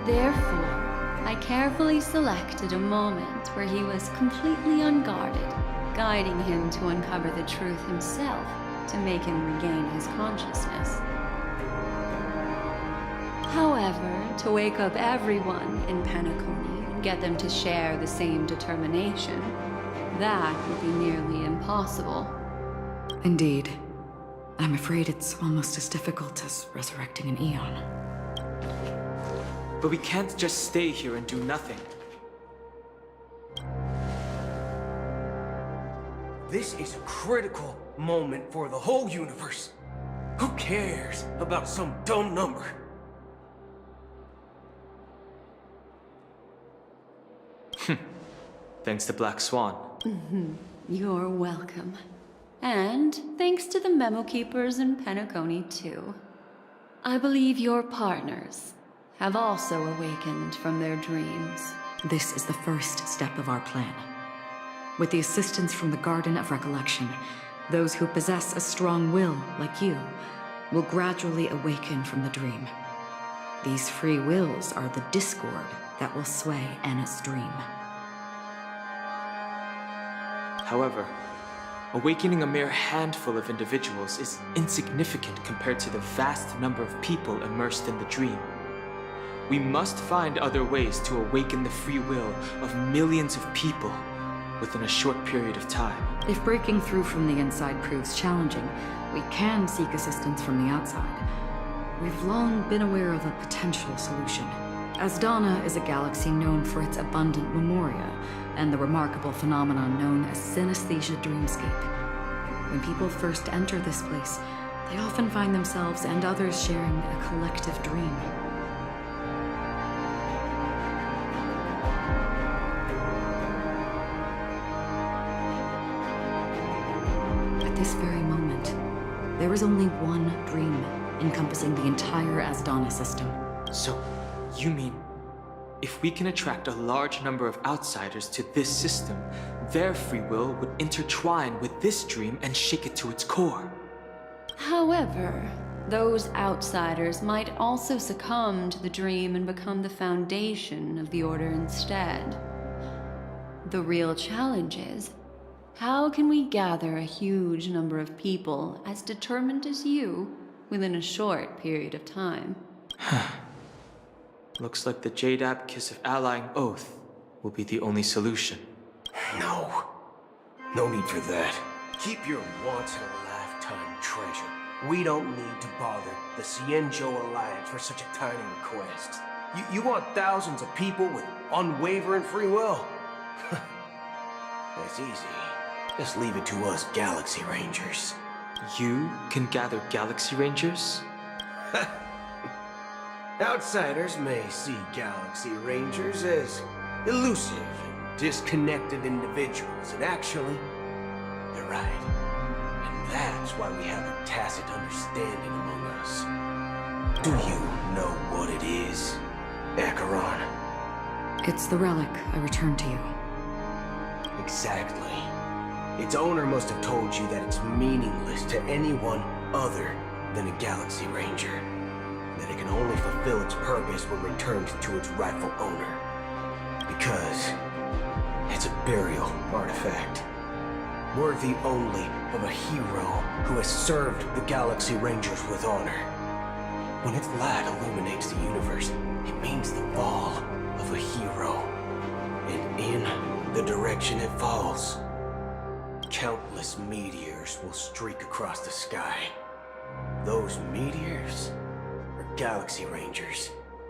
Therefore, I carefully selected a moment where he was completely unguarded, guiding him to uncover the truth himself to make him regain his consciousness. However, to wake up everyone in Penacony and get them to share the same determination, that would be nearly impossible. Indeed. I'm afraid it's almost as difficult as resurrecting an Eon. But we can't just stay here and do nothing. This is a critical moment for the whole universe. Who cares about some dumb number? Thanks to Black Swan. You're welcome. And thanks to the Memo Keepers in Penacony, too. I believe your partners have also awakened from their dreams. This is the first step of our plan. With the assistance from the Garden of Recollection, those who possess a strong will, like you, will gradually awaken from the dream. These free wills are the discord that will sway Anna's dream. However, awakening a mere handful of individuals is insignificant compared to the vast number of people immersed in the dream. We must find other ways to awaken the free will of millions of people within a short period of time. If breaking through from the inside proves challenging, we can seek assistance from the outside. We've long been aware of a potential solution. Asdana is a galaxy known for its abundant memoria, and the remarkable phenomenon known as synesthesia dreamscape. When people first enter this place, they often find themselves and others sharing a collective dream. At this very moment, there is only one dream encompassing the entire Asdana system. So, you mean, if we can attract a large number of outsiders to this system, their free will would intertwine with this dream and shake it to its core? However, those outsiders might also succumb to the dream and become the foundation of the Order instead. The real challenge is, how can we gather a huge number of people as determined as you within a short period of time? Looks like the Jade Kiss of Allying Oath will be the only solution. No. No need for that. Keep your once-in-a-lifetime treasure. We don't need to bother the Cienjo Alliance for such a tiny request. You want thousands of people with unwavering free will? That's easy. Just leave it to us Galaxy Rangers. You can gather Galaxy Rangers? Outsiders may see Galaxy Rangers as elusive and disconnected individuals, and actually, they're right. And that's why we have a tacit understanding among us. Do you know what it is, Acheron? It's the relic I returned to you. Exactly. Its owner must have told you that it's meaningless to anyone other than a Galaxy Ranger. That it can only fulfill its purpose when returned to its rightful owner. Because it's a burial artifact. Worthy only of a hero who has served the Galaxy Rangers with honor. When its light illuminates the universe, it means the fall of a hero. And in the direction it falls, countless meteors will streak across the sky. Those meteors are Galaxy Rangers,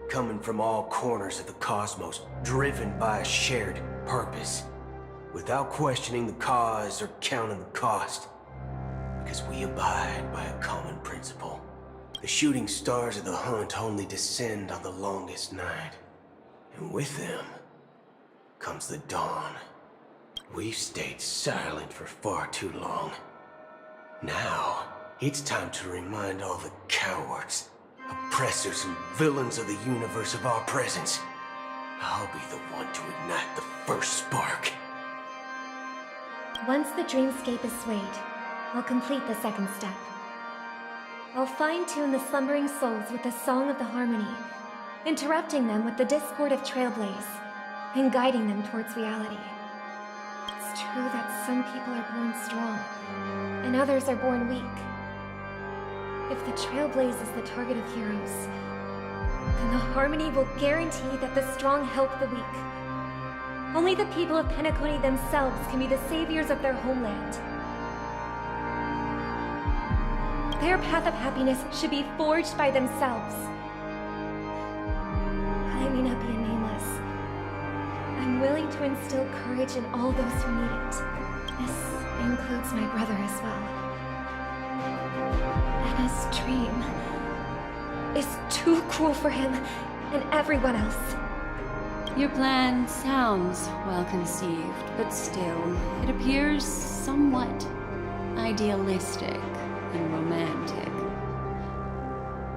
coming from all corners of the cosmos, driven by a shared purpose, without questioning the cause or counting the cost, because we abide by a common principle. The shooting stars of the hunt only descend on the longest night. And with them comes the dawn. We've stayed silent for far too long. Now, it's time to remind all the cowards, oppressors, and villains of the universe of our presence. I'll be the one to ignite the first spark. Once the dreamscape is swayed, I'll complete the second step. I'll fine-tune the slumbering souls with the Song of the Harmony, interrupting them with the discord of Trailblaze, and guiding them towards reality. It's true that some people are born strong, and others are born weak. If the Trailblaze is the target of heroes, then the Harmony will guarantee that the strong help the weak. Only the people of Penacony themselves can be the saviors of their homeland. Their path of happiness should be forged by themselves. I may not be a nameless. I'm willing to instill courage in all those who need it. This includes my brother as well. Anna's dream is too cruel for him and everyone else. Your plan sounds well conceived, but still, it appears somewhat idealistic and romantic.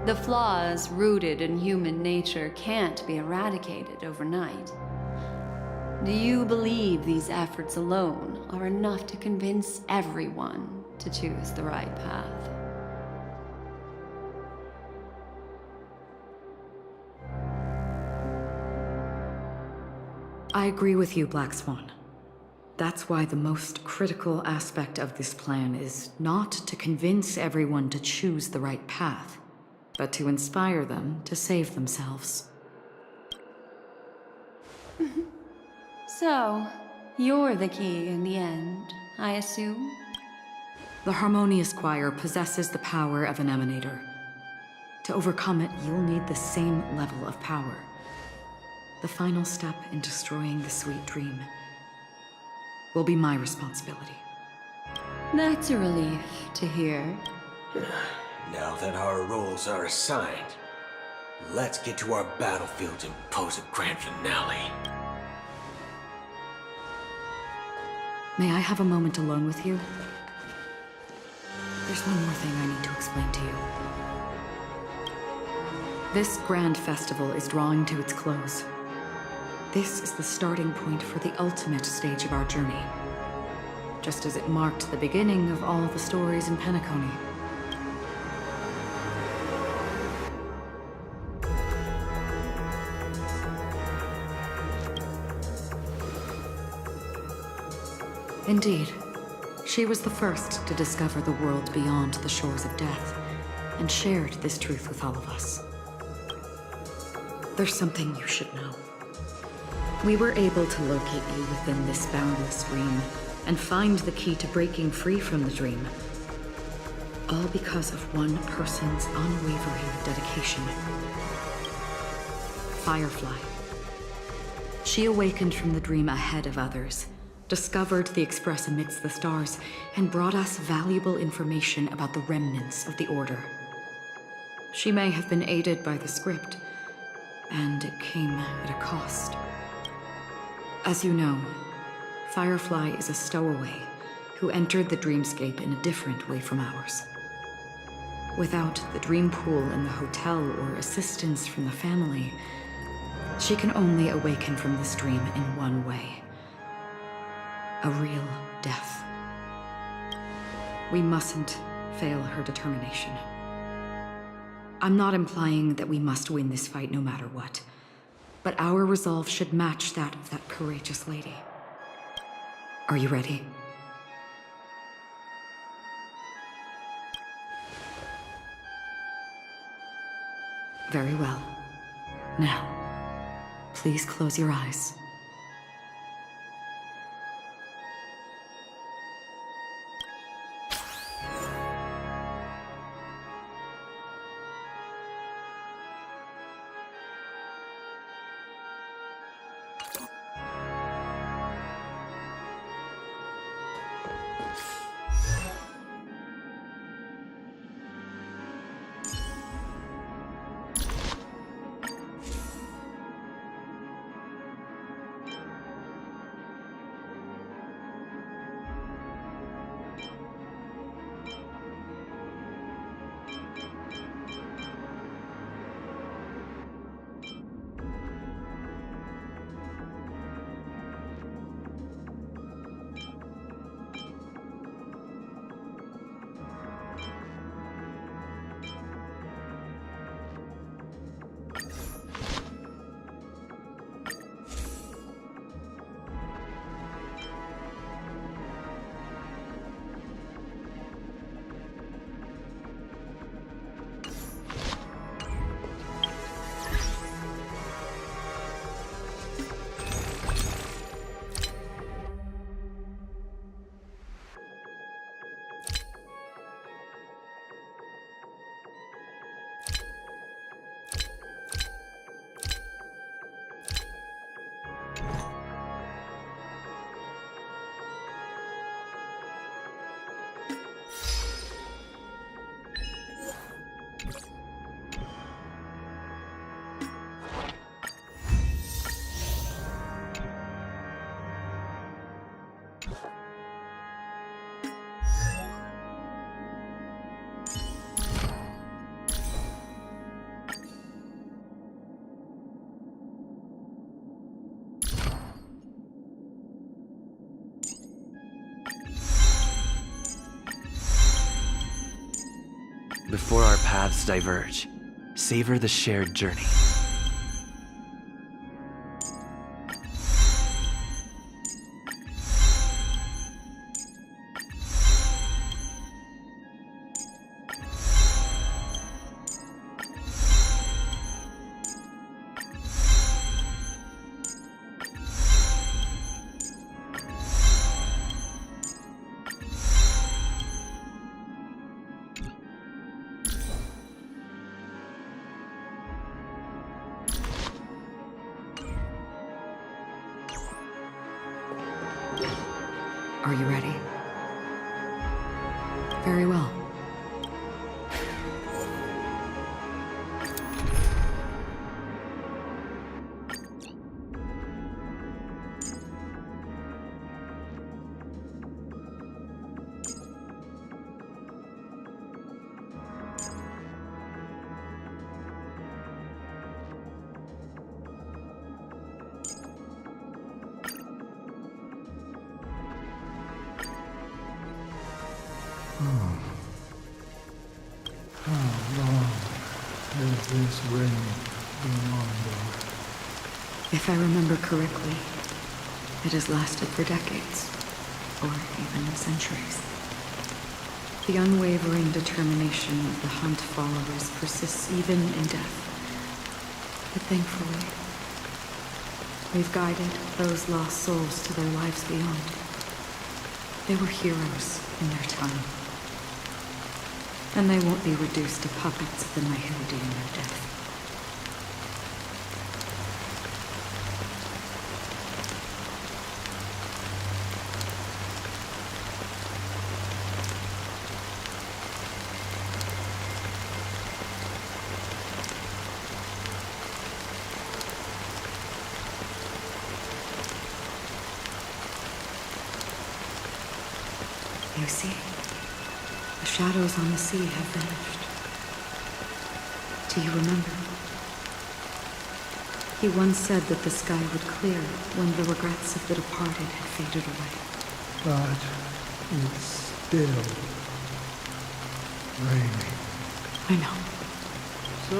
The flaws rooted in human nature can't be eradicated overnight. Do you believe these efforts alone are enough to convince everyone to choose the right path? I agree with you, Black Swan. That's why the most critical aspect of this plan is not to convince everyone to choose the right path, but to inspire them to save themselves. So, you're the key in the end, I assume? The Harmonious Choir possesses the power of an emanator. To overcome it, you'll need the same level of power. The final step in destroying the sweet dream will be my responsibility. That's a relief to hear. Now that our roles are assigned, let's get to our battlefield and pose a grand finale. May I have a moment alone with you? There's one more thing I need to explain to you. This grand festival is drawing to its close. This is the starting point for the ultimate stage of our journey, just as it marked the beginning of all the stories in Penacony. Indeed, she was the first to discover the world beyond the shores of death, and shared this truth with all of us. There's something you should know. We were able to locate you within this boundless dream, and find the key to breaking free from the dream. All because of one person's unwavering dedication. Firefly. She awakened from the dream ahead of others, discovered the Express amidst the stars, and brought us valuable information about the remnants of the Order. She may have been aided by the script, and it came at a cost. As you know, Firefly is a stowaway who entered the dreamscape in a different way from ours. Without the dream pool in the hotel or assistance from the family, she can only awaken from this dream in one way. A real death. We mustn't fail her determination. I'm not implying that we must win this fight no matter what, but our resolve should match that of that courageous lady. Are you ready? Very well. Now, please close your eyes. before our paths diverge. Savor the shared journey. Are you ready? Very well. This ring been on there? If I remember correctly, it has lasted for decades, or even centuries. The unwavering determination of the Hunt followers persists even in death. But thankfully, we've guided those lost souls to their lives beyond. They were heroes in their time. And they won't be reduced to puppets of the Nihility in their death. You see? The shadows on the sea have vanished. Do you remember? He once said that the sky would clear when the regrets of the departed had faded away. But it's still raining. I know. So,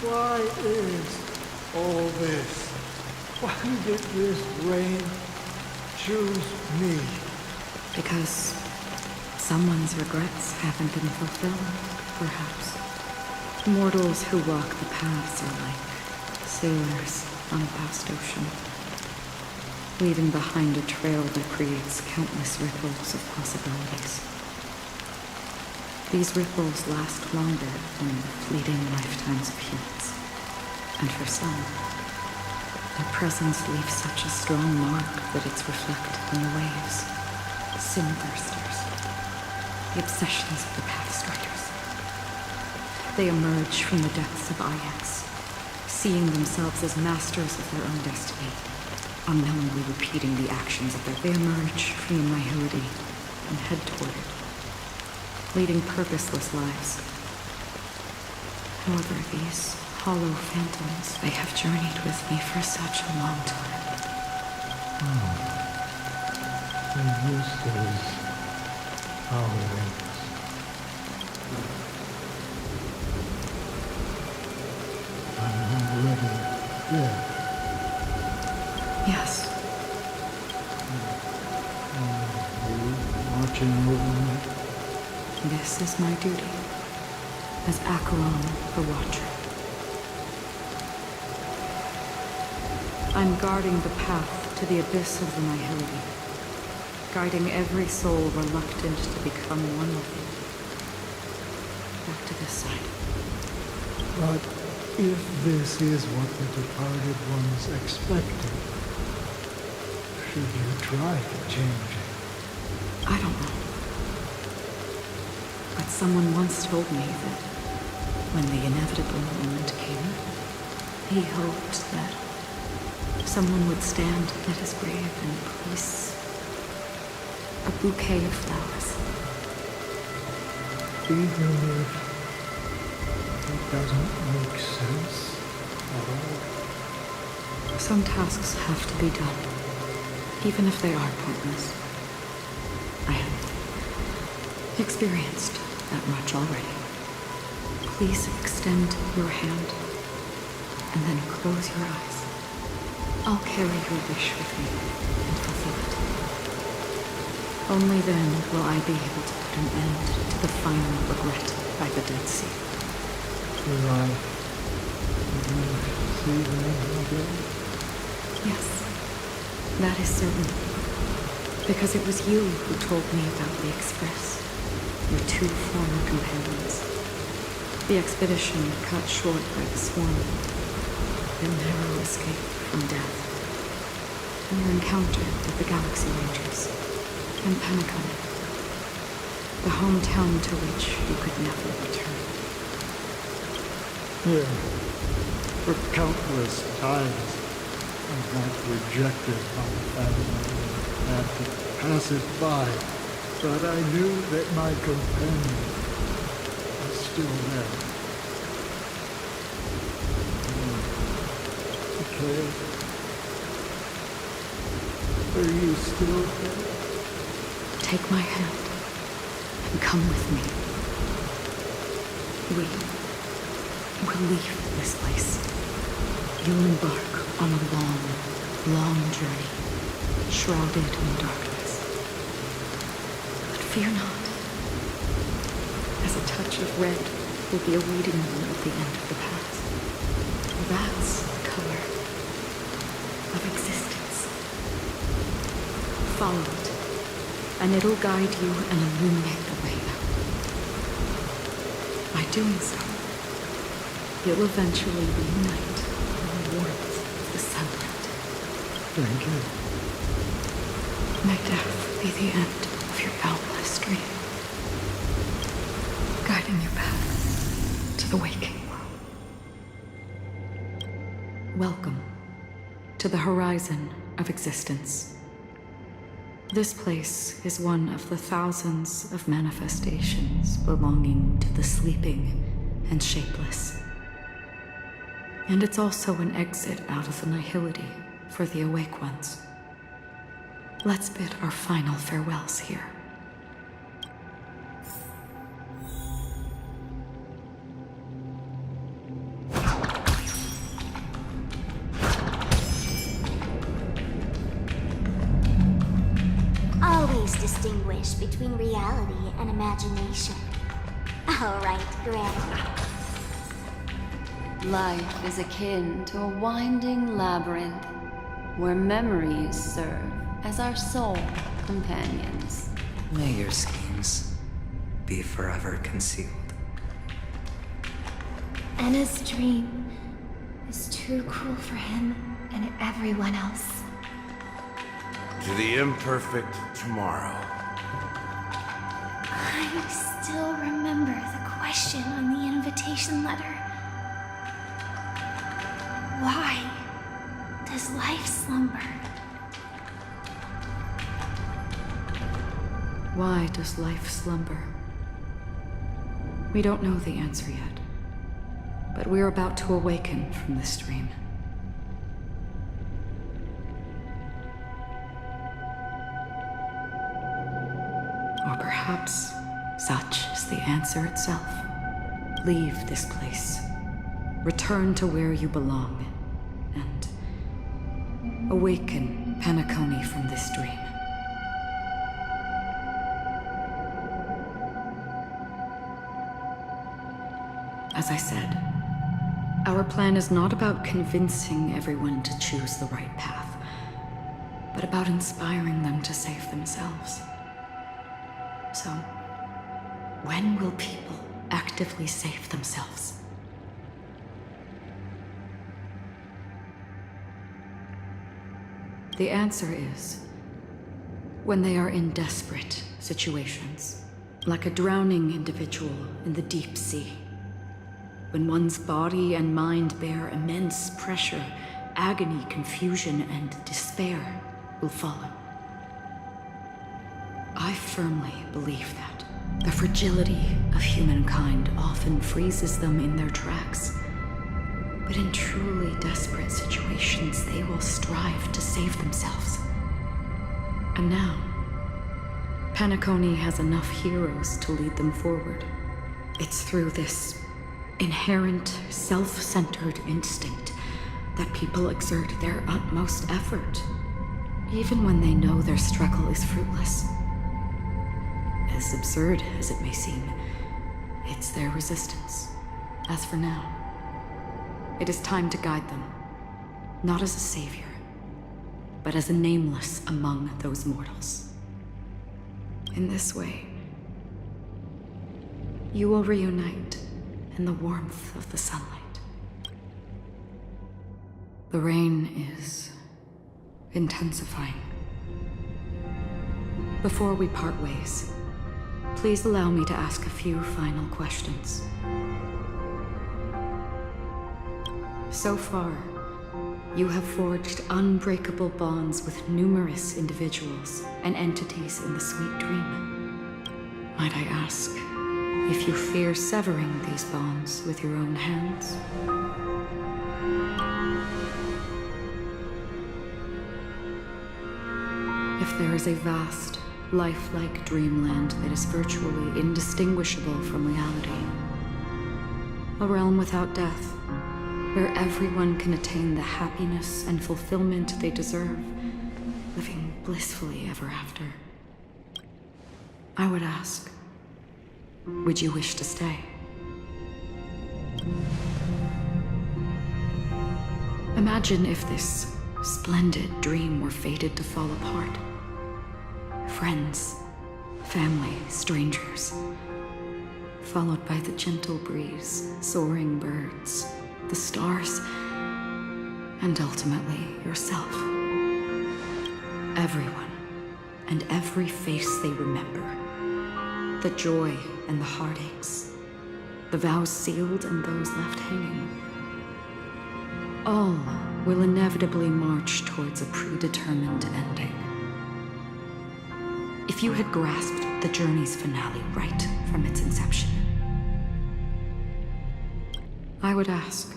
why is all this? Why did this rain choose me? Because someone's regrets haven't been fulfilled, perhaps. Mortals who walk the paths are like sailors on a vast ocean, leaving behind a trail that creates countless ripples of possibilities. These ripples last longer than the fleeting lifetimes of humans. And for some, their presence leaves such a strong mark that it's reflected in the waves. Sin-thirsters, the obsessions of the Pathstriders. They emerge from the depths of Ajax, seeing themselves as masters of their own destiny, unknowingly repeating the actions of their... They emerge from the Nihility and head toward it, leading purposeless lives. However, these hollow phantoms, they have journeyed with me for such a long time. And this is how it ends. I'm already dead. Yes. You watching over me? This is my duty, as Acheron the Watcher. I'm guarding the path to the abyss of the Nihility, guiding every soul reluctant to become one with it. Back to this side. But if this is what the departed ones expected, should you try to change it? I don't know. But someone once told me that when the inevitable moment came, he hoped that someone would stand at his grave and place a bouquet of flowers. Even if it doesn't make sense at all. Some tasks have to be done, even if they are pointless. I have experienced that much already. Please extend your hand, and then close your eyes. I'll carry your wish with me and fulfill it. Only then will I be able to put an end to the final regret by the Dead Sea. Will I see them again? Yes, that is certain. Because it was you who told me about the Express, your 2 former companions. The expedition cut short by the swarm, their narrow escape from death, and your encounter with the Galaxy Rangers, and Penacon, the hometown to which you could never return. Yeah. For countless times, I got rejected by the family and had to pass it by, but I knew that my companion was still there. Okay. Are you still there? Take my hand and come with me. We will leave this place. You'll embark on a long, long journey, shrouded in darkness. But fear not, as a touch of red will be awaiting you at the end of the path. That's the color of existence. Follow it, and it'll guide you and illuminate the way out. By doing so, you'll eventually reunite in the warmth of the sunlight. Thank you. May death be the end of your boundless dream, guiding you back to the waking world. Welcome to the horizon of existence. This place is one of the thousands of manifestations belonging to the sleeping and shapeless. And it's also an exit out of the nihility for the awake ones. Let's bid our final farewells here. Always distinguish between reality and imagination. All right, Granny. Life is akin to a winding labyrinth, where memories serve as our sole companions. May your schemes be forever concealed. Anna's dream is too cruel for him and everyone else. To the imperfect tomorrow. I still remember the question on the invitation letter. Why does life slumber? Why does life slumber? We don't know the answer yet, but we're about to awaken from this dream. Or perhaps such is the answer itself. Leave this place. Return to where you belong, and awaken Penacony from this dream. As I said, our plan is not about convincing everyone to choose the right path, but about inspiring them to save themselves. So, when will people actively save themselves? The answer is when they are in desperate situations, like a drowning individual in the deep sea. When one's body and mind bear immense pressure, agony, confusion, and despair will follow. I firmly believe that the fragility of humankind often freezes them in their tracks. But in truly desperate situations, they will strive to save themselves. And now, Penacony has enough heroes to lead them forward. It's through this inherent, self-centered instinct that people exert their utmost effort, even when they know their struggle is fruitless. As absurd as it may seem, it's their resistance. As for now, it is time to guide them, not as a savior, but as a nameless among those mortals. In this way, you will reunite in the warmth of the sunlight. The rain is intensifying. Before we part ways, please allow me to ask a few final questions. So far, you have forged unbreakable bonds with numerous individuals and entities in the Sweet Dream. Might I ask if you fear severing these bonds with your own hands? If there is a vast, lifelike dreamland that is virtually indistinguishable from reality, a realm without death, where everyone can attain the happiness and fulfillment they deserve, living blissfully ever after, I would ask, would you wish to stay? Imagine if this splendid dream were fated to fall apart. Friends, family, strangers, followed by the gentle breeze, soaring birds, the stars, and ultimately yourself. Everyone, and every face they remember. The joy and the heartaches, the vows sealed and those left hanging. All will inevitably march towards a predetermined ending. If you had grasped the journey's finale right from its inception, I would ask,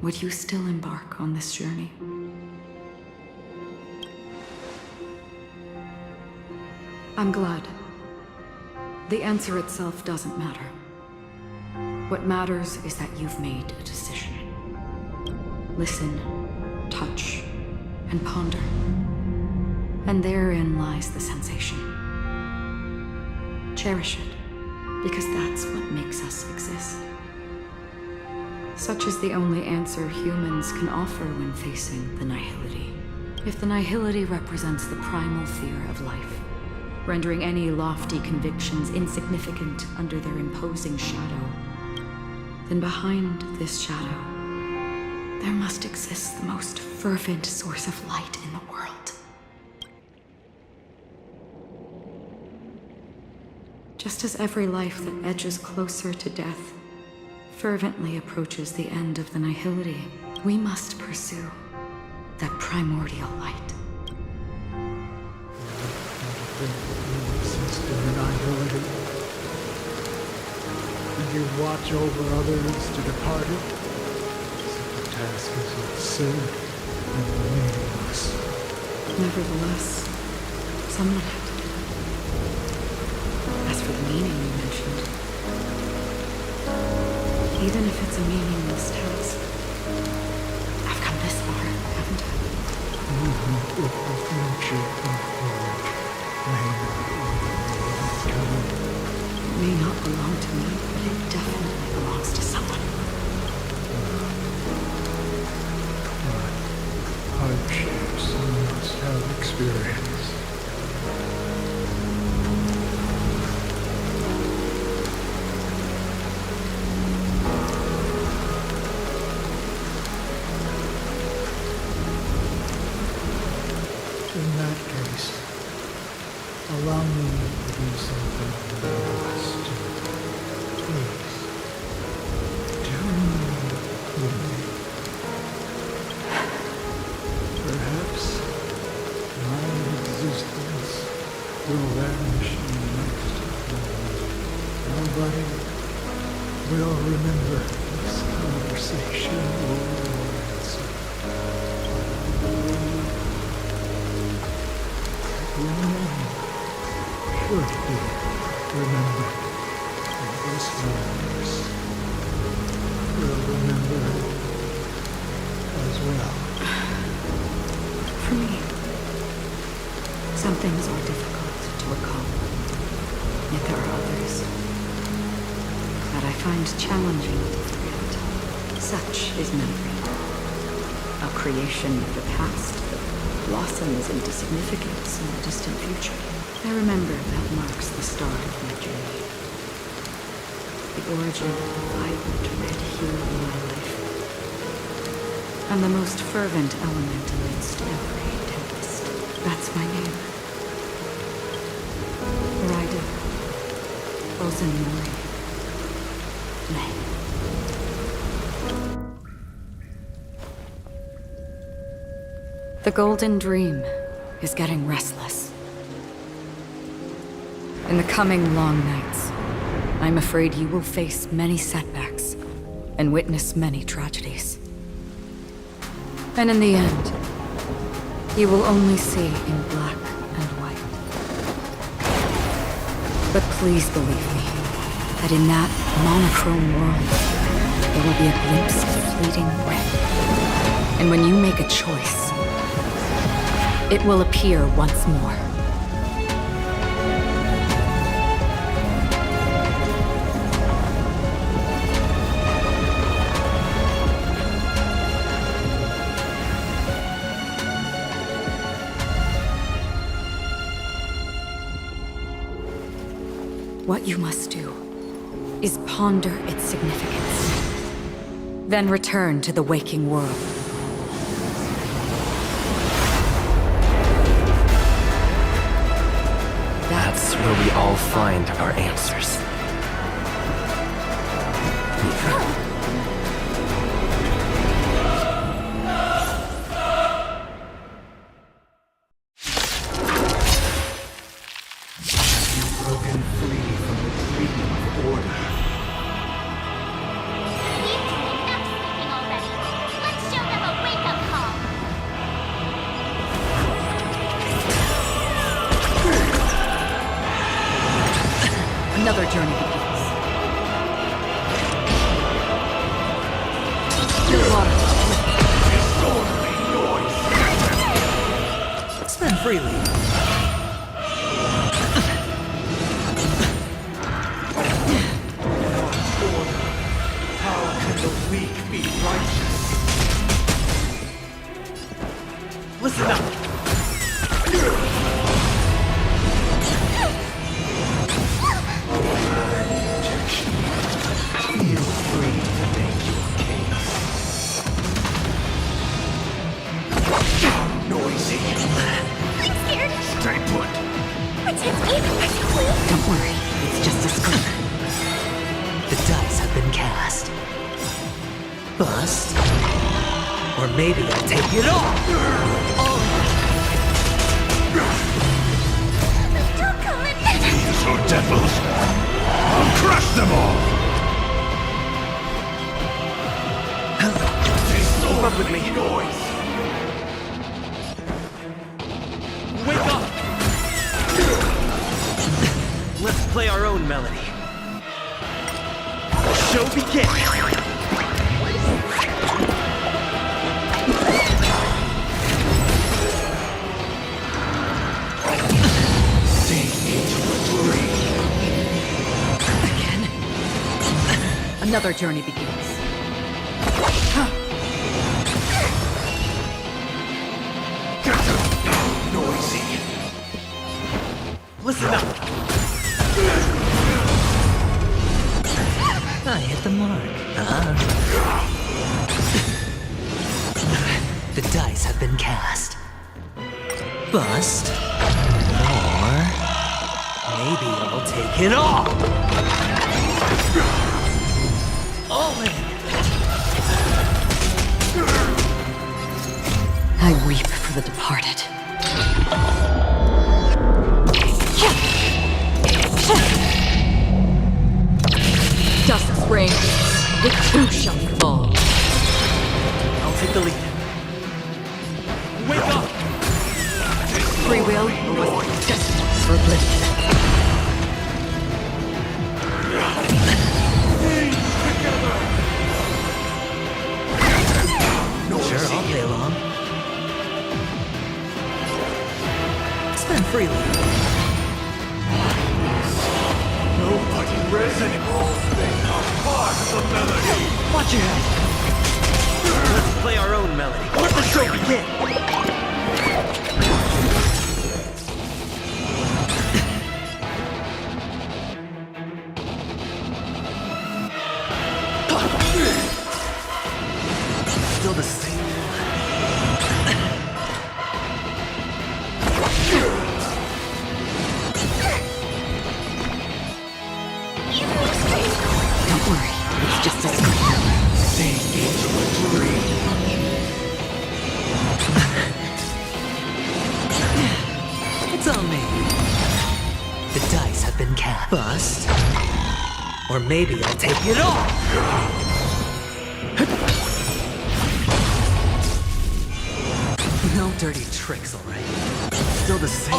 would you still embark on this journey? I'm glad. The answer itself doesn't matter. What matters is that you've made a decision. Listen, touch, and ponder. And therein lies the sensation. Cherish it, because that's what makes us exist. Such is the only answer humans can offer when facing the nihility. If the nihility represents the primal fear of life, rendering any lofty convictions insignificant under their imposing shadow, then behind this shadow, there must exist the most fervent source of light in the world. Just as every life that edges closer to death fervently approaches the end of the nihility, we must pursue that primordial light. Exist in the nihility, and you watch over others to depart it. Such a task is absurd and meaningless. Nevertheless, someone had to do it. As for the meaning you mentioned, even if it's a meaningless task, I've come this far, haven't I? Movement with the future and forward may not belong to me, but it definitely belongs to someone. Hardships you must have experienced. In that case, allow me to do something else too. Please, do me with me. Perhaps my existence will vanish in the next moment. Nobody will remember this conversation or answer. Your name should be remembered in this universe. remember as well. For me, some things are difficult to recall. Yet there are others that I find challenging to forget. Such is memory, a creation of the past that blossoms into significance in the distant future. I remember that marks the start of my journey. The origin of the vibrant red hue in my life. And the most fervent element amidst every tempest. That's my name. Raida. Ozen Mori. May. The Golden Dream is getting restless. In the coming long nights, I'm afraid you will face many setbacks and witness many tragedies. And in the end, you will only see in black and white. But please believe me, that in that monochrome world, there will be a glimpse of fleeting red. And when you make a choice, it will appear once more. What you must do is ponder its significance, then return to the waking world. That's where we all find our answers. Another journey begins. Spend freely. How can the weak be righteous? Listen up! Feel free to make your case. Noisy. I'm scared. Stay put. Protect me. Please. Don't worry, it's just a scream. The dice have been cast. Bust. Or maybe I'll take it off. Don't come in. These are devils. I'll crush them all. Keep up with me. Noise. Wake up. Let's play our own melody. The show begins. Another journey begins. Noisy. Listen up. I hit the mark. The dice have been cast. Bust. Or maybe I'll take it off. All in. I weep for the departed. Dust springs, it too shall fall. I'll take the lead. Wake up! Free will was destined for oblivion. Watch your head. Let's play our own melody. Let the show begin. Still the same. Don't worry, it's just a scream. Sink into a dream. It's on me. The dice have been cast. Bust. Or maybe I'll take it all. No dirty tricks, alright? Still the same.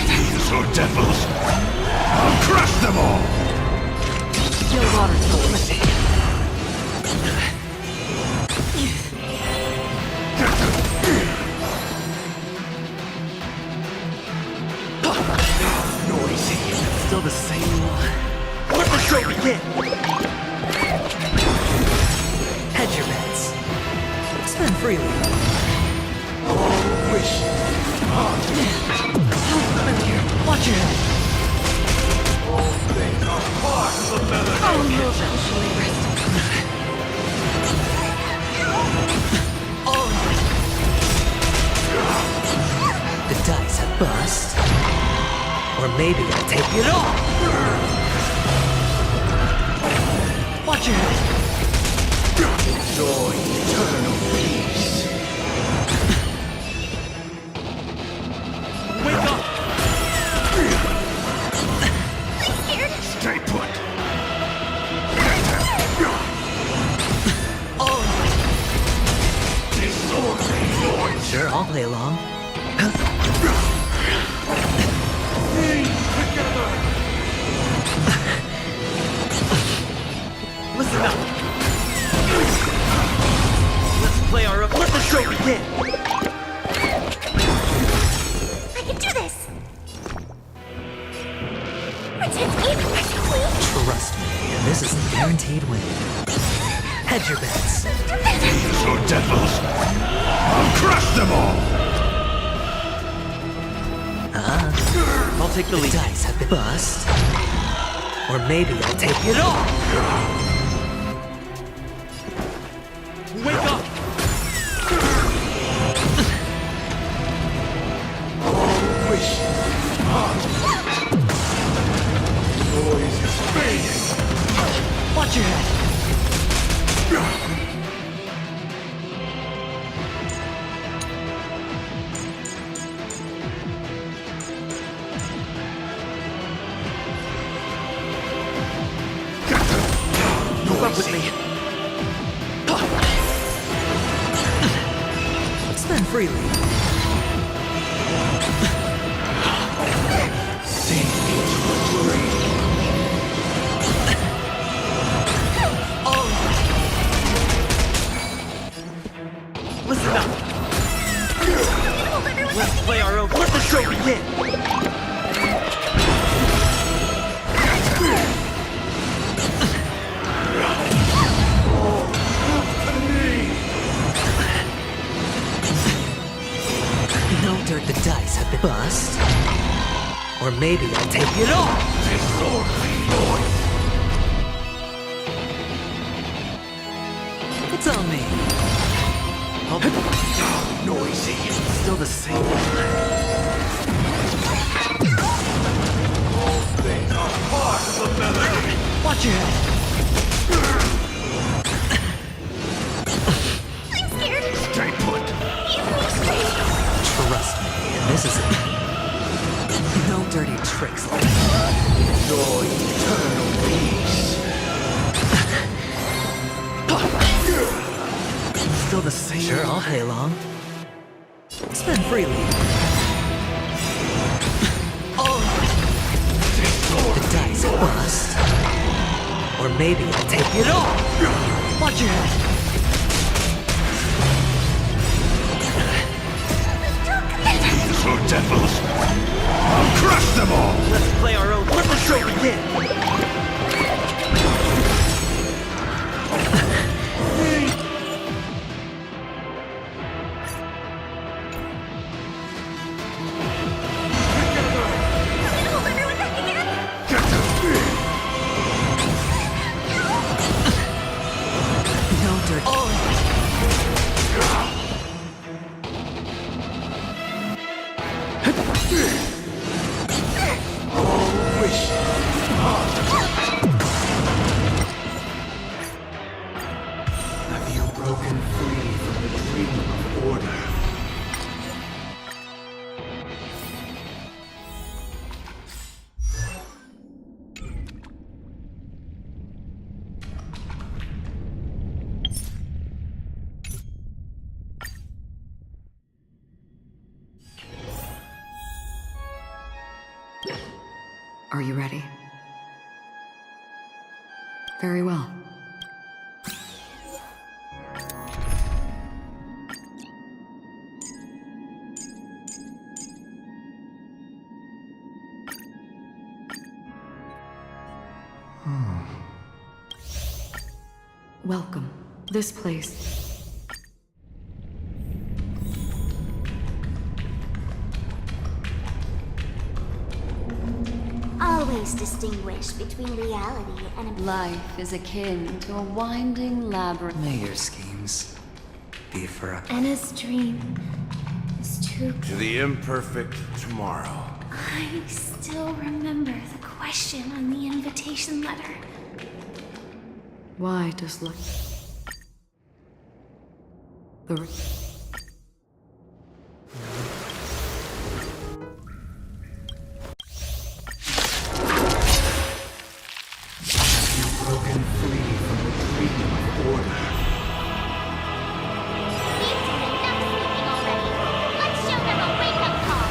These are devils. I'll crush them all. Still water toys. Noisy. Still the same. Let the show begin. Hedge your bets. Spend freely. All wish. Watch your head. All things are part of the melody. Oh, no, eventually rest. All right. The dice have bust. Or maybe I'll take it all. Watch your head. Enjoy eternal peace. Wake up! Stay put. All right. Disorderly noise. Sure, I'll play along. Listen up. Let's play our own. Let the show begin. I can do this! Pretend evil like a queen! Trust me, this is a guaranteed win. Hedge your bets. These are devils. I'll crush them all. I'll take the lead. The dice have been bust. Or maybe I'll take it all. Wake up! All wish. Noise is fading. Watch your head. Move up with me. Spend freely. Sink into a dream. All right. Listen up. Let's play our own. Let the show begin. No dirt, the dice have been bust. Or maybe I'll take it all. Disorderly noise. It's on me. Noisy. Still the same. All things are part of the melody. Watch your head. I'm scared! Stay put. Evilly strange! Trust me, this is it. No dirty tricks. Enjoy eternal peace. Still the same. Sure, I'll play along. Spend freely. All right. The dice are bust. Or maybe I'll take it all. Watch your head. little devils! I'll crush them all! Let's play our own. Let the show begin! Have you broken free from the dream of order? Are you ready? Very well. Welcome. This place. Always distinguish between reality and Life is akin to a winding labyrinth. May your schemes be forever. Anna's dream is too To the imperfect tomorrow. I still remember the question on the invitation letter. Why does life... The... Broken free from the dream of order. Let's show them a wake-up call.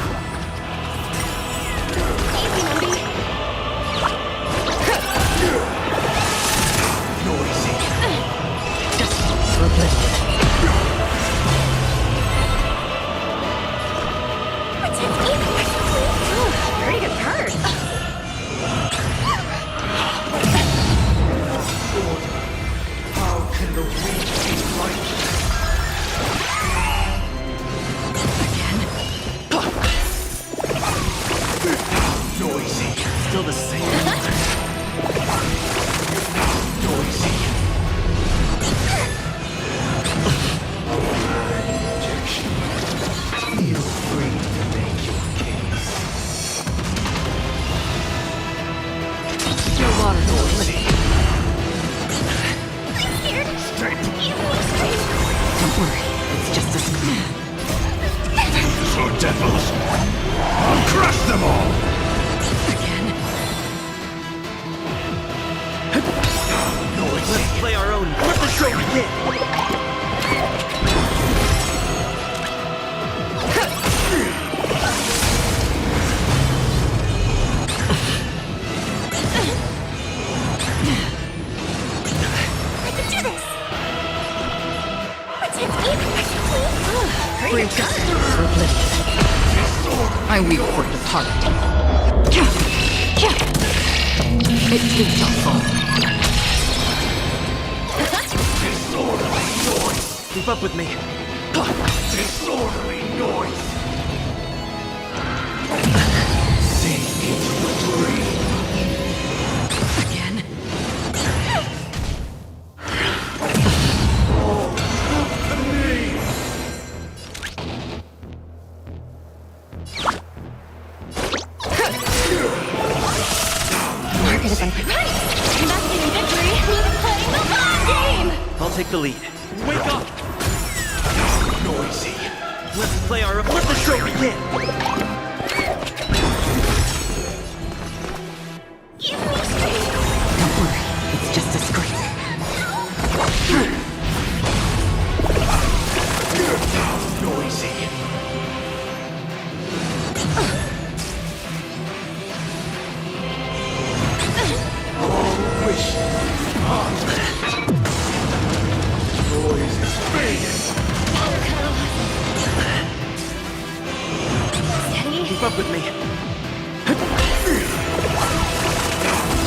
Easy, Moody. Noisy. Pretty good card. How can the weak be right? Noisy. Still the same. Noisy. Rejection. Feel free to make your case. Your water Noisy. Don't worry, it's just a scream. Little devils! I'll crush them all! Let's play our own. Let the show begin! I will for the target. It too shall fall. Disorderly noise! Keep up with me. Disorderly noise! Sink into a dream. Again? I'll take the lead. Wake up! Noisy. Let's play our... Let the show begin! Don't worry, it's just a scream. Noisy. Wish. Noise is fading. Keep up with me.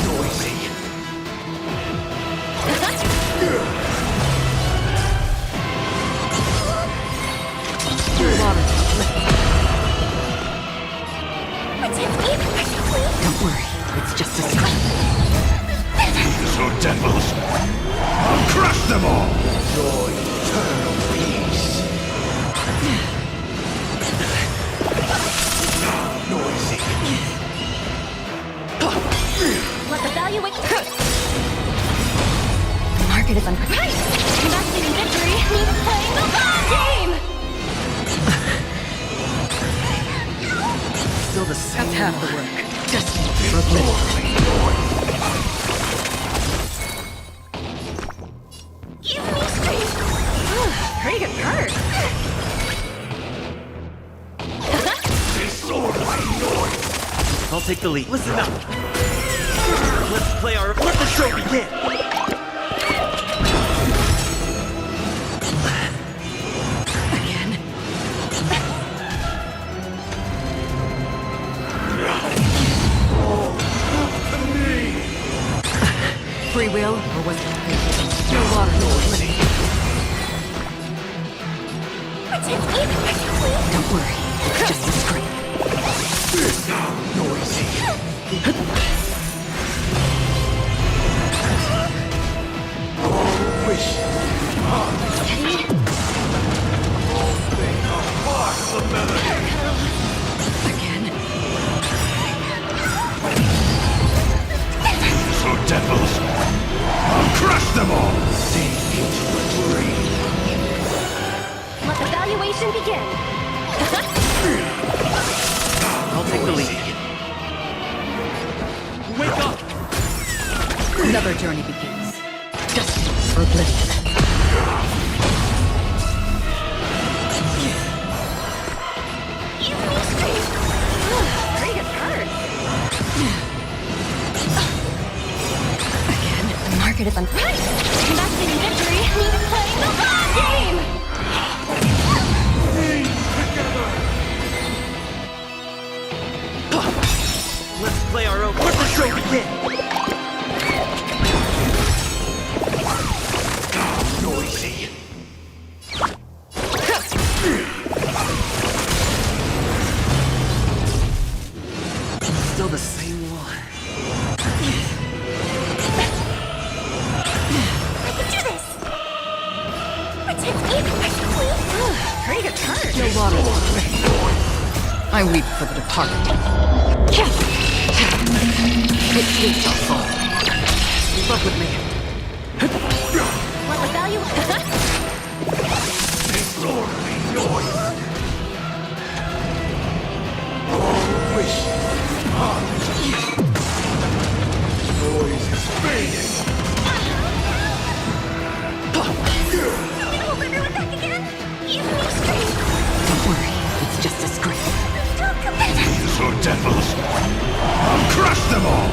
Noisy. Don't worry, it's just a scrap. So devils, I'll crush them all! Your eternal peace. Noisy. Let the valuation. Market is unprepared. Investing in victory means playing the long game. Still the same. That's half the work. Just oblivion. Give me strength. Pretty good card. I'll take the lead. Listen up. Let's play our. Let the show begin. Again. Free will, or was it fate? No water, no limit. Don't worry, it's just a scream. Noisy. Wish. They are part of the melody. Again. So devils, I'll crush them all! Sink into the grave. Let the valuation begin. I'll take the lead. Wake up! Another journey begins. Destined for oblivion. Pretty good card. Again. The market is unprepared. Investing in victory means playing the long game. Let's play our own. Let the show begin. Noisy. Still the same one. I can do this. Pretty good card. No water. I weep for the departed. It too shall fall. Keep up with me. Let the value. Disorderly noise. Oh, wish. Noise is fading. Hold everyone back again. Give me strength. Don't worry, it's just a scream. So devils, I'll crush them all!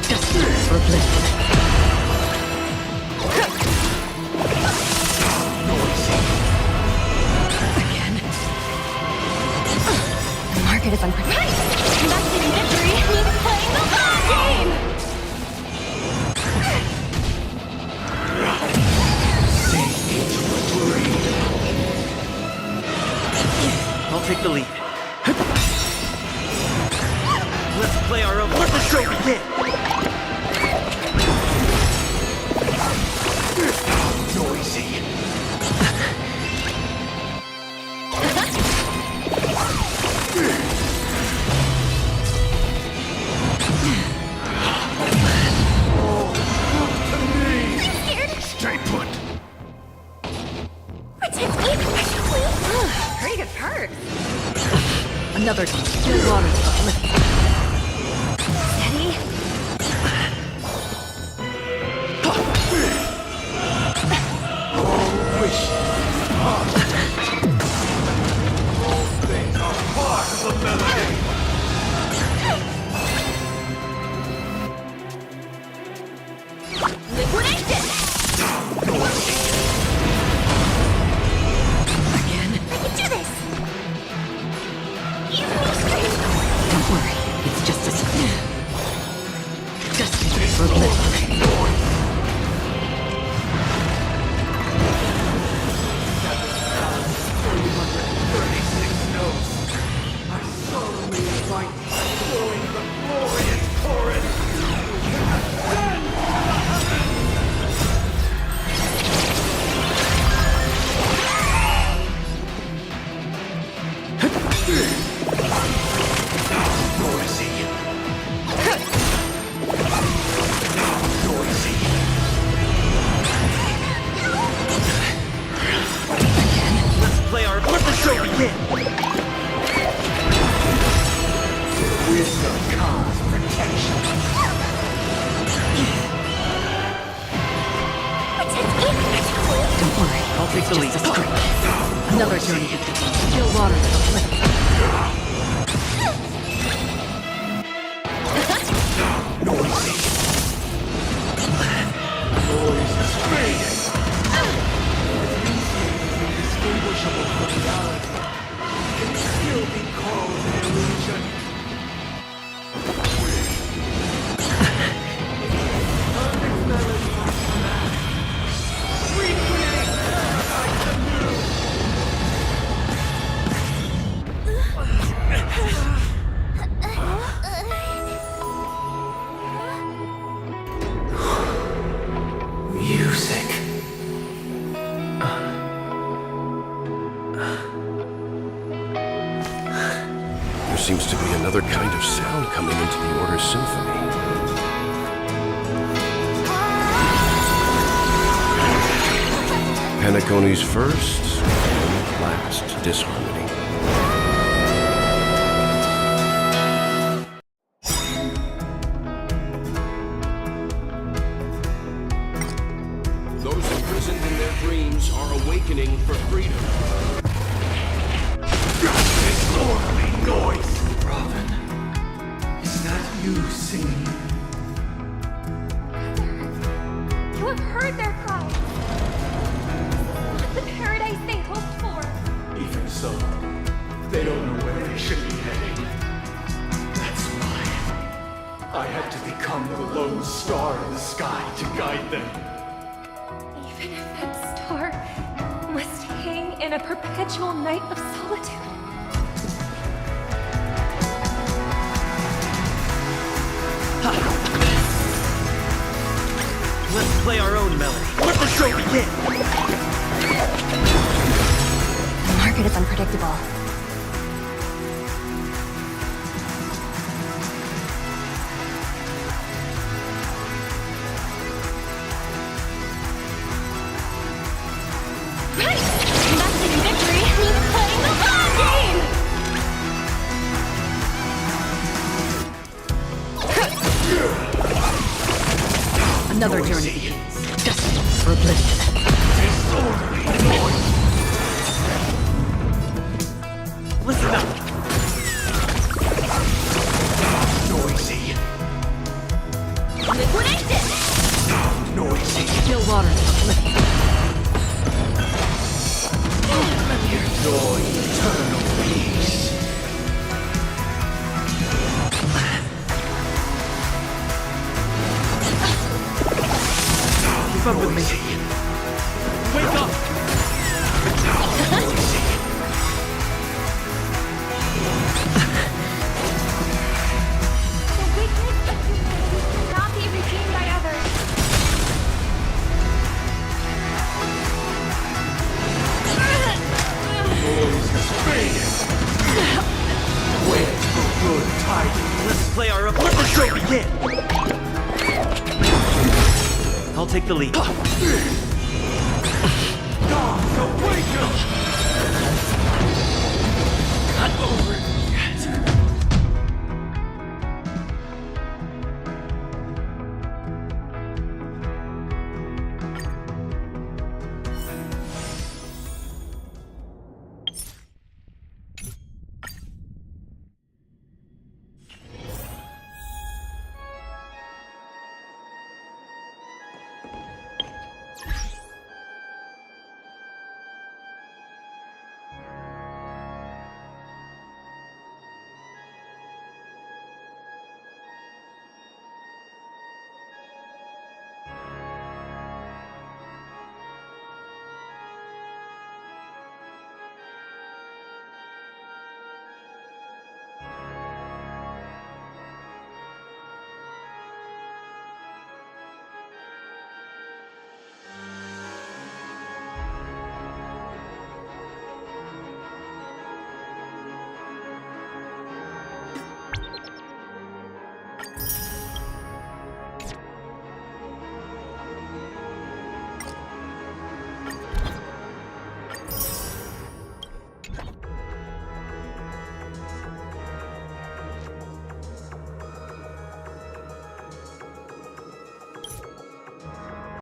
Destined for oblivion. Noisy. Again. The market is unprepared. Investing in victory means playing the long game. Sink into the grave. I'll take the lead. Let's play our own. Let the show begin. Noisy. Stay put. Pretty good card. Another no water. Steady. Wish. They are part of the melody. Liquidation. Again. I can do this. Give me strength. Seems to be another kind of sound coming into the Order's symphony. Panacone's first and last disharmony. Those imprisoned in their dreams are awakening for freedom. Disorderly noise! Robin, is that you singing? You have heard their cries. Not the paradise they hoped for. Even so, they don't know where they should be heading. That's why I had to become the lone star in the sky to guide them. Even if that star must hang in a perpetual night of solitude. Let's play our own melody. Let the show begin! The market is unpredictable. Right! Investing victory means playing the long game! Another journey begins. Destined for oblivion. Listen up! Noisy. Liquidation! Noisy. Still water for oblivion. Enjoy eternal peace. Keep up with me. Wake up! The weakness of humanity cannot be redeemed by others. Wait for good tidings. Let's play our... Let the show begin! I'll take the lead. Gods awaken!